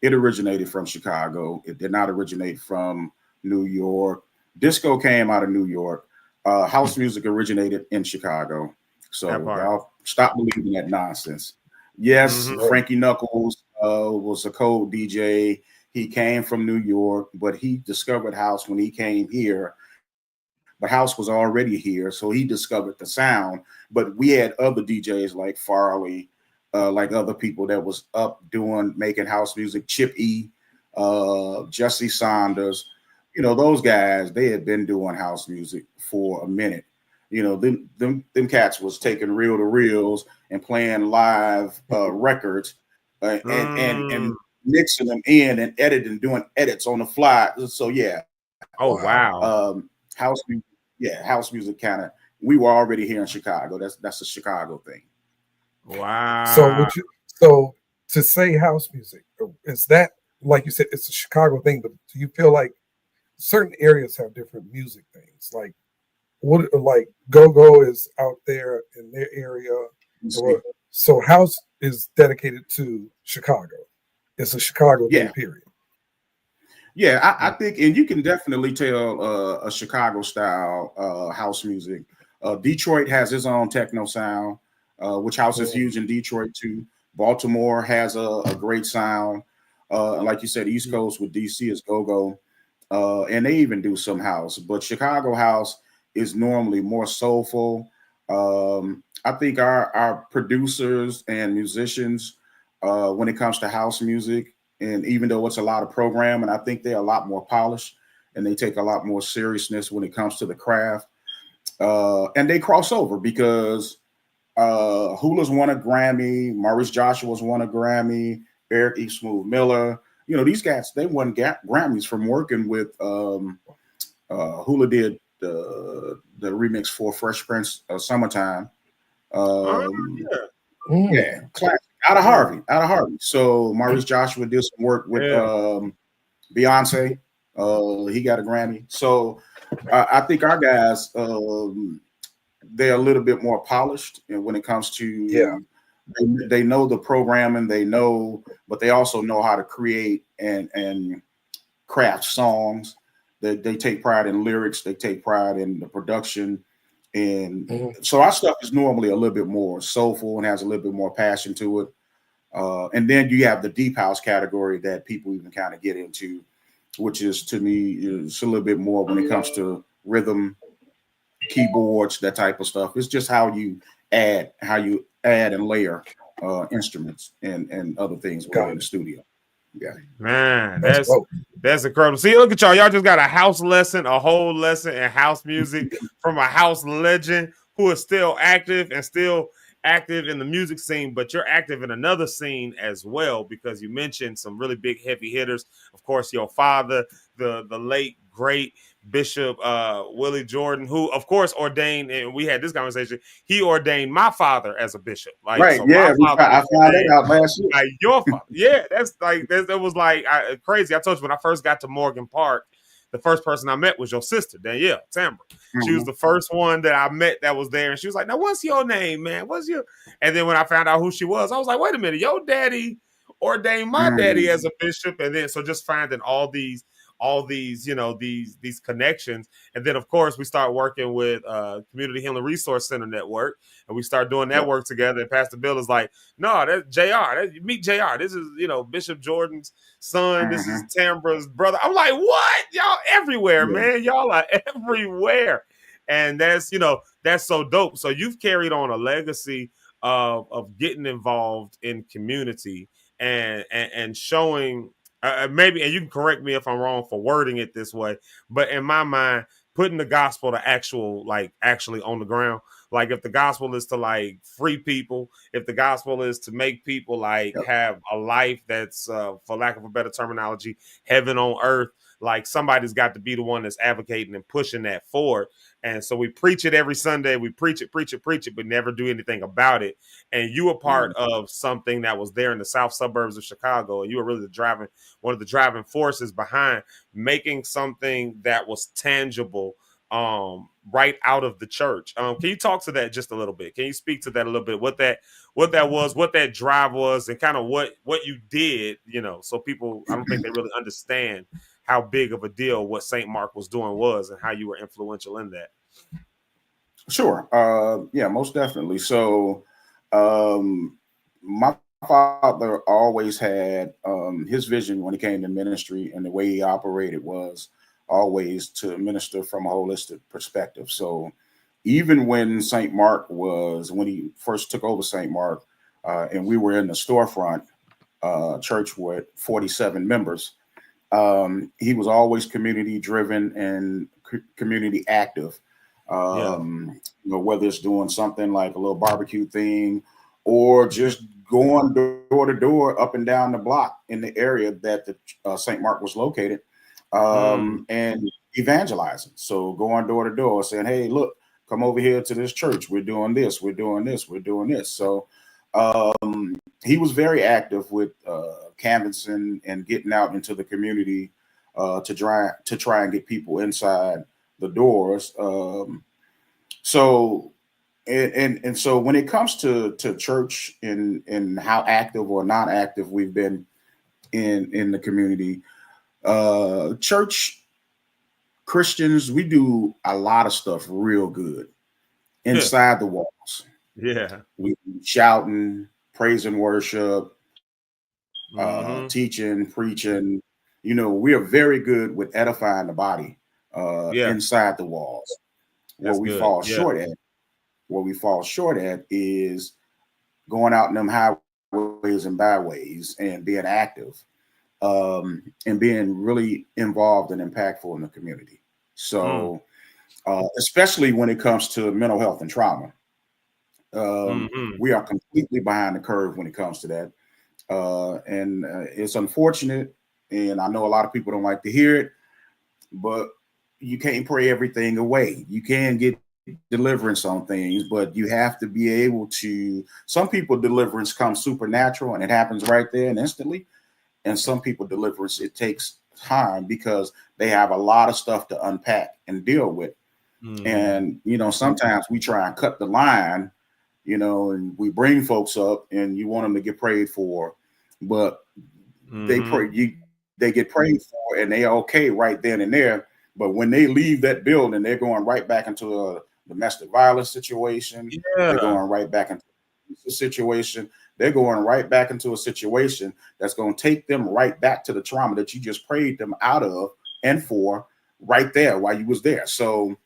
It originated from Chicago. It did not originate from New York. Disco came out of New York. House music originated in Chicago. So y'all stop believing that nonsense. Yes, Frankie Knuckles was a cold DJ. He came from New York, but he discovered house when he came here. But house was already here, so he discovered the sound. But we had other DJs like Farley, like other people that was up making house music. Chip E, Jesse Saunders, those guys. They had been doing house music for a minute. Them cats was taking reel to reels and playing live records and mixing them in and editing, doing edits on the fly. So yeah. Oh wow. House music kind of. We were already here in Chicago. That's a Chicago thing. Wow. So to say house music, is that, like you said, it's a Chicago thing, but do you feel like certain areas have different music things? Like like go-go is out there in their area. So house is dedicated to Chicago. It's a Chicago thing, period. Yeah, I think, and you can definitely tell a Chicago style house music. Detroit has its own techno sound, which house is huge in Detroit too. Baltimore has a great sound. Like you said, East Coast with DC is go-go. And they even do some house. But Chicago house is normally more soulful. I think our producers and musicians, when it comes to house music, and even though it's a lot of programming, I think they're a lot more polished and they take a lot more seriousness when it comes to the craft. And they cross over because Hula's won a Grammy, Maurice Joshua's won a Grammy, Eric E. Smooth Miller. These guys, they won Grammys from working with Hula did the remix for Fresh Prince of Summertime. Mm. Yeah, classic. Out of Harvey. So Maurice Joshua did some work with Beyonce. He got a Grammy. So I think our guys, they're a little bit more polished, and when it comes to they know the programming, they know, but they also know how to create and craft songs. They take pride in lyrics, they take pride in the production. And so our stuff is normally a little bit more soulful and has a little bit more passion to it. And then you have the deep house category that people even kind of get into, which is, to me, is a little bit more when it comes to rhythm, keyboards, that type of stuff. It's just how you add and layer instruments and other things in the studio. Yeah, man, that's incredible. See, look at y'all. Y'all just got a whole lesson in house music from a house legend who is still active in the music scene, but you're active in another scene as well, because you mentioned some really big heavy hitters. Of course, your father, the late great Bishop Willie Jordan, who of course ordained, and we had this conversation, he ordained my father as a bishop. Like, right. So Yeah, my father I found that out last year. like your father. Yeah, that was like crazy. I told you when I first got to Morgan Park, the first person I met was your sister, Danielle Tambra. She was the first one that I met that was there, and she was like, "Now, what's your name, man? What's your?" And then when I found out who she was, I was like, "Wait a minute, your daddy ordained my daddy as a bishop." And then so just finding all these these connections. And then of course we start working with Community Healing Resource Center Network, and we start doing that work together. And Pastor Bill is like, "No, that's JR. Meet JR. This is Bishop Jordan's son. This is Tambra's brother." I'm like, "What? Y'all everywhere, man. Y'all are everywhere." And that's so dope. So you've carried on a legacy of getting involved in community and showing maybe, and you can correct me if I'm wrong for wording it this way, but in my mind, putting the gospel to actually on the ground. Like, if the gospel is to like free people, if the gospel is to make people have a life that's, for lack of a better terminology, heaven on earth, like somebody's got to be the one that's advocating and pushing that forward. And so we preach it every Sunday. We preach it, but never do anything about it. And you were part of something that was there in the south suburbs of Chicago. And you were really one of the driving forces behind making something that was tangible right out of the church. Can you talk to that just a little bit? Can you speak to that a little bit? What that was, what that drive was, and kind of what you did, so people, I don't think they really understand how big of a deal what St. Mark was doing was, and how you were influential in that. Sure. Yeah, most definitely. So my father always had his vision when it came to ministry, and the way he operated was always to minister from a holistic perspective. So even when when he first took over St. Mark, and we were in the storefront church with 47 members, he was always community driven and community active. Whether it's doing something like a little barbecue thing, or just going door to door up and down the block in the area that the St. Mark was located, and evangelizing. So going door to door saying, "Hey, look, come over here to this church. We're doing this. We're doing this. We're doing this." So he was very active with canvassing and getting out into the community to try and get people inside the doors. So when it comes to church and how active or not active we've been in the community, church Christians, we do a lot of stuff real good inside the walls. Yeah, we shouting, praise and worship, teaching, preaching. We are very good with edifying the body inside the walls. Where we fall short at is going out in them highways and byways and being active, and being really involved and impactful in the community. So especially when it comes to mental health and trauma, we are completely behind the curve when it comes to that. And it's unfortunate, and I know a lot of people don't like to hear it, but you can't pray everything away. You can get deliverance on things, but you have to be able to. Some people deliverance comes supernatural and it happens right there and instantly, and some people deliverance it takes time because they have a lot of stuff to unpack and deal with. And sometimes we try and cut the line, and we bring folks up and you want them to get prayed for, but they get prayed for and they're okay right then and there. But when they leave that building, they're going right back into a domestic violence situation. They're going right back into a situation. They're going right back into a situation that's going to take them right back to the trauma that you just prayed them out of and for right there while you was there. So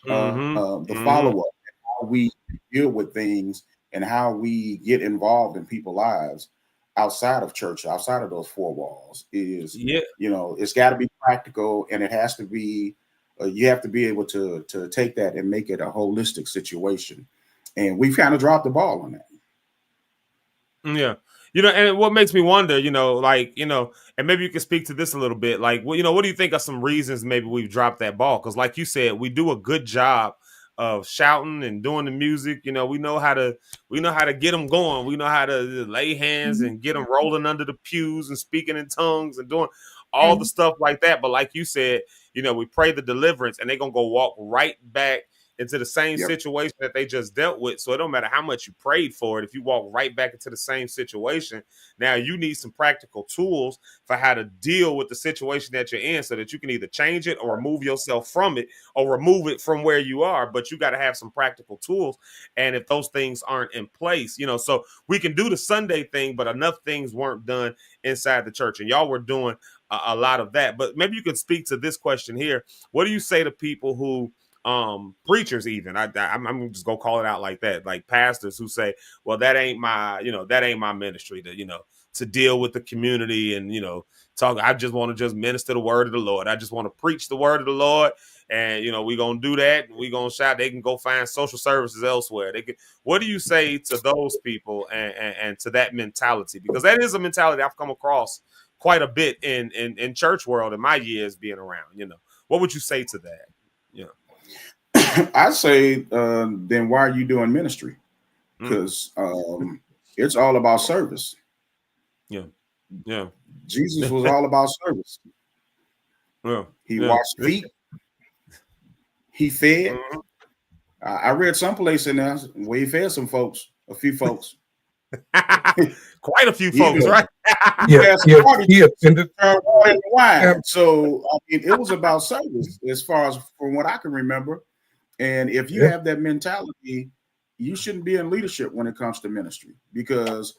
the follow-up, how we deal with things and how we get involved in people's lives outside of church, outside of those four walls is, it's got to be practical, and it has to be, you have to be able to take that and make it a holistic situation. And we've kind of dropped the ball on that. Yeah. And what makes me wonder, and maybe you can speak to this a little bit, like, what do you think are some reasons maybe we've dropped that ball? Because like you said, we do a good job of shouting and doing the music. We know how to get them going. We know how to lay hands and get them rolling under the pews and speaking in tongues and doing all the stuff like that. But like you said, we pray the deliverance and they're going to go walk right back into the same situation that they just dealt with. So it don't matter how much you prayed for it. If you walk right back into the same situation, now you need some practical tools for how to deal with the situation that you're in so that you can either change it or remove yourself from it or remove it from where you are. But you got to have some practical tools. And if those things aren't in place, so we can do the Sunday thing, but enough things weren't done inside the church. And y'all were doing a lot of that. But maybe you could speak to this question here. What do you say to people who, preachers, even I'm just gonna call it out like that, like pastors who say, well, that ain't my ministry to deal with the community and talk. I just want to just minister the word of the Lord. I just want to preach the word of the Lord, and we're gonna do that. We're gonna shout. They can go find social services elsewhere. What do you say to those people and to that mentality? Because that is a mentality I've come across quite a bit in church world in my years being around. What would you say to that? I say, then why are you doing ministry? Because it's all about service. Yeah. Jesus was all about service. He washed feet. He fed. I read some place in there where he fed some folks, a few folks. Quite a few folks, right? He attended wine. So it was about service as far as from what I can remember. And if you have that mentality, you shouldn't be in leadership when it comes to ministry, because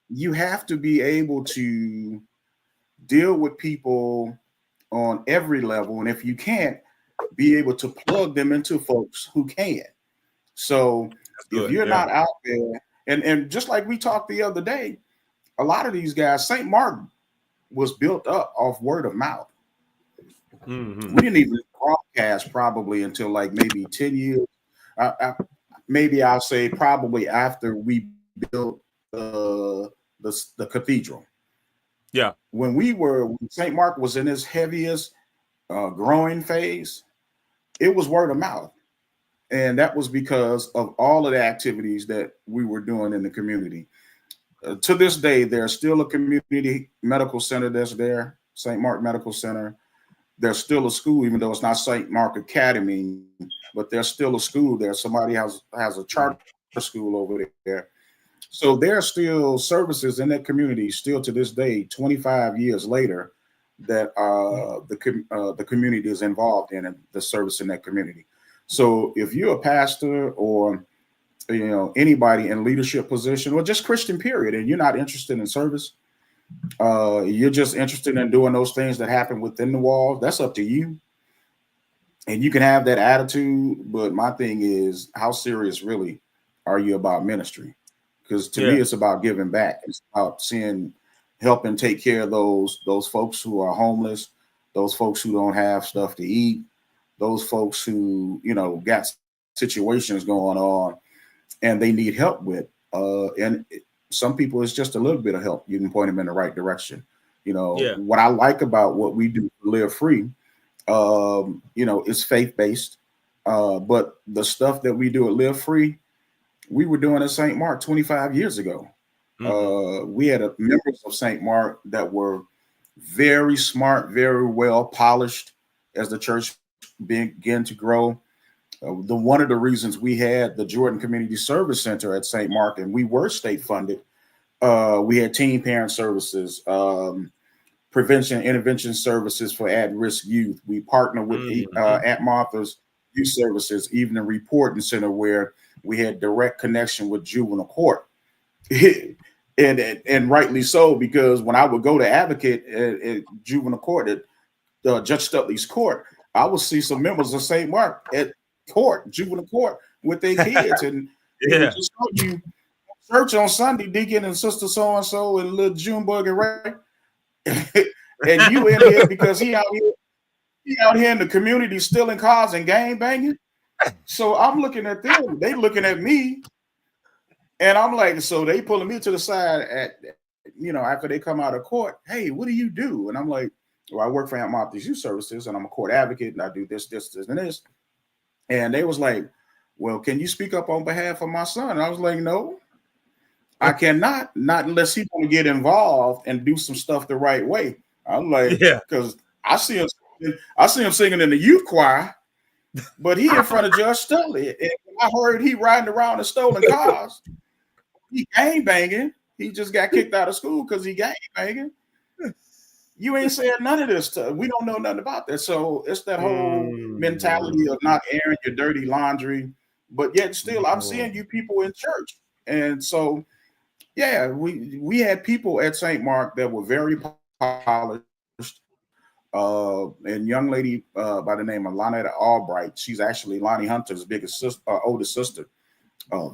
you have to be able to deal with people on every level. And if you can't, be able to plug them into folks who can. So if you're not out there, and just like we talked the other day, a lot of these guys, St. Martin was built up off word of mouth. We didn't even broadcast probably until like maybe 10 years. Maybe I'll say probably after we built the cathedral. Yeah. When St. Mark was in his heaviest growing phase, it was word of mouth. And that was because of all of the activities that we were doing in the community. To this day, there's still a community medical center that's there, St. Mark Medical Center. There's still a school, even though it's not St. Mark Academy, but there's still a school there. Somebody has a charter school over there. So there are still services in that community still to this day, 25 years later, that the community is involved in the service in that community. So if you're a pastor or anybody in leadership position or just Christian period, and you're not interested in service, you're just interested in doing those things that happen within the walls, that's up to you. And you can have that attitude, but my thing is, how serious really are you about ministry? Because to me, it's about giving back. It's about helping take care of those folks who are homeless, those folks who don't have stuff to eat, those folks who, got situations going on and they need help with. And some people, it's just a little bit of help. You can point them in the right direction. What I like about what we do for Live Free It's faith based. But the stuff that we do at Live Free, we were doing at St. Mark 25 years ago. We had members of St. Mark that were very smart, very well polished as the church began to grow. One of the reasons we had the Jordan Community Service Center at St. Mark, and we were state funded. We had teen parent services, prevention intervention services for at-risk youth. We partner with Aunt Martha's Youth Services, even a reporting center where we had direct connection with juvenile court. and rightly so, because when I would go to advocate at juvenile court, at Judge Studley's court, I would see some members of St. Mark at court, juvenile court, with their kids, and Yeah. just show you church on Sunday, Deacon and Sister so and so, and little Junebug and Ray, and you in here because he out here in the community stealing cars and gang banging. So I'm looking at them, they looking at me, and I'm like, so they pulling me to the side at, after they come out of court. Hey, what do you do? And I'm like, well, I work for Aunt Martha's Youth Services, and I'm a court advocate, and I do this, and this. And they was like, well, can you speak up on behalf of my son? And I was like, no, I cannot, not unless he want to get involved and do some stuff the right way. I'm like, Yeah, because I see him singing in the youth choir, but he in front of Judge Studley. And I heard he riding around in stolen cars. He gang banging. He just got kicked out of school because he gang banging. You ain't saying none of this stuff. We don't know nothing about that. So it's that whole mentality of not airing your dirty laundry, but yet still I'm seeing you people in church. And so, yeah, we had people at St. Mark that were very polished. And young lady by the name of Lonetta Albright, she's actually Lonnie Hunter's oldest sister.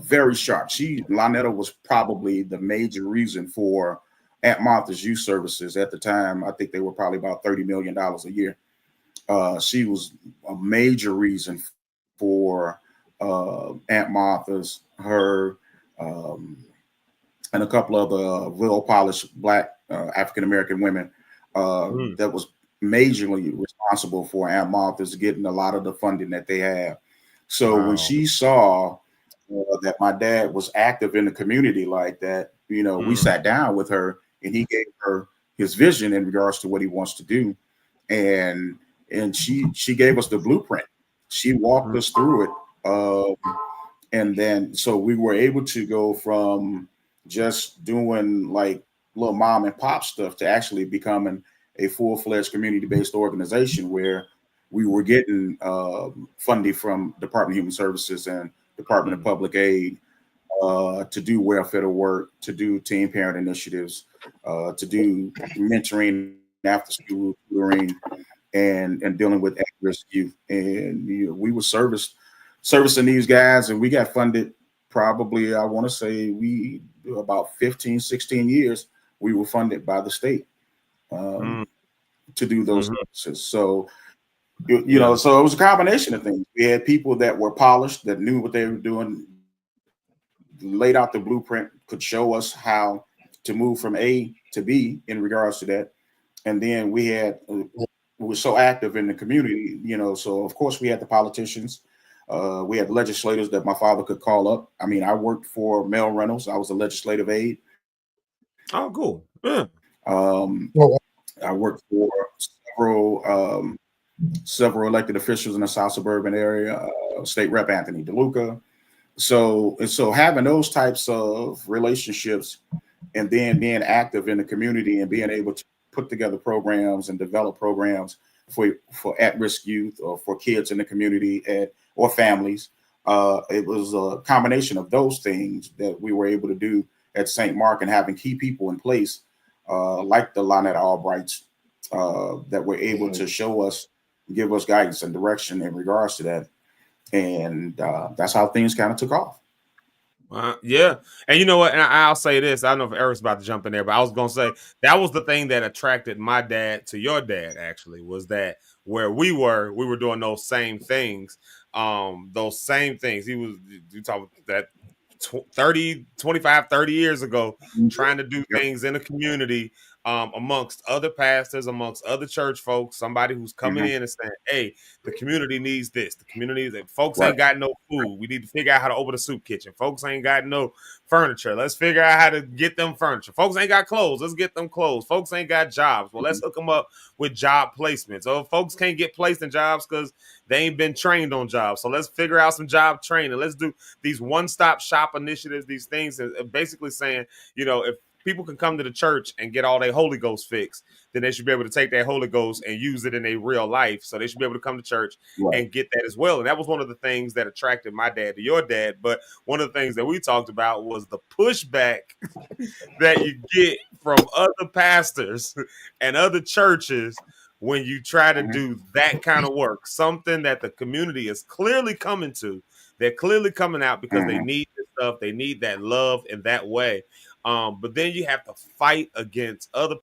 Very sharp. Lonetta was probably the major reason for Aunt Martha's Youth Services at the time. I think they were probably about $30 million a year. She was a major reason for Aunt Martha's, her, and a couple other well-polished Black African-American women that was majorly responsible for Aunt Martha's getting a lot of the funding that they have. So when she saw that my dad was active in the community like that, we sat down with her, and he gave her his vision in regards to what he wants to do. And she gave us the blueprint. She walked us through it. And then, so we were able to go from just doing like little mom and pop stuff to actually becoming a full-fledged community-based organization where we were getting funding from Department of Human Services and Department of Public Aid to do welfare work, to do teen parent initiatives, to do mentoring, after school tutoring, and dealing with at-risk youth. And we were servicing these guys, and we got funded probably, I want to say about 15, 16 years, we were funded by the state to do those services. So, so it was a combination of things. We had people that were polished, that knew what they were doing, laid out the blueprint, could show us how to move from A to B in regards to that. And then we were so active in the community, so of course we had the politicians, we had legislators that my father could call up. I mean, I worked for Mel Reynolds. I was a legislative aide. Oh, cool. Yeah. I worked for several elected officials in the South Suburban area, State Rep Anthony DeLuca. So having those types of relationships, and then being active in the community and being able to put together programs and develop programs for at-risk youth or for kids in the community or families. It was a combination of those things that we were able to do at St. Mark, and having key people in place like the Lonetta Albrights that were able to show us, give us guidance and direction in regards to that. And that's how things kind of took off. Yeah. And you know what? And I'll say this. I don't know if Eric's about to jump in there, but I was going to say that was the thing that attracted my dad to your dad, actually, was that where we were doing those same things. You talk that 25, 30 years ago, trying to do things in the community, amongst other pastors, amongst other church folks, somebody who's coming Mhm. in and saying, hey, the community needs this. The community, folks Right. ain't got no food. We need to figure out how to open a soup kitchen. Folks ain't got no furniture. Let's figure out how to get them furniture. Folks ain't got clothes. Let's get them clothes. Folks ain't got jobs. Well, let's hook them up with job placements. Or folks can't get placed in jobs because they ain't been trained on jobs. So let's figure out some job training. Let's do these one-stop shop initiatives, these things, and basically saying, if people can come to the church and get all their Holy Ghost fixed, then they should be able to take that Holy Ghost and use it in their real life. So they should be able to come to church and get that as well. And that was one of the things that attracted my dad to your dad. But one of the things that we talked about was the pushback that you get from other pastors and other churches when you try to do that kind of work, something that the community is clearly coming to. They're clearly coming out because they need this stuff. They need that love in that way. But then you have to fight against other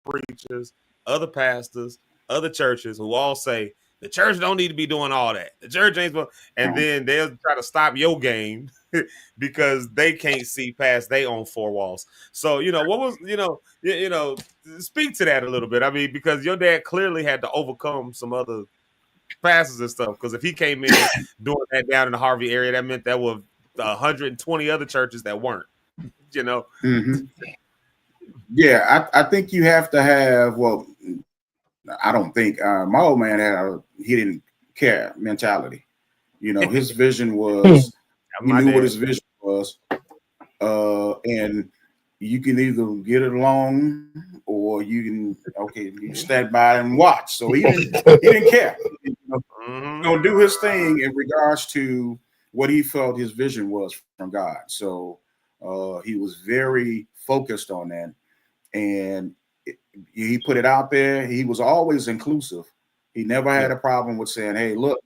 preachers, other pastors, other churches who all say the church don't need to be doing all that. The church ain't supposed, and then they'll try to stop your game because they can't see past their own four walls. So what was speak to that a little bit. I mean, because your dad clearly had to overcome some other pastors and stuff. Because if he came in doing that down in the Harvey area, that meant there were 120 other churches that weren't. Yeah, I think you have to have. Well, I don't think my old man had he didn't care mentality. His vision was he knew what his vision was, and you can either get it along or you stand by and watch. So he didn't care. Do his thing in regards to what he felt his vision was from God. So he was very focused on that, and he put it out there. He was always inclusive. He never had a problem with saying, hey, look,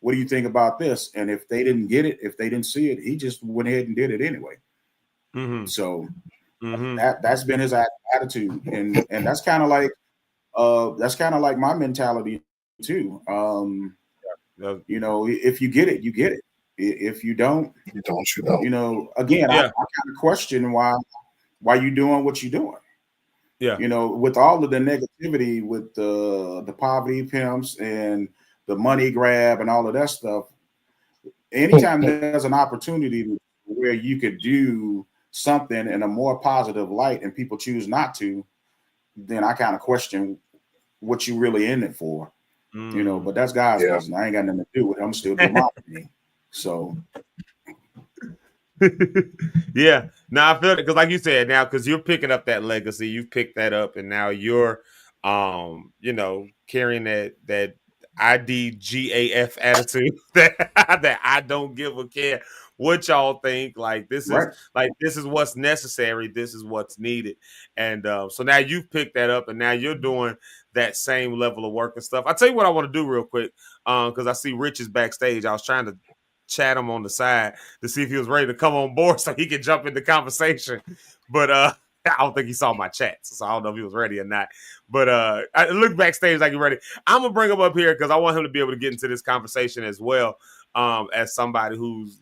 what do you think about this? And if they didn't get it, if they didn't see it, he just went ahead and did it anyway. So that's been his attitude, and that's kind of like my mentality too. If you get it, you get it. If you don't, you don't. Again, I kind of question why you doing what you're doing. With all of the negativity, with the poverty pimps and the money grab and all of that stuff, anytime there's an opportunity where you could do something in a more positive light and people choose not to, then I kind of question what you really in it for. But that's God's business. I ain't got nothing to do with it. I'm still doing my thing. So yeah. Now I feel it because, like you said, now because you're picking up that legacy, you've picked that up, and now you're, carrying that IDGAF attitude that I don't give a care what y'all think. Like this is what's necessary. This is what's needed, and so now you've picked that up, and now you're doing that same level of work and stuff. I'll tell you what I want to do real quick, because I see Rich is backstage. I was trying to chat him on the side to see if he was ready to come on board so he could jump into conversation. But I don't think he saw my chats, so I don't know if he was ready or not. But I look backstage like you're ready. I'm gonna bring him up here because I want him to be able to get into this conversation as well, as somebody who's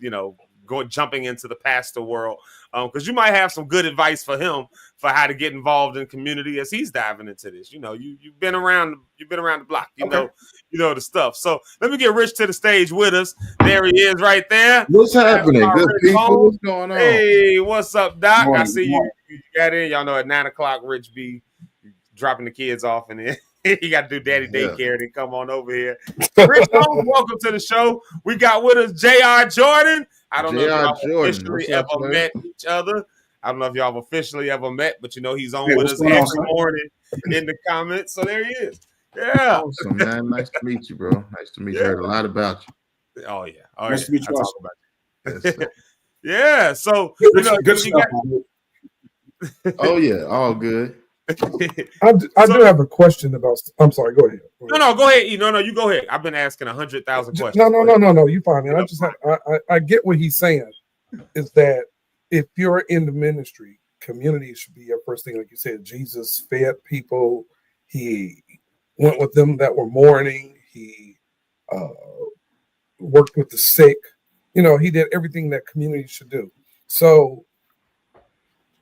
jumping into the pastor world, because you might have some good advice for him for how to get involved in community as he's diving into this. You've been around the block. You know the stuff. So let me get Rich to the stage with us. There he is, right there. What's happening, good people? What's going on? Hey, what's up, Doc? Morning, I see you got in. Y'all know at 9:00, Rich be dropping the kids off, and then you got to do daddy daycare and then come on over here. Rich Holmes, welcome to the show. We got with us J.R. Jordan. I don't know if y'all officially ever met each other. I don't know if y'all have officially ever met, but he's on with us every morning in the comments. So there he is. Yeah. Awesome, man. Nice to meet you, bro. Nice to meet you. Heard a lot about you. Oh, yeah. Nice to meet you. Yes, yeah. So, good stuff. Oh, yeah. All good. I do have a question about. I'm sorry. Go ahead. No, go ahead. No, you go ahead. I've been asking 100,000 questions. No. You fine, man. I get what he's saying. Is that if you're in the ministry, community should be your first thing. Like you said, Jesus fed people. He went with them that were mourning. He worked with the sick. He did everything that community should do. So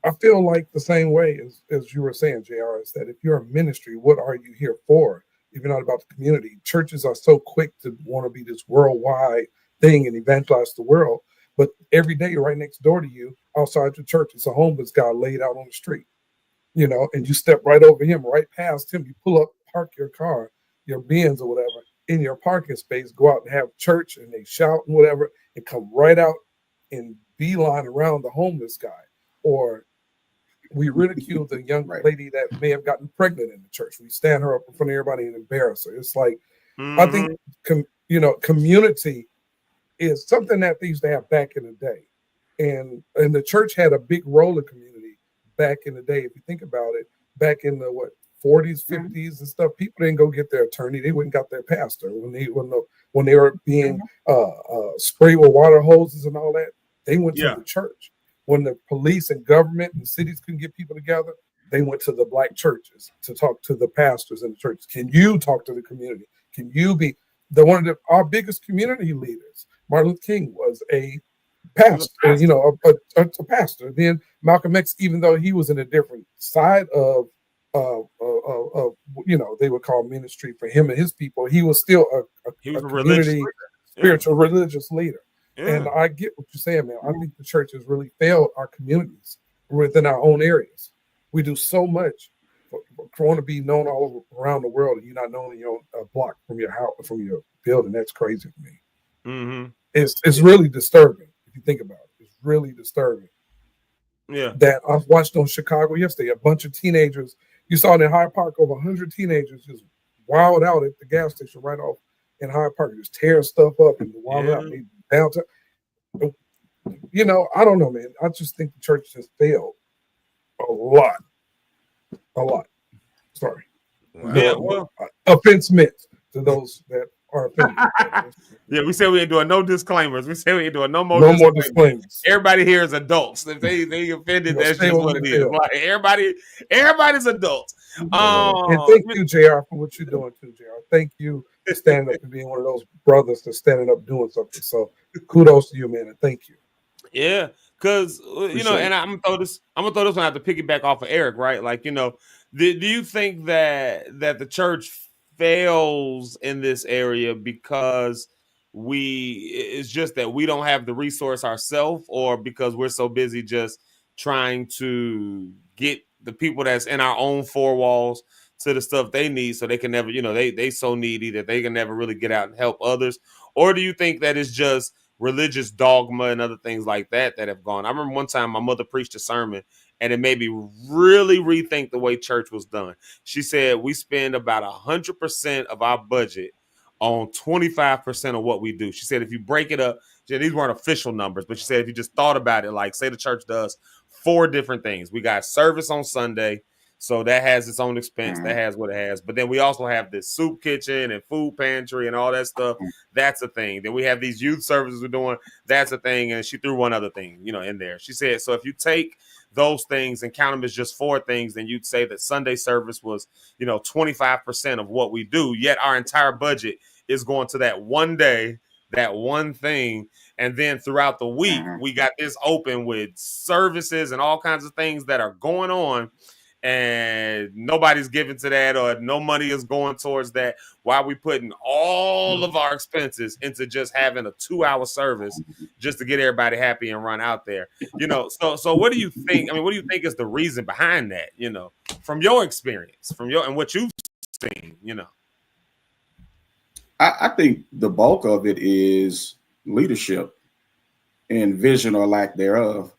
I feel like the same way as you were saying, JR, is that if you're a ministry, what are you here for? If you're not about the community, churches are so quick to want to be this worldwide thing and evangelize the world. But every day, right next door to you, outside the church, is a homeless guy laid out on the street, and you step right over him, right past him. You pull up, park your car, your Benz or whatever, in your parking space, go out and have church, and they shout and whatever, and come right out and beeline around the homeless guy. Or we ridicule the young lady that may have gotten pregnant in the church. We stand her up in front of everybody and embarrass her. It's like, I think, community is something that they used to have back in the day. And the church had a big role in community back in the day. If you think about it, back in the 40s, 50s and stuff, people didn't go get their attorney. They went and got their pastor when they were being sprayed with water hoses and all that. They went to the church. When the police and government and cities couldn't get people together, they went to the black churches to talk to the pastors in the church. Can you talk to the community? Can you be our biggest community leaders? Martin Luther King was a pastor, a pastor. Then Malcolm X, even though he was in a different side of they would call ministry for him and his people, he was still a community, spiritual, religious leader. Yeah. And I get what you're saying, man. I think the church has really failed our communities within our own areas. We do so much for want to be known all around the world, and you're not known in your own block from your house, from your building. That's crazy to me. Mm-hmm. It's really disturbing if you think about it. It's really disturbing. Yeah. That I watched on Chicago yesterday. A bunch of teenagers. You saw in Hyde Park over 100 teenagers just wild out at the gas station right off in Hyde Park, just tearing stuff up and wild out. Downtown. I don't know, man. I just think the church has failed a lot. Sorry. Wow. Yeah, well, offense meant to those that are offended. Yeah, we said we ain't doing no disclaimers. We said we ain't doing no more disclaimers. Everybody here is adults. If they offended, that's just what it is. Like, everybody's adults. And thank you, JR, for what you're doing too, JR. Thank you for standing up and being one of those brothers that's standing up doing something. So kudos to you, man, and thank you. Yeah, because and I'm gonna throw this one out to piggyback off of Eric, right? Like, do you think that the church fails in this area because it's just that we don't have the resource ourselves, or because we're so busy just trying to get the people that's in our own four walls to the stuff they need, so they can never, they so needy that they can never really get out and help others? Or do you think that it's just religious dogma and other things like that have gone? I remember one time my mother preached a sermon, and it made me really rethink the way church was done. She said we spend about 100% of our budget on 25% of what we do. She said if you break it up, these weren't official numbers, but she said if you just thought about it, like say the church does 4 different things. We got service on Sunday, so that has its own expense. That has what it has. But then we also have this soup kitchen and food pantry and all that stuff. That's a thing. Then we have these youth services we're doing. That's a thing. And she threw one other thing, in there. She said, so if you take those things and count them as just 4 things, then you'd say that Sunday service was, 25% of what we do. Yet our entire budget is going to that one day, that one thing. And then throughout the week, we got this open with services and all kinds of things that are going on. And nobody's giving to that, or no money is going towards that. Why are we putting all of our expenses into just having a 2-hour service just to get everybody happy and run out there? So what do you think? I mean, what do you think is the reason behind that? From your experience, and what you've seen, I think the bulk of it is leadership and vision or lack thereof.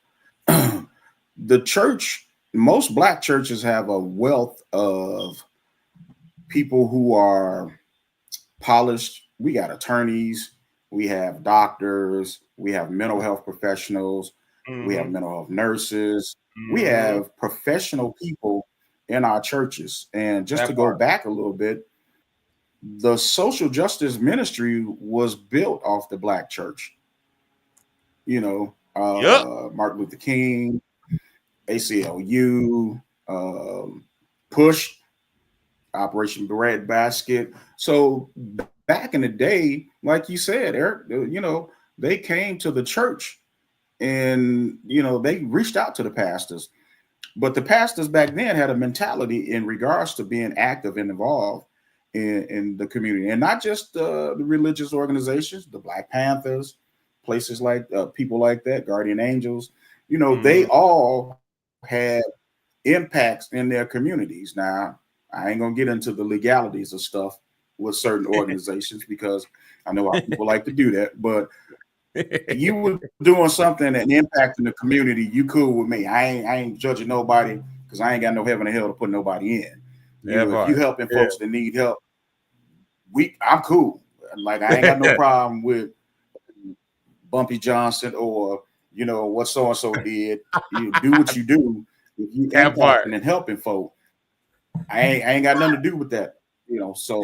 The church. Most Black churches have a wealth of people who are polished. We got attorneys, we have doctors, we have mental health professionals, we have mental health nurses, we have professional people in our churches. And just to go back a little bit, the social justice ministry was built off the Black church. Martin Luther King, ACLU, Push, Operation Breadbasket. So back in the day, like you said, Eric, they came to the church and, they reached out to the pastors. But the pastors back then had a mentality in regards to being active and involved in the community, and not just the religious organizations, the Black Panthers, places like people like that, Guardian Angels. You know, they all had impacts in their communities. Now, I ain't gonna get into the legalities of stuff with certain organizations because I know how people like to do that, but you were doing something and impacting the community, you cool with me. I ain't judging nobody because I ain't got no heaven or hell to put nobody in. If you helping folks that need help, I'm cool. Like I ain't got no problem with Bumpy Johnson or what so and so did. You do what you do. If you impacting and helping folk, I ain't got nothing to do with that. So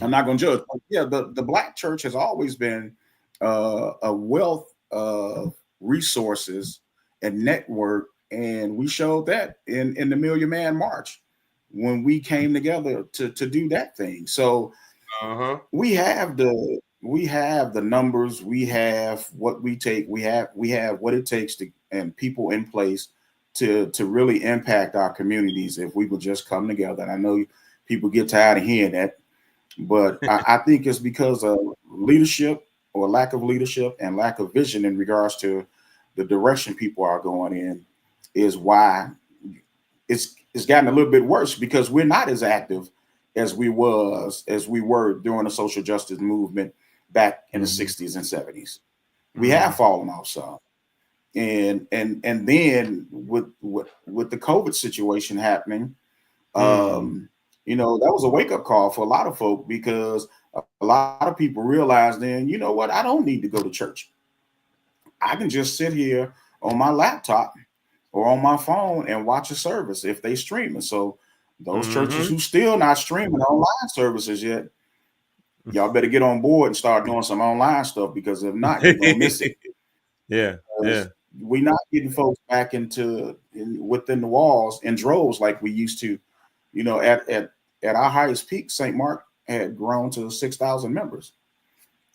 I'm not gonna judge. But yeah, the Black church has always been a wealth of resources and network, and we showed that in the Million Man March when we came together to do that thing. So we have the numbers, we have what we take, we have what it takes to and people in place to really impact our communities if we would just come together. And I know people get tired of hearing that, but I think it's because of leadership or lack of leadership and lack of vision in regards to the direction people are going in is why it's gotten a little bit worse, because we're not as active as we were during the social justice movement back in the 60s and 70s. We have fallen off some. And then with the COVID situation happening, that was a wake-up call for a lot of folk, because a lot of people realized then, you know what, I don't need to go to church. I can just sit here on my laptop or on my phone and watch a service if they streaming. So those churches who still not streaming online services yet, y'all better get on board and start doing some online stuff, because if not, you're gonna miss it. We're not getting folks back within the walls in droves like we used to. At our highest peak, St. Mark had grown to 6,000 members.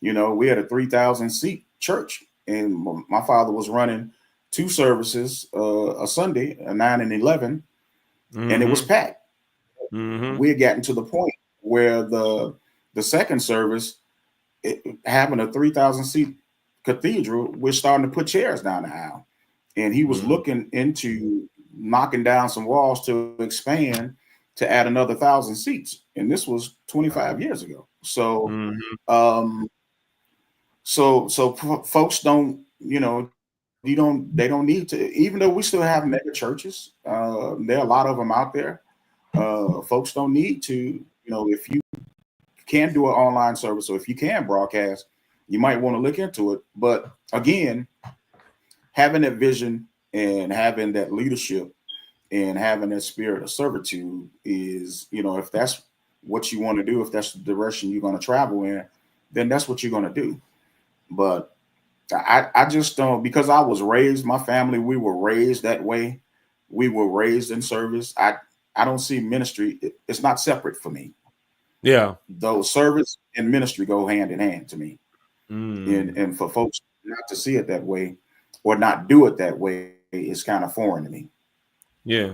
We had a 3,000 seat church, and my father was running 2 services a Sunday, a 9 and 11, and it was packed. We had gotten to the point where the second service, having a 3,000 seat cathedral, we're starting to put chairs down the aisle, and he was looking into knocking down some walls to expand to add another 1,000 seats, and this was 25 years ago. So folks don't, they don't need to, even though we still have mega churches, there are a lot of them out there. Folks don't need to, if you can do an online service, or if you can broadcast, you might want to look into it. But again, having that vision and having that leadership and having that spirit of servitude is, if that's what you want to do, if that's the direction you're going to travel in, then that's what you're going to do. But I just don't, because I was raised, my family, we were raised that way. We were raised in service. I don't see ministry. It's not separate for me. Yeah. Though service and ministry go hand in hand to me. And for folks not to see it that way or not do it that way is kind of foreign to me. Yeah.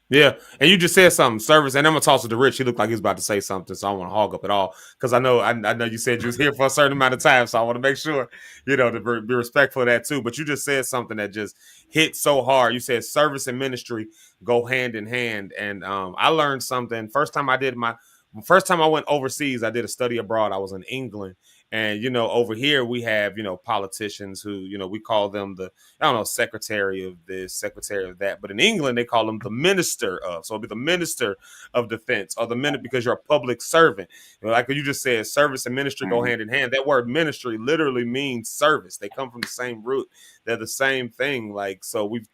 Yeah. And you just said something, service, and I'm gonna toss it to Rich. He looked like he was about to say something, so I don't want to hog up at all, because I know you said you was here for a certain amount of time, so I want to make sure, to be respectful of that too. But you just said something that just hit so hard. You said service and ministry go hand in hand, and I learned something. First time I went overseas, I did a study abroad. I was in England. And, over here we have, politicians who, we call them secretary of this, secretary of that. But in England, they call them the minister of. So it'll be the minister of defense, or the minister, because you're a public servant. Like you just said, service and ministry go hand in hand. That word ministry literally means service. They come from the same root. They're the same thing. Like, so we've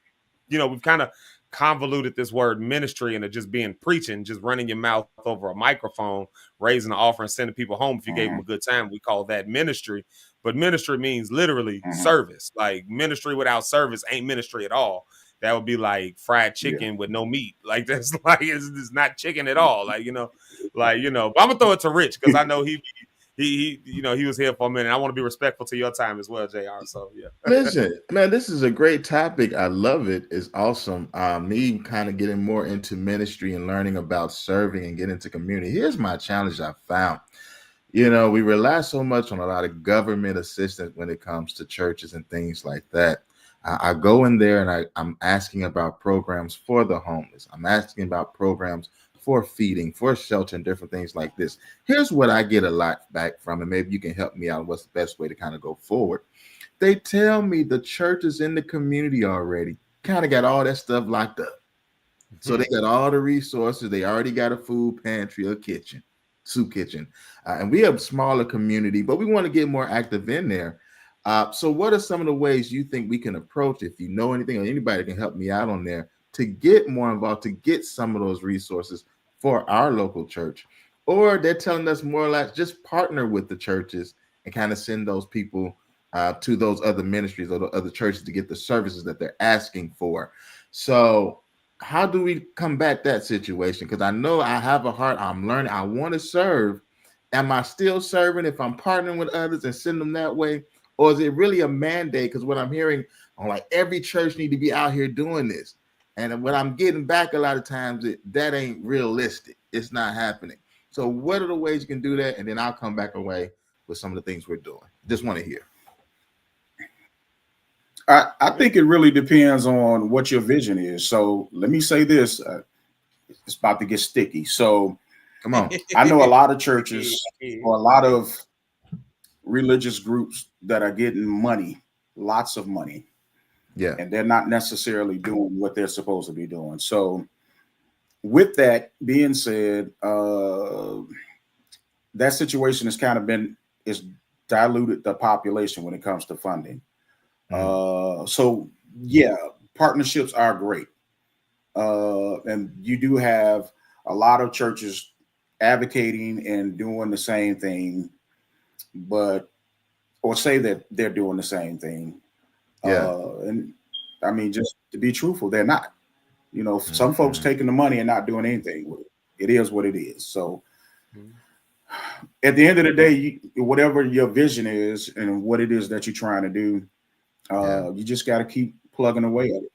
kind of convoluted this word ministry into just being preaching, just running your mouth over a microphone, raising an offering, sending people home if you gave them a good time. We call that ministry. But ministry means literally service. Like, ministry without service ain't ministry at all. That would be like fried chicken with no meat. Like, that's like, it's not chicken at all. But I'm gonna throw it to Rich, because I know he was here for a minute. I want to be respectful to your time as well, JR. So yeah. Listen, man, this is a great topic. I love it. It's awesome. Me kind of getting more into ministry and learning about serving and getting into community. Here's my challenge I found. We rely so much on a lot of government assistance when it comes to churches and things like that. I go in there and I'm asking about programs for the homeless. I'm asking about programs for feeding, for shelter, and different things like this. Here's what I get a lot back from, and maybe you can help me out. What's the best way to kind of go forward? They tell me the churches in the community already kind of got all that stuff locked up. So they got all the resources. They already got a food pantry, a kitchen, soup kitchen. And we have a smaller community, but we want to get more active in there. So what are some of the ways you think we can approach, if you know anything or anybody can help me out on there, to get more involved, to get some of those resources for our local church? Or they're telling us more or less just partner with the churches and kind of send those people to those other ministries or the other churches to get the services that they're asking for. So how do we combat that situation? Because I know I have a heart, I'm learning, I want to serve. Am I still serving if I'm partnering with others and send them that way? Or is it really a mandate? Because what I'm hearing, I'm like, every church need to be out here doing this. And what I'm getting back a lot of times, that ain't realistic. It's not happening. So what are the ways you can do that? And then I'll come back away with some of the things we're doing. Just want to hear. I think it really depends on what your vision is. So let me say this. It's about to get sticky. So come on. I know a lot of churches or a lot of religious groups that are getting money, lots of money. Yeah. And they're not necessarily doing what they're supposed to be doing. So with that being said, that situation has kind of is diluted the population when it comes to funding. So yeah, partnerships are great. And you do have a lot of churches advocating and doing the same thing, or say that they're doing the same thing. Yeah. And I mean, just to be truthful, they're not. Some folks taking the money and not doing anything with it. It is what it is. So at the end of the day, whatever your vision is and what it is that you're trying to do, you just got to keep plugging away at it.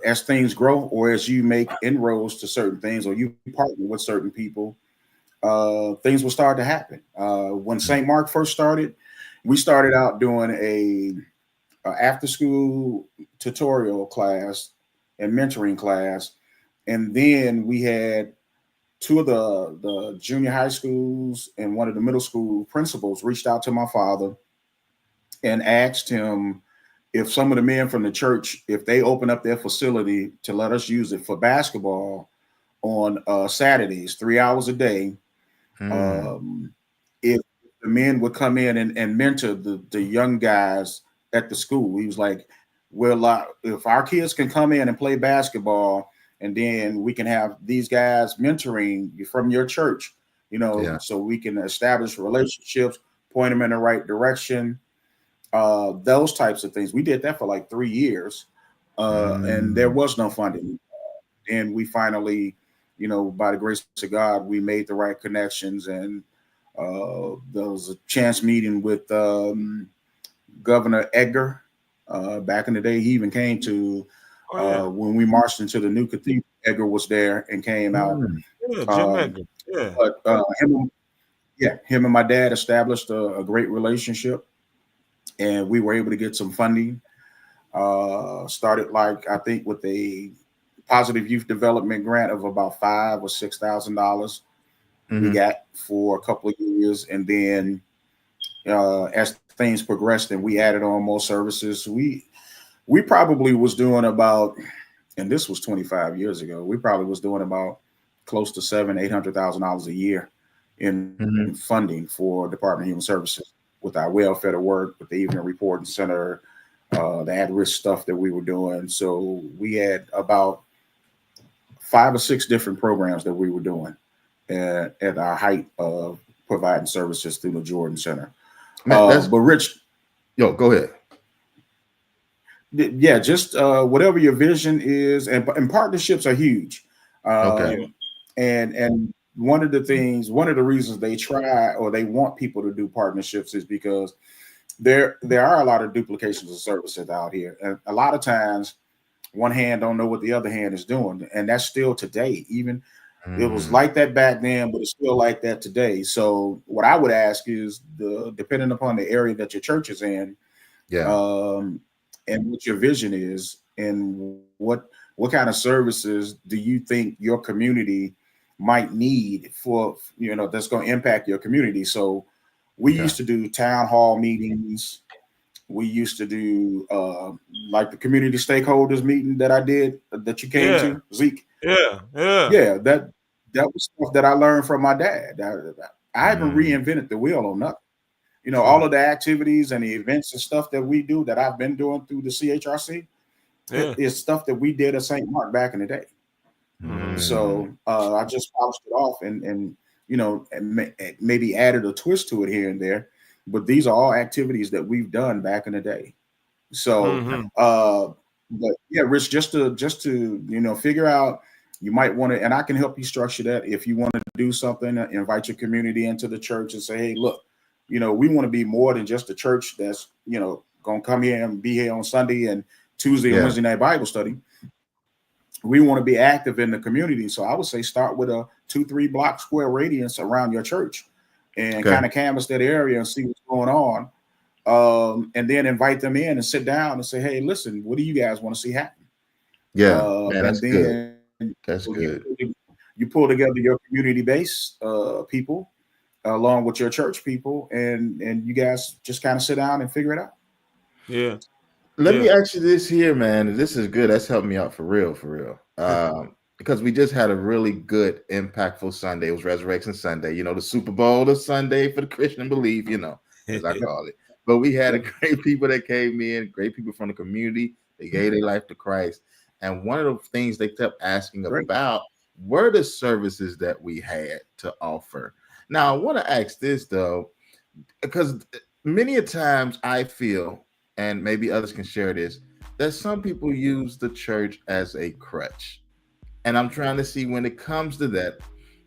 As things grow, or as you make inroads to certain things, or you partner with certain people, things will start to happen. When St. Mark first started, we started out doing a after school tutorial class and mentoring class. And then we had two of the junior high schools and one of the middle school principals reached out to my father and asked him if some of the men from the church, if they open up their facility to let us use it for basketball on Saturdays, 3 hours a day, if the men would come in and mentor the young guys at the school. He was like, well, if our kids can come in and play basketball, and then we can have these guys mentoring from your church, so we can establish relationships, point them in the right direction, those types of things. We did that for like 3 years, and there was no funding. And we finally, by the grace of God, we made the right connections, and there was a chance meeting with Governor Edgar. Back in the day, he even came to when we marched into the new cathedral. Edgar was there and came out. Jim Edgar. Yeah. But him and my dad established a great relationship, and we were able to get some funding. Started I think with a positive youth development grant of about $5,000 or $6,000 we got for a couple of years, and then as things progressed and we added on more services, we probably was doing about, and this was 25 years ago, we probably was doing about close to $700,000-800,000 a year in funding for Department of Human Services with our welfare work, with the Evening Reporting Center, the at-risk stuff that we were doing. So we had about 5 or 6 different programs that we were doing at our height of providing services through the Jordan Center. But Rich, go ahead. Yeah, just whatever your vision is, and partnerships are huge. And one of the reasons they try or they want people to do partnerships is because there are a lot of duplications of services out here, and a lot of times one hand don't know what the other hand is doing, and that's still today. Even it was like that back then, but it's still like that today. So what I would ask is, depending upon the area that your church is in, and what your vision is, and what kind of services do you think your community might need for, that's going to impact your community. So we used to do town hall meetings. We used to do like the community stakeholders meeting that I did, that you came to, Zeke. Yeah. That was stuff that I learned from my dad. I haven't reinvented the wheel on nothing. All of the activities and the events and stuff that we do that I've been doing through the CHRC is stuff that we did at St. Mark back in the day. So I just polished it off and maybe added a twist to it here and there. But these are all activities that we've done back in the day. So, but yeah, Rich, just to figure out, you might want to, and I can help you structure that. If you want to do something, invite your community into the church and say, hey, look, we want to be more than just a church that's, going to come here and be here on Sunday and Tuesday and Wednesday night Bible study. We want to be active in the community. So I would say start with a 2-3 block square radius around your church and kind of canvass that area and see what's going on. And then invite them in and sit down and say, hey, listen, what do you guys want to see happen? That's good. That's good. You pull together your community base people along with your church people, and you guys just kind of sit down and figure it out. Yeah. Let me ask you this here, man. This is good. That's helped me out for real. Because we just had a really good, impactful Sunday. It was Resurrection Sunday. The Super Bowl of Sunday for the Christian belief, as I call it. But we had great people that came in, great people from the community. They gave their life to Christ. And one of the things they kept asking about were the services that we had to offer. Now, I want to ask this, though, because many a times I feel, and maybe others can share this, that some people use the church as a crutch. And I'm trying to see, when it comes to that,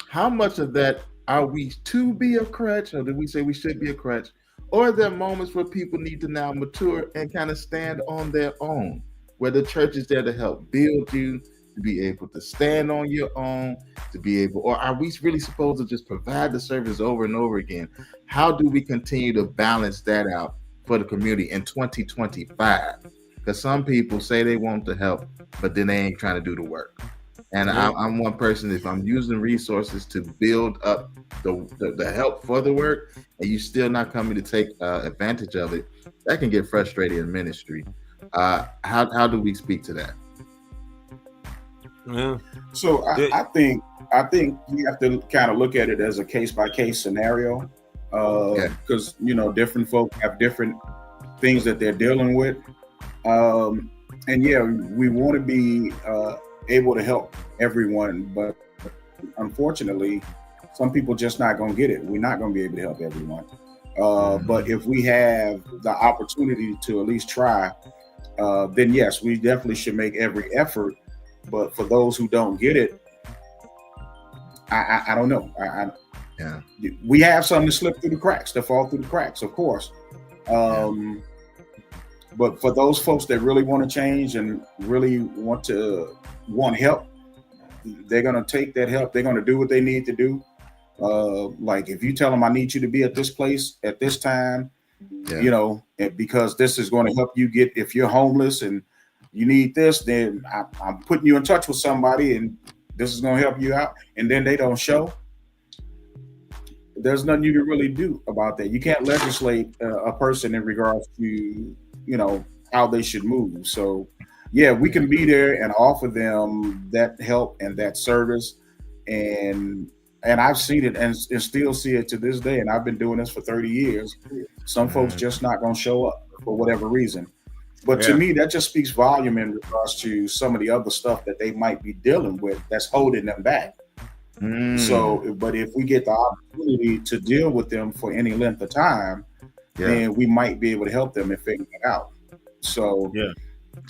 how much of that are we to be a crutch, or do we say we should be a crutch? Or are there moments where people need to now mature and kind of stand on their own, where the church is there to help build you, to be able to stand on your own, to be able, or are we really supposed to just provide the service over and over again? How do we continue to balance that out for the community in 2025? Because some people say they want to help, but then they ain't trying to do the work. And I'm one person, if I'm using resources to build up the help for the work, and you still not coming to take advantage of it, that can get frustrating in ministry. How do we speak to that? Yeah. So I think you have to kind of look at it as a case-by-case scenario, because different folk have different things that they're dealing with, and we want to be able to help everyone, but unfortunately, some people just not going to get it. We're not going to be able to help everyone. But if we have the opportunity to at least try, then yes, we definitely should make every effort. But for those who don't get it, I don't know. We have some to slip through the cracks, to fall through the cracks, of course. But for those folks that really want to change and really want help, they're going to take that help. They're going to do what they need to do. Like if you tell them, I need you to be at this place at this time, because this is going to help you get, if you're homeless and you need this, then I'm putting you in touch with somebody and this is going to help you out. And then they don't show. There's nothing you can really do about that. You can't legislate a person in regards to, how they should move. So we can be there and offer them that help and that service. And I've seen it and still see it to this day. And I've been doing this for 30 years. Some folks just not going to show up for whatever reason. But to me, that just speaks volume in regards to some of the other stuff that they might be dealing with that's holding them back. So, but if we get the opportunity to deal with them for any length of time, then we might be able to help them and figure it out. So,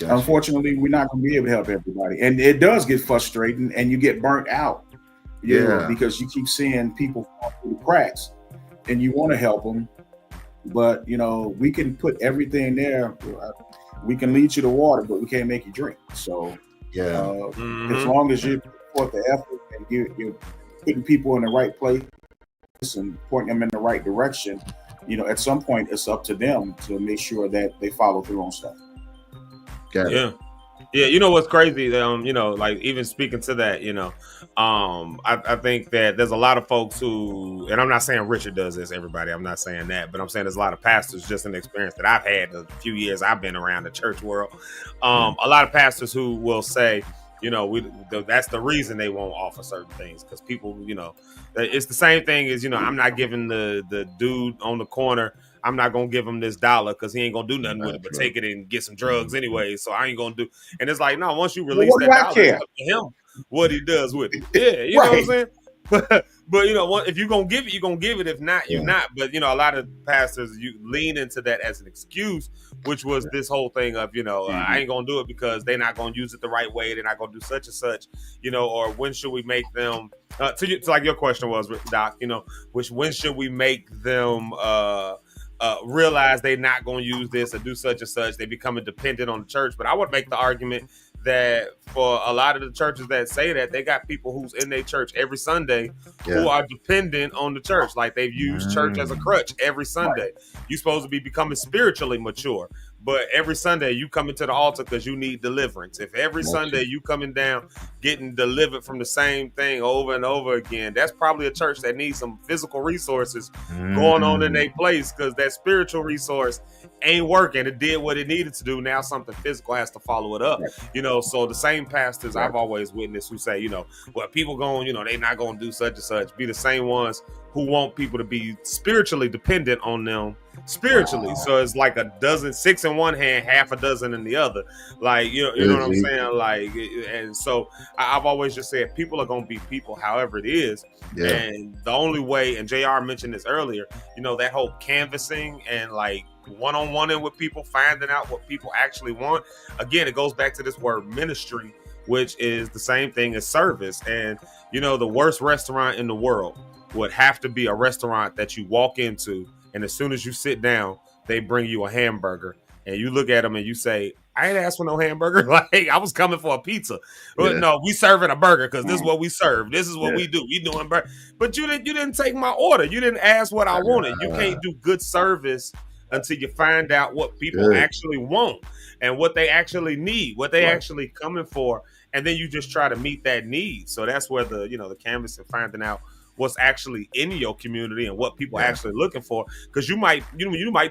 unfortunately, we're not going to be able to help everybody. And it does get frustrating and you get burnt out You know, because you keep seeing people fall through the cracks, and you want to help them, but you know, we can put everything there. We can lead you to water, but we can't make you drink. So as long as you put forth the effort and you're putting people in the right place and pointing them in the right direction, you know, at some point it's up to them to make sure that they follow through on stuff. Yeah, you know what's crazy? You know, like even speaking to that, you know, I think that there's a lot of folks who, and I'm not saying Richard does this, everybody. I'm not saying that, but I'm saying there's a lot of pastors, just an experience that I've had the few years I've been around the church world. A lot of pastors who will say, you know, that's the reason they won't offer certain things, because people, you know, it's the same thing as, you know, I'm not giving the dude on the corner, I'm not gonna give him this $1 because he ain't gonna do nothing with it, but take it and get some drugs anyway. So I ain't gonna do. And it's like, no, once you release that $1, it's up to him what he does with it. Yeah, you know what I'm saying. But you know, if you're gonna give it, you're gonna give it. If not, you're not. But you know, a lot of pastors, you lean into that as an excuse, which was this whole thing of, you know, I ain't gonna do it because they're not gonna use it the right way. They're not gonna do such and such, you know. Or when should we make them? To like your question was, Doc, you know, when should we make them realize they're not going to use this or do such and such? They becoming dependent on the church. But I would make the argument that for a lot of the churches that say that, they got people who's in their church every Sunday who are dependent on the church. Like they've used church as a crutch every Sunday. You're supposed to be becoming spiritually mature, but every Sunday you come into the altar because you need deliverance. If every Sunday you coming down getting delivered from the same thing over and over again, that's probably a church that needs some physical resources going on in their place, because that spiritual resource ain't working. It did what it needed to do. Now something physical has to follow it up. You know, so the same pastors I've always witnessed who say, you know, well, people going, you know, they not going to do such and such, be the same ones who want people to be spiritually dependent on them spiritually. So it's like a dozen, 6 in one hand, half a dozen in the other. Like, you know what I'm saying? Like, and so I've always just said people are going to be people, however it is. And the only way, and JR mentioned this earlier, you know, that whole canvassing and like one-on-one with people, finding out what people actually want. Again, it goes back to this word ministry, which is the same thing as service. And, you know, the worst restaurant in the world would have to be a restaurant that you walk into, and as soon as you sit down, they bring you a hamburger, and you look at them and you say, I ain't asked for no hamburger. Like, I was coming for a pizza. But no, we serving a burger because this is what we serve. This is what we do. We doing burger. But you didn't take my order. You didn't ask what I wanted. You can't do good service until you find out what people actually want and what they actually need, what they actually coming for, and then you just try to meet that need. So that's where the canvas and finding out what's actually in your community and what people are actually looking for. Because you might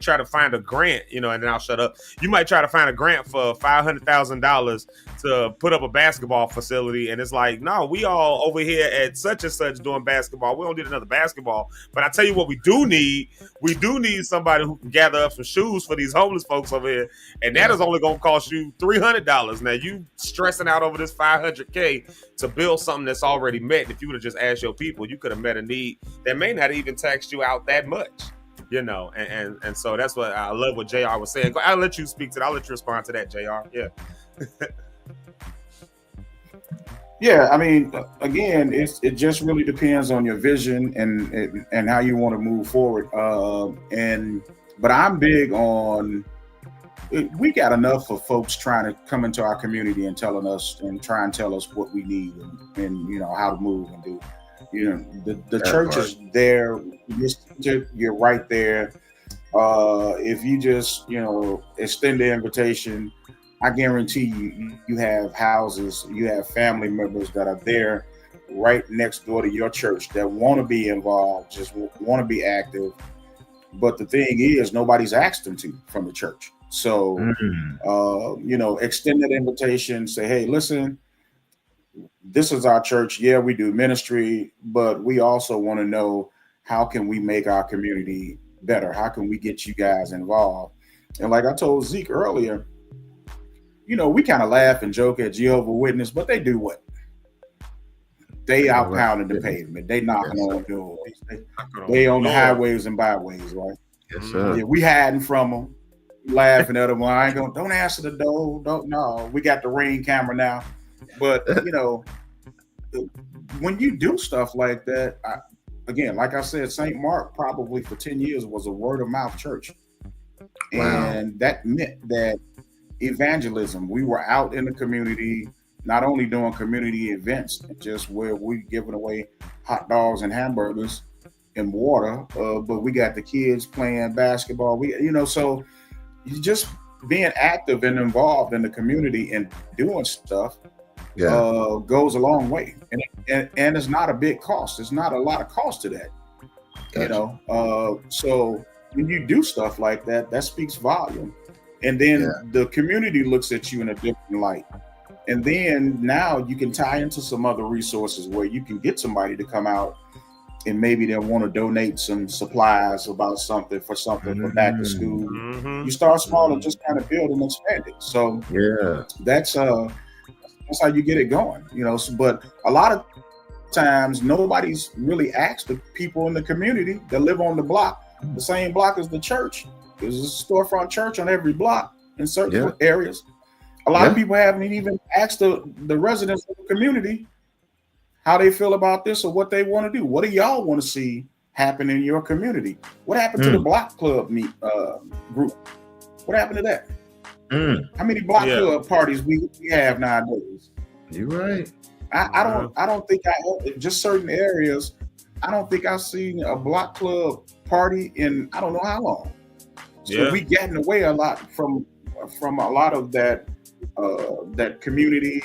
try to find a grant, and then I'll shut up. You might try to find a grant for $500,000 to put up a basketball facility, and it's like, no, we all over here at such and such doing basketball. We don't need another basketball. But I tell you what, we do need somebody who can gather up some shoes for these homeless folks over here, and that is only going to cost you $300. Now you stressing out over this $500K to build something that's already met. And if you would have just asked your people, you could have met a need that may not even taxed you out that much, and so that's what I love what JR was saying. I'll let you speak to that. I'll let you respond to that, JR. Yeah, I mean, again, it just really depends on your vision and how you want to move forward. But I'm big on, we got enough of folks trying to come into our community and try and tell us what we need and how to move and do. The church is there. You're right there. If you just extend the invitation, I guarantee you have houses, you have family members that are there right next door to your church that want to be involved, just want to be active. But the thing is, nobody's asked them to from the church. So, extend that invitation, say, hey, listen, this is our church. Yeah, we do ministry, but we also want to know, how can we make our community better? How can we get you guys involved? And like I told Zeke earlier, we kind of laugh and joke at Jehovah's Witness, but they do what? They out pounding the pavement. They knocking on doors. They on the highways and byways, right? Yes, sir. Yeah, we hiding from them, laughing at them. I ain't gonna, don't answer the door. No, we got the Ring camera now. But when you do stuff like that, again, like I said, St. Mark probably for 10 years was a word of mouth church. Wow. And that meant that evangelism, we were out in the community, not only doing community events, just where we giving away hot dogs and hamburgers and water, but we got the kids playing basketball. So you just being active and involved in the community and doing stuff goes a long way, and it's not a big cost. It's not a lot of cost to that. Gotcha. So when you do stuff like that, that speaks volume, and then the community looks at you in a different light. And then now you can tie into some other resources where you can get somebody to come out and maybe they want to donate some supplies about something for back to school. Mm-hmm. You start small and just kind of build and expand it. So that's how you get it going, but a lot of times nobody's really asked the people in the community that live on the block, the same block as the church. There's a storefront church on every block in certain areas. A lot of people haven't even asked the residents of the community how they feel about this or what they want to do. What do y'all want to see happen in your community? What happened to the block club group? What happened to that? How many block club parties we have nowadays? You're right. I don't think just certain areas. I don't think I've seen a block club party in I don't know how long. So we getting away a lot from a lot of that community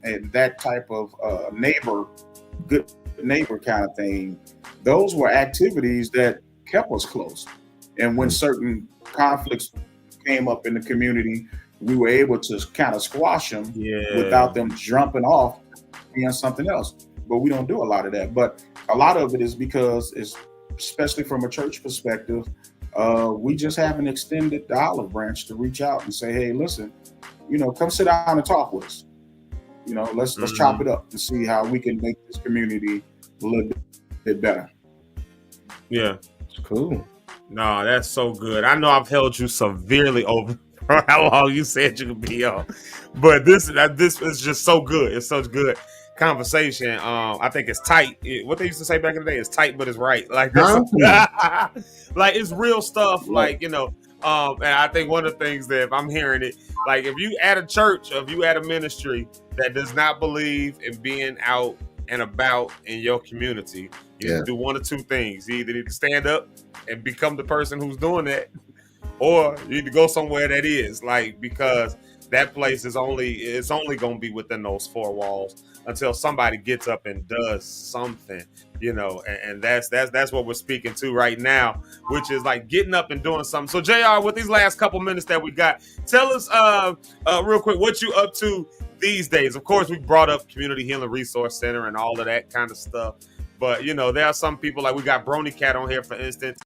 and that type of good neighbor kind of thing. Those were activities that kept us close. And when certain conflicts came up in the community, we were able to kind of squash them without them jumping off being something else. But we don't do a lot of that. But a lot of it is because, especially from a church perspective, we just haven't extended the olive branch to reach out and say, hey, listen, come sit down and talk with us. Let's chop it up and see how we can make this community a little bit better. Yeah. It's cool. No, that's so good. I know I've held you severely over for how long you said you could be on, but this is just so good. It's such good conversation. I think it's tight. What they used to say back in the day is tight, but it's right. Like this, like it's real stuff. Like and I think one of the things that if I'm hearing it, like if you at a church, or if you at a ministry that does not believe in being out and about in your community, you need to do one of two things. You either need to stand up and become the person who's doing that, or you need to go somewhere that is, like, because that place is only going to be within those four walls until somebody gets up and does something, and that's what we're speaking to right now, which is like getting up and doing something. So JR, with these last couple minutes that we got, tell us real quick what you up to these days. Of course, we brought up Community Healing Resource Center and all of that kind of stuff, but there are some people, like we got Brony Cat on here, for instance,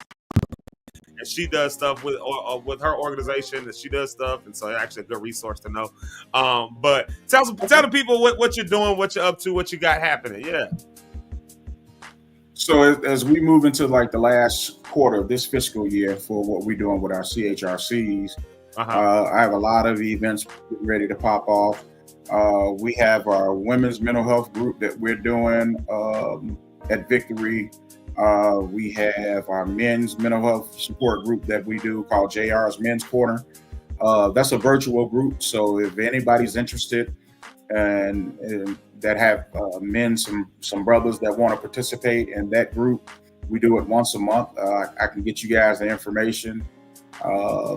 and she does stuff with her organization, and she does stuff, and so it's actually a good resource to know. But tell the people what you're doing, what you're up to, what you got happening. Yeah. So as we move into like the last quarter of this fiscal year for what we're doing with our CHRCs, I have a lot of events ready to pop off. We have our women's mental health group that we're doing at Victory. We have our men's mental health support group that we do called JR's Men's Corner. That's a virtual group. So if anybody's interested and that have some brothers that want to participate in that group, we do it once a month. I can get you guys the information. I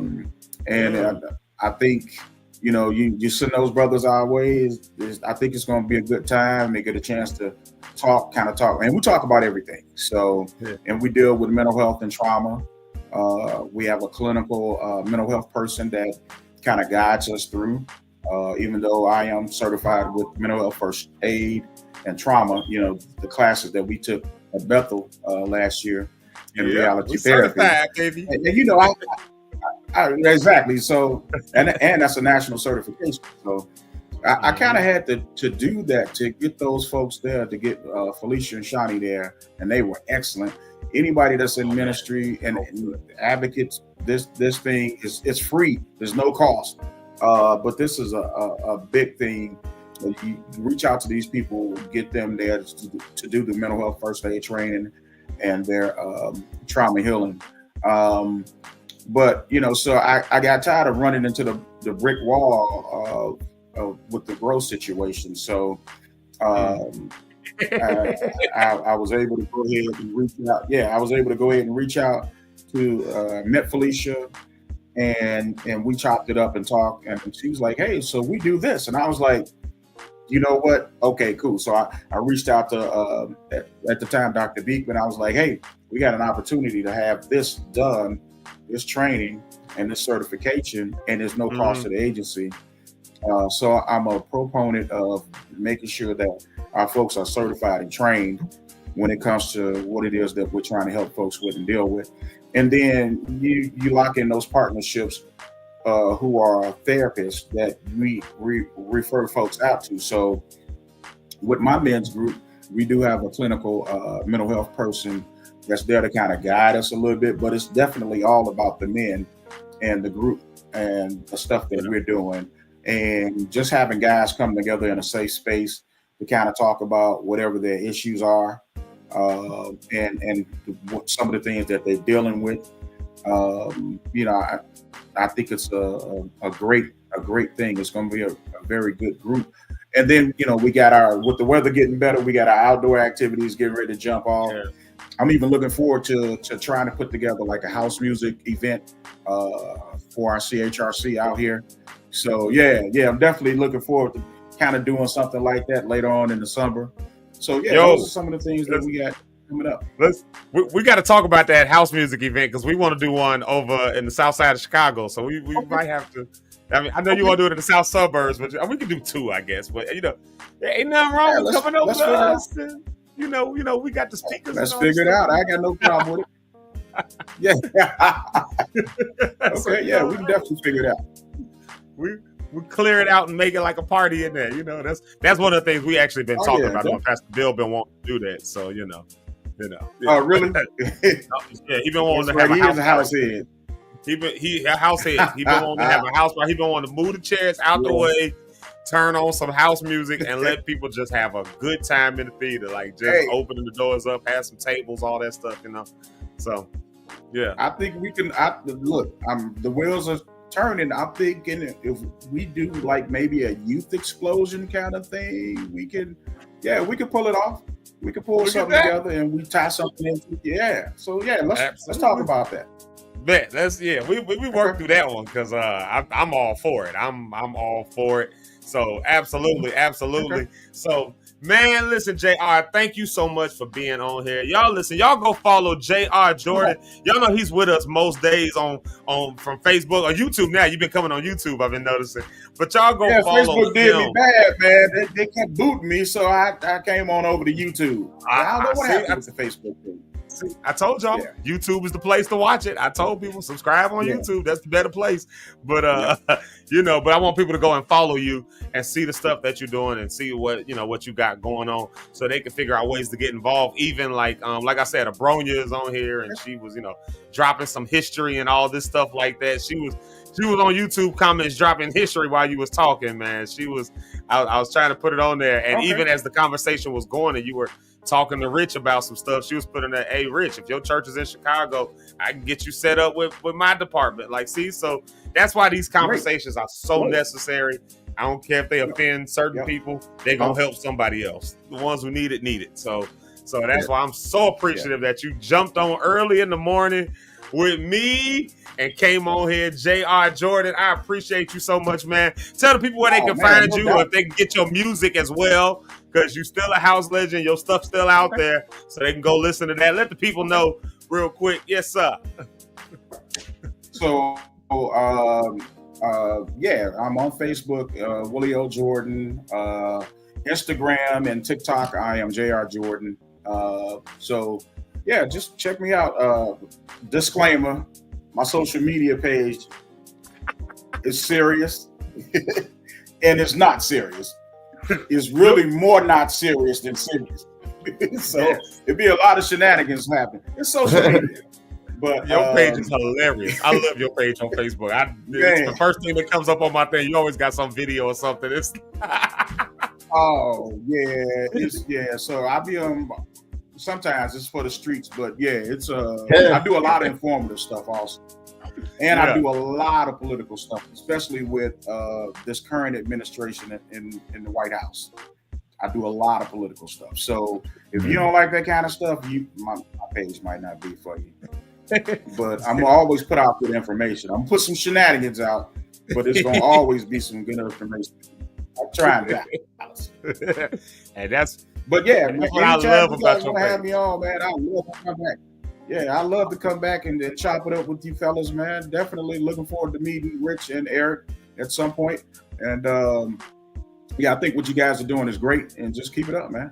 think, you send those brothers our way. I think it's going to be a good time. They get a chance to talk, and we talk about everything. So, and we deal with mental health and trauma. We have a clinical mental health person that kind of guides us through. Even though I am certified with mental health first aid and trauma, the classes that we took at Bethel last year in reality therapy. And I exactly. So, and that's a national certification. So I kind of had to do that to get those folks there, to get Felicia and Shawnee there, and they were excellent. Anybody that's in ministry and advocates, this thing it's free. There's no cost. But this is a big thing You reach out to these people, get them there to do the mental health first aid training and their trauma healing. But so I got tired of running into the brick wall with the growth situation. So I was able to go ahead and reach out. Yeah, I was able to go ahead and reach out to met Felicia, and we chopped it up and talked. And she was like, "Hey, so we do this," and I was like, "You know what? Okay, cool." So I reached out to at the time Dr. Beekman. I was like, "Hey, we got an opportunity to have this done, this training and this certification, and there's no cost to the agency." So I'm a proponent of making sure that our folks are certified and trained when it comes to what it is that we're trying to help folks with and deal with. And then you lock in those partnerships who are therapists that we refer folks out to. So with my men's group, we do have a clinical mental health person that's there to kind of guide us a little bit, but it's definitely all about the men and the group and the stuff that we're doing. And just having guys come together in a safe space to kind of talk about whatever their issues are, and some of the things that they're dealing with. I think it's a great thing. It's going to be a very good group. And then we got with the weather getting better, we got our outdoor activities getting ready to jump off. Yeah. I'm even looking forward to trying to put together like a house music event for our CHRC out here. So yeah, I'm definitely looking forward to kind of doing something like that later on in the summer. So yeah, those are some of the things that we got coming up. We got to talk about that house music event because we want to do one over in the south side of Chicago. So we might have to. I mean, I know you want to do it in the south suburbs, but we can do two, I guess. But there ain't nothing wrong with coming over to us. And, we got the speakers. Let's figure it out. I got no problem with it. Yeah. Okay. Yeah, we can definitely figure it out. We clear it out and make it like a party in there. That's one of the things we actually been talking about. Pastor Bill been wanting to do that. So Oh, really? Yeah, he been wanting to have a house head. He a house head. He been wanting to have a house party. He been wanting to move the chairs out the way, turn on some house music, and let people just have a good time in the theater. Like just opening the doors up, have some tables, all that stuff. So yeah, I think we can. Look, the wheels are turning. I'm thinking if we do like maybe a youth explosion kind of thing, we can pull it off. We can pull something together and we tie something in. Yeah. So yeah, let's talk about that. Bet we work through that one because I'm all for it. I'm all for it. So absolutely. Okay. So man, listen, JR, thank you so much for being on here. Y'all go follow JR Jordan. Y'all know he's with us most days on from Facebook or YouTube now. You've been coming on YouTube, I've been noticing. But y'all go follow Facebook him. did me bad, man. They kept booting me, so I came on over to YouTube. I don't know what happened with the Facebook thing. I told y'all, YouTube is the place to watch it. I told people subscribe on YouTube. That's the better place. But but I want people to go and follow you and see the stuff that you're doing and see what you got going on, so they can figure out ways to get involved. Even like I said, Abronia is on here and she was dropping some history and all this stuff like that. She was on YouTube comments dropping history while you was talking, man. I was trying to put it on there, and even as the conversation was going and you were talking to Rich about some stuff, she was putting that, "Hey Rich, if your church is in Chicago, I can get you set up with my department." Like, see, so that's why these conversations are so necessary. I don't care if they offend certain people, they're gonna help somebody else. The ones who need it. So that's why I'm so appreciative that you jumped on early in the morning with me and came on here. JR Jordan, I appreciate you so much, man. Tell the people where they can find you, or if they can get your music as well, because you're still a house legend. Your stuff's still out there, so they can go listen to that. Let the people know real quick. Yes, sir. So, I'm on Facebook, Willie O. Jordan, Instagram and TikTok. I am JR Jordan. Just check me out. Disclaimer: my social media page is serious, and it's not serious. It's really more not serious than serious. So it'd be a lot of shenanigans happening. It's social media. But your page is hilarious. I love your page on Facebook. It's the first thing that comes up on my thing. You always got some video or something. Oh yeah. So I be sometimes it's for the streets, but yeah, it's I do a lot of informative stuff also. And I do a lot of political stuff, especially with this current administration in the White House. I do a lot of political stuff. So if you don't like that kind of stuff, my page might not be for you. But I'm gonna always put out good information. I'm gonna put some shenanigans out, but it's gonna always be some good information. I'm trying that. And that's But yeah, that's what I love about your have me on, man. I love to come back. Yeah, I love to come back and chop it up with you fellas, man. Definitely looking forward to meeting Rich and Eric at some point. And I think what you guys are doing is great, and just keep it up, man.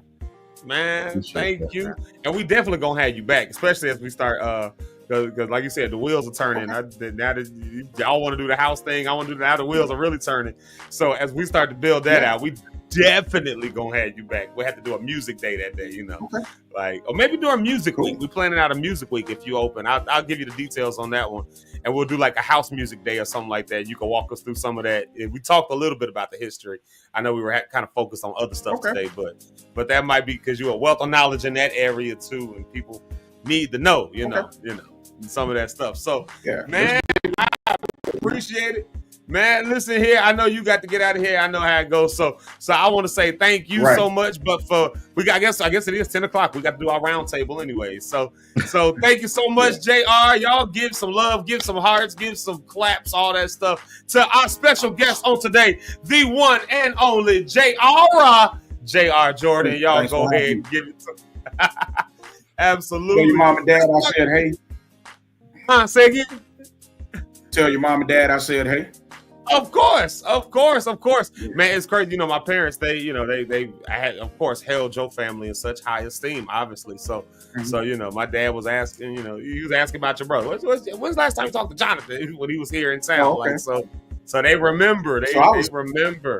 Man, thank you. And we definitely gonna have you back, especially as we start because like you said, the wheels are turning. Now that y'all want to do the house thing, I want to do now the wheels are really turning. So as we start to build that out, we definitely gonna have you back. We'll have to do a music day that day, like, or maybe do a music week. We're planning out a music week if you open. I'll give you the details on that one, and we'll do like a house music day or something like that. You can walk us through some of that. We talked a little bit about the history. I know we were kind of focused on other stuff today, but that might be because you're a wealth of knowledge in that area too, and people need to know, you know, some of that stuff. So, man, I appreciate it. Man, listen here. I know you got to get out of here. I know how it goes. So I want to say thank you so much. But I guess it is 10 o'clock. We got to do our round table anyway. So thank you so much, JR. Y'all give some love, give some hearts, give some claps, all that stuff to our special guest on today, the one and only JR Jordan. Y'all thanks go ahead and give it to absolutely. Tell your mom and dad I said hey. Say again. Tell your mom and dad I said hey. Of course. Man, it's crazy. You know, my parents, they I had, of course, held your family in such high esteem, obviously. So, you know, my dad was asking, he was asking about your brother. When's the last time you talked to Jonathan when he was here in town? Like, so they remember. They remember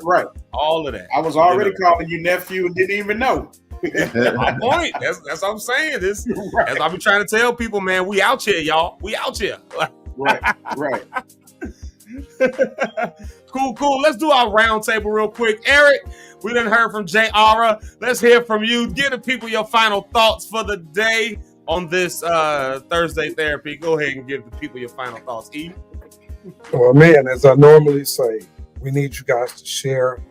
all of that. I was already calling you nephew and didn't even know. My point. That's what I'm saying. As I've been trying to tell people, man, we out here, y'all. We out here. Right. Cool. Let's do our round table real quick. Eric, we done heard from JR. Let's hear from you. Give the people your final thoughts for the day on this Thursday therapy. Go ahead and give the people your final thoughts. E. Well, man, as I normally say, we need you guys to share,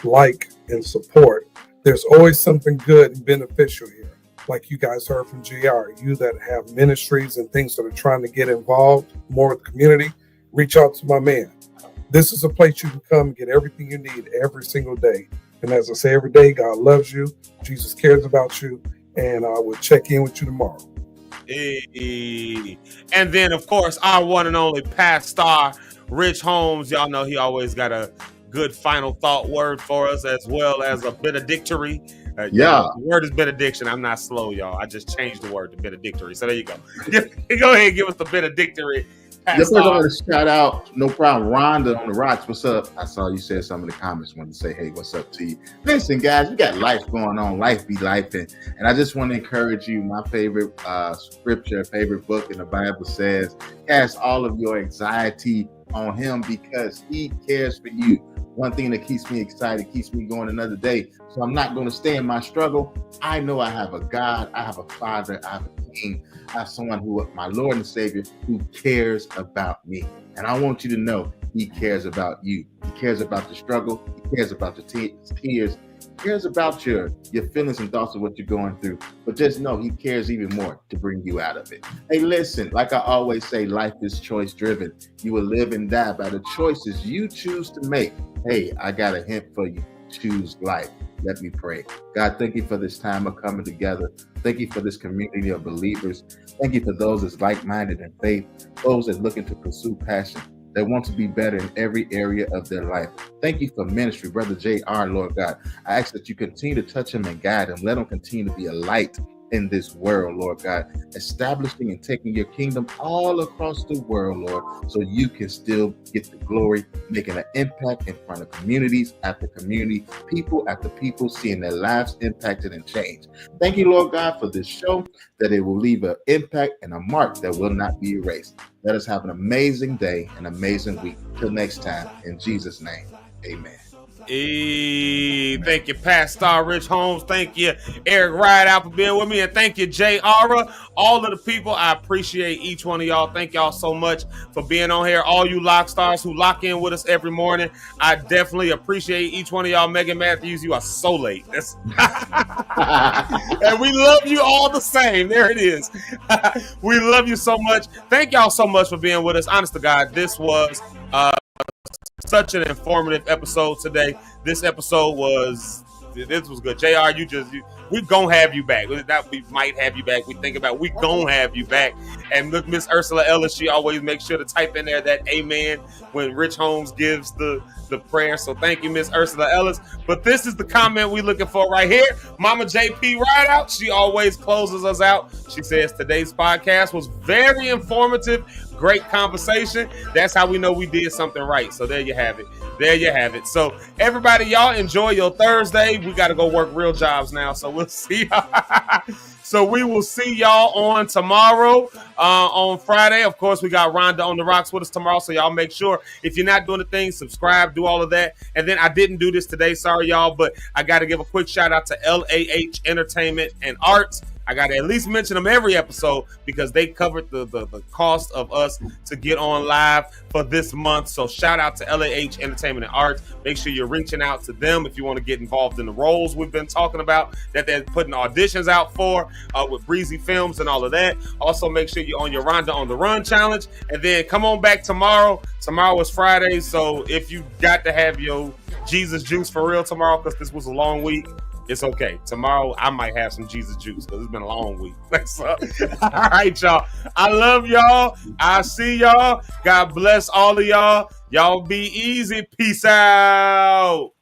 like, and support. There's always something good and beneficial here. Like you guys heard from JR, you that have ministries and things that are trying to get involved more with the community, reach out to my man. This is a place you can come and get everything you need every single day. And as I say every day, God loves you. Jesus cares about you. And I will check in with you tomorrow. Hey. And then, of course, our one and only Pastor Rich Holmes. Y'all know he always got a good final thought word for us, as well as a benedictory. The word is benediction. I'm not slow, y'all. I just changed the word to benedictory. So there you go. Go ahead and give us the benedictory. Just want to shout out, no problem, Rhonda on the rocks. What's up? I saw you said some in the comments. Wanted to say, hey, what's up to you? Listen, guys, we got life going on. Life be life, and I just want to encourage you. My favorite scripture, favorite book in the Bible says, cast all of your anxiety on him because he cares for you. One thing that keeps me excited, keeps me going another day. So I'm not going to stay in my struggle. I know I have a God, I have a Father, I have a King, I have someone who, my Lord and Savior, who cares about me. And I want you to know he cares about you. He cares about the struggle. He cares about the tears. He cares about your feelings and thoughts of what you're going through. But just know he cares even more to bring you out of it. Hey, listen, like I always say, life is choice driven. You will live and die by the choices you choose to make. Hey, I got a hint for you. Choose life. Let me pray. God, thank you for this time of coming together. Thank you for this community of believers. Thank you for those that's like-minded in faith, those that looking to pursue passion, that want to be better in every area of their life. Thank you for ministry, Brother JR, Lord God. I ask that you continue to touch him and guide him. Let him continue to be a light in this world, Lord God, establishing and taking your kingdom all across the world, Lord, so you can still get the glory, making an impact in front of communities after community, people after people, seeing their lives impacted and changed. Thank you, Lord God, for this show, that it will leave an impact and a mark that will not be erased. Let us have an amazing day, an amazing week. Till next time, in Jesus' name, amen. Thank you, Pastor Rich Holmes. Thank you, Eric Rideout, for being with me. And thank you, Jay Ara. All of the people, I appreciate each one of y'all. Thank y'all so much for being on here. All you lock stars who lock in with us every morning, I definitely appreciate each one of y'all. Megan Matthews, you are so late. And we love you all the same. There it is. We love you so much. Thank y'all so much for being with us. Honest to God, this was such an informative episode today. This was good. JR, we gonna have you back. We might have you back. We think about we gonna have you back. And look, Miss Ursula Ellis, she always makes sure to type in there that amen when Rich Holmes gives the prayer. So thank you, Miss Ursula Ellis. But this is the comment we looking for right here. Mama JP Rideout, she always closes us out. She says today's podcast was very informative. Great conversation. That's how we know we did something right. So there you have it. So everybody, y'all enjoy your Thursday. We got to go work real jobs now. So we'll see y'all. So we will see y'all on tomorrow, on Friday. Of course, we got Rhonda on the rocks with us tomorrow. So y'all make sure, if you're not doing the thing, subscribe, do all of that. And then I didn't do this today. Sorry, y'all. But I got to give a quick shout out to LAH Entertainment and Arts. I got to at least mention them every episode because they covered the cost of us to get on live for this month. So shout out to LAH Entertainment and Arts. Make sure you're reaching out to them if you want to get involved in the roles we've been talking about that they're putting auditions out for with Breezy Films and all of that. Also, make sure you're on your Rhonda on the Run challenge. And then come on back tomorrow. Tomorrow is Friday. So if you got to have your Jesus juice for real tomorrow because this was a long week, it's okay. Tomorrow, I might have some Jesus juice because it's been a long week. So, all right, y'all. I love y'all. I'll see y'all. God bless all of y'all. Y'all be easy. Peace out.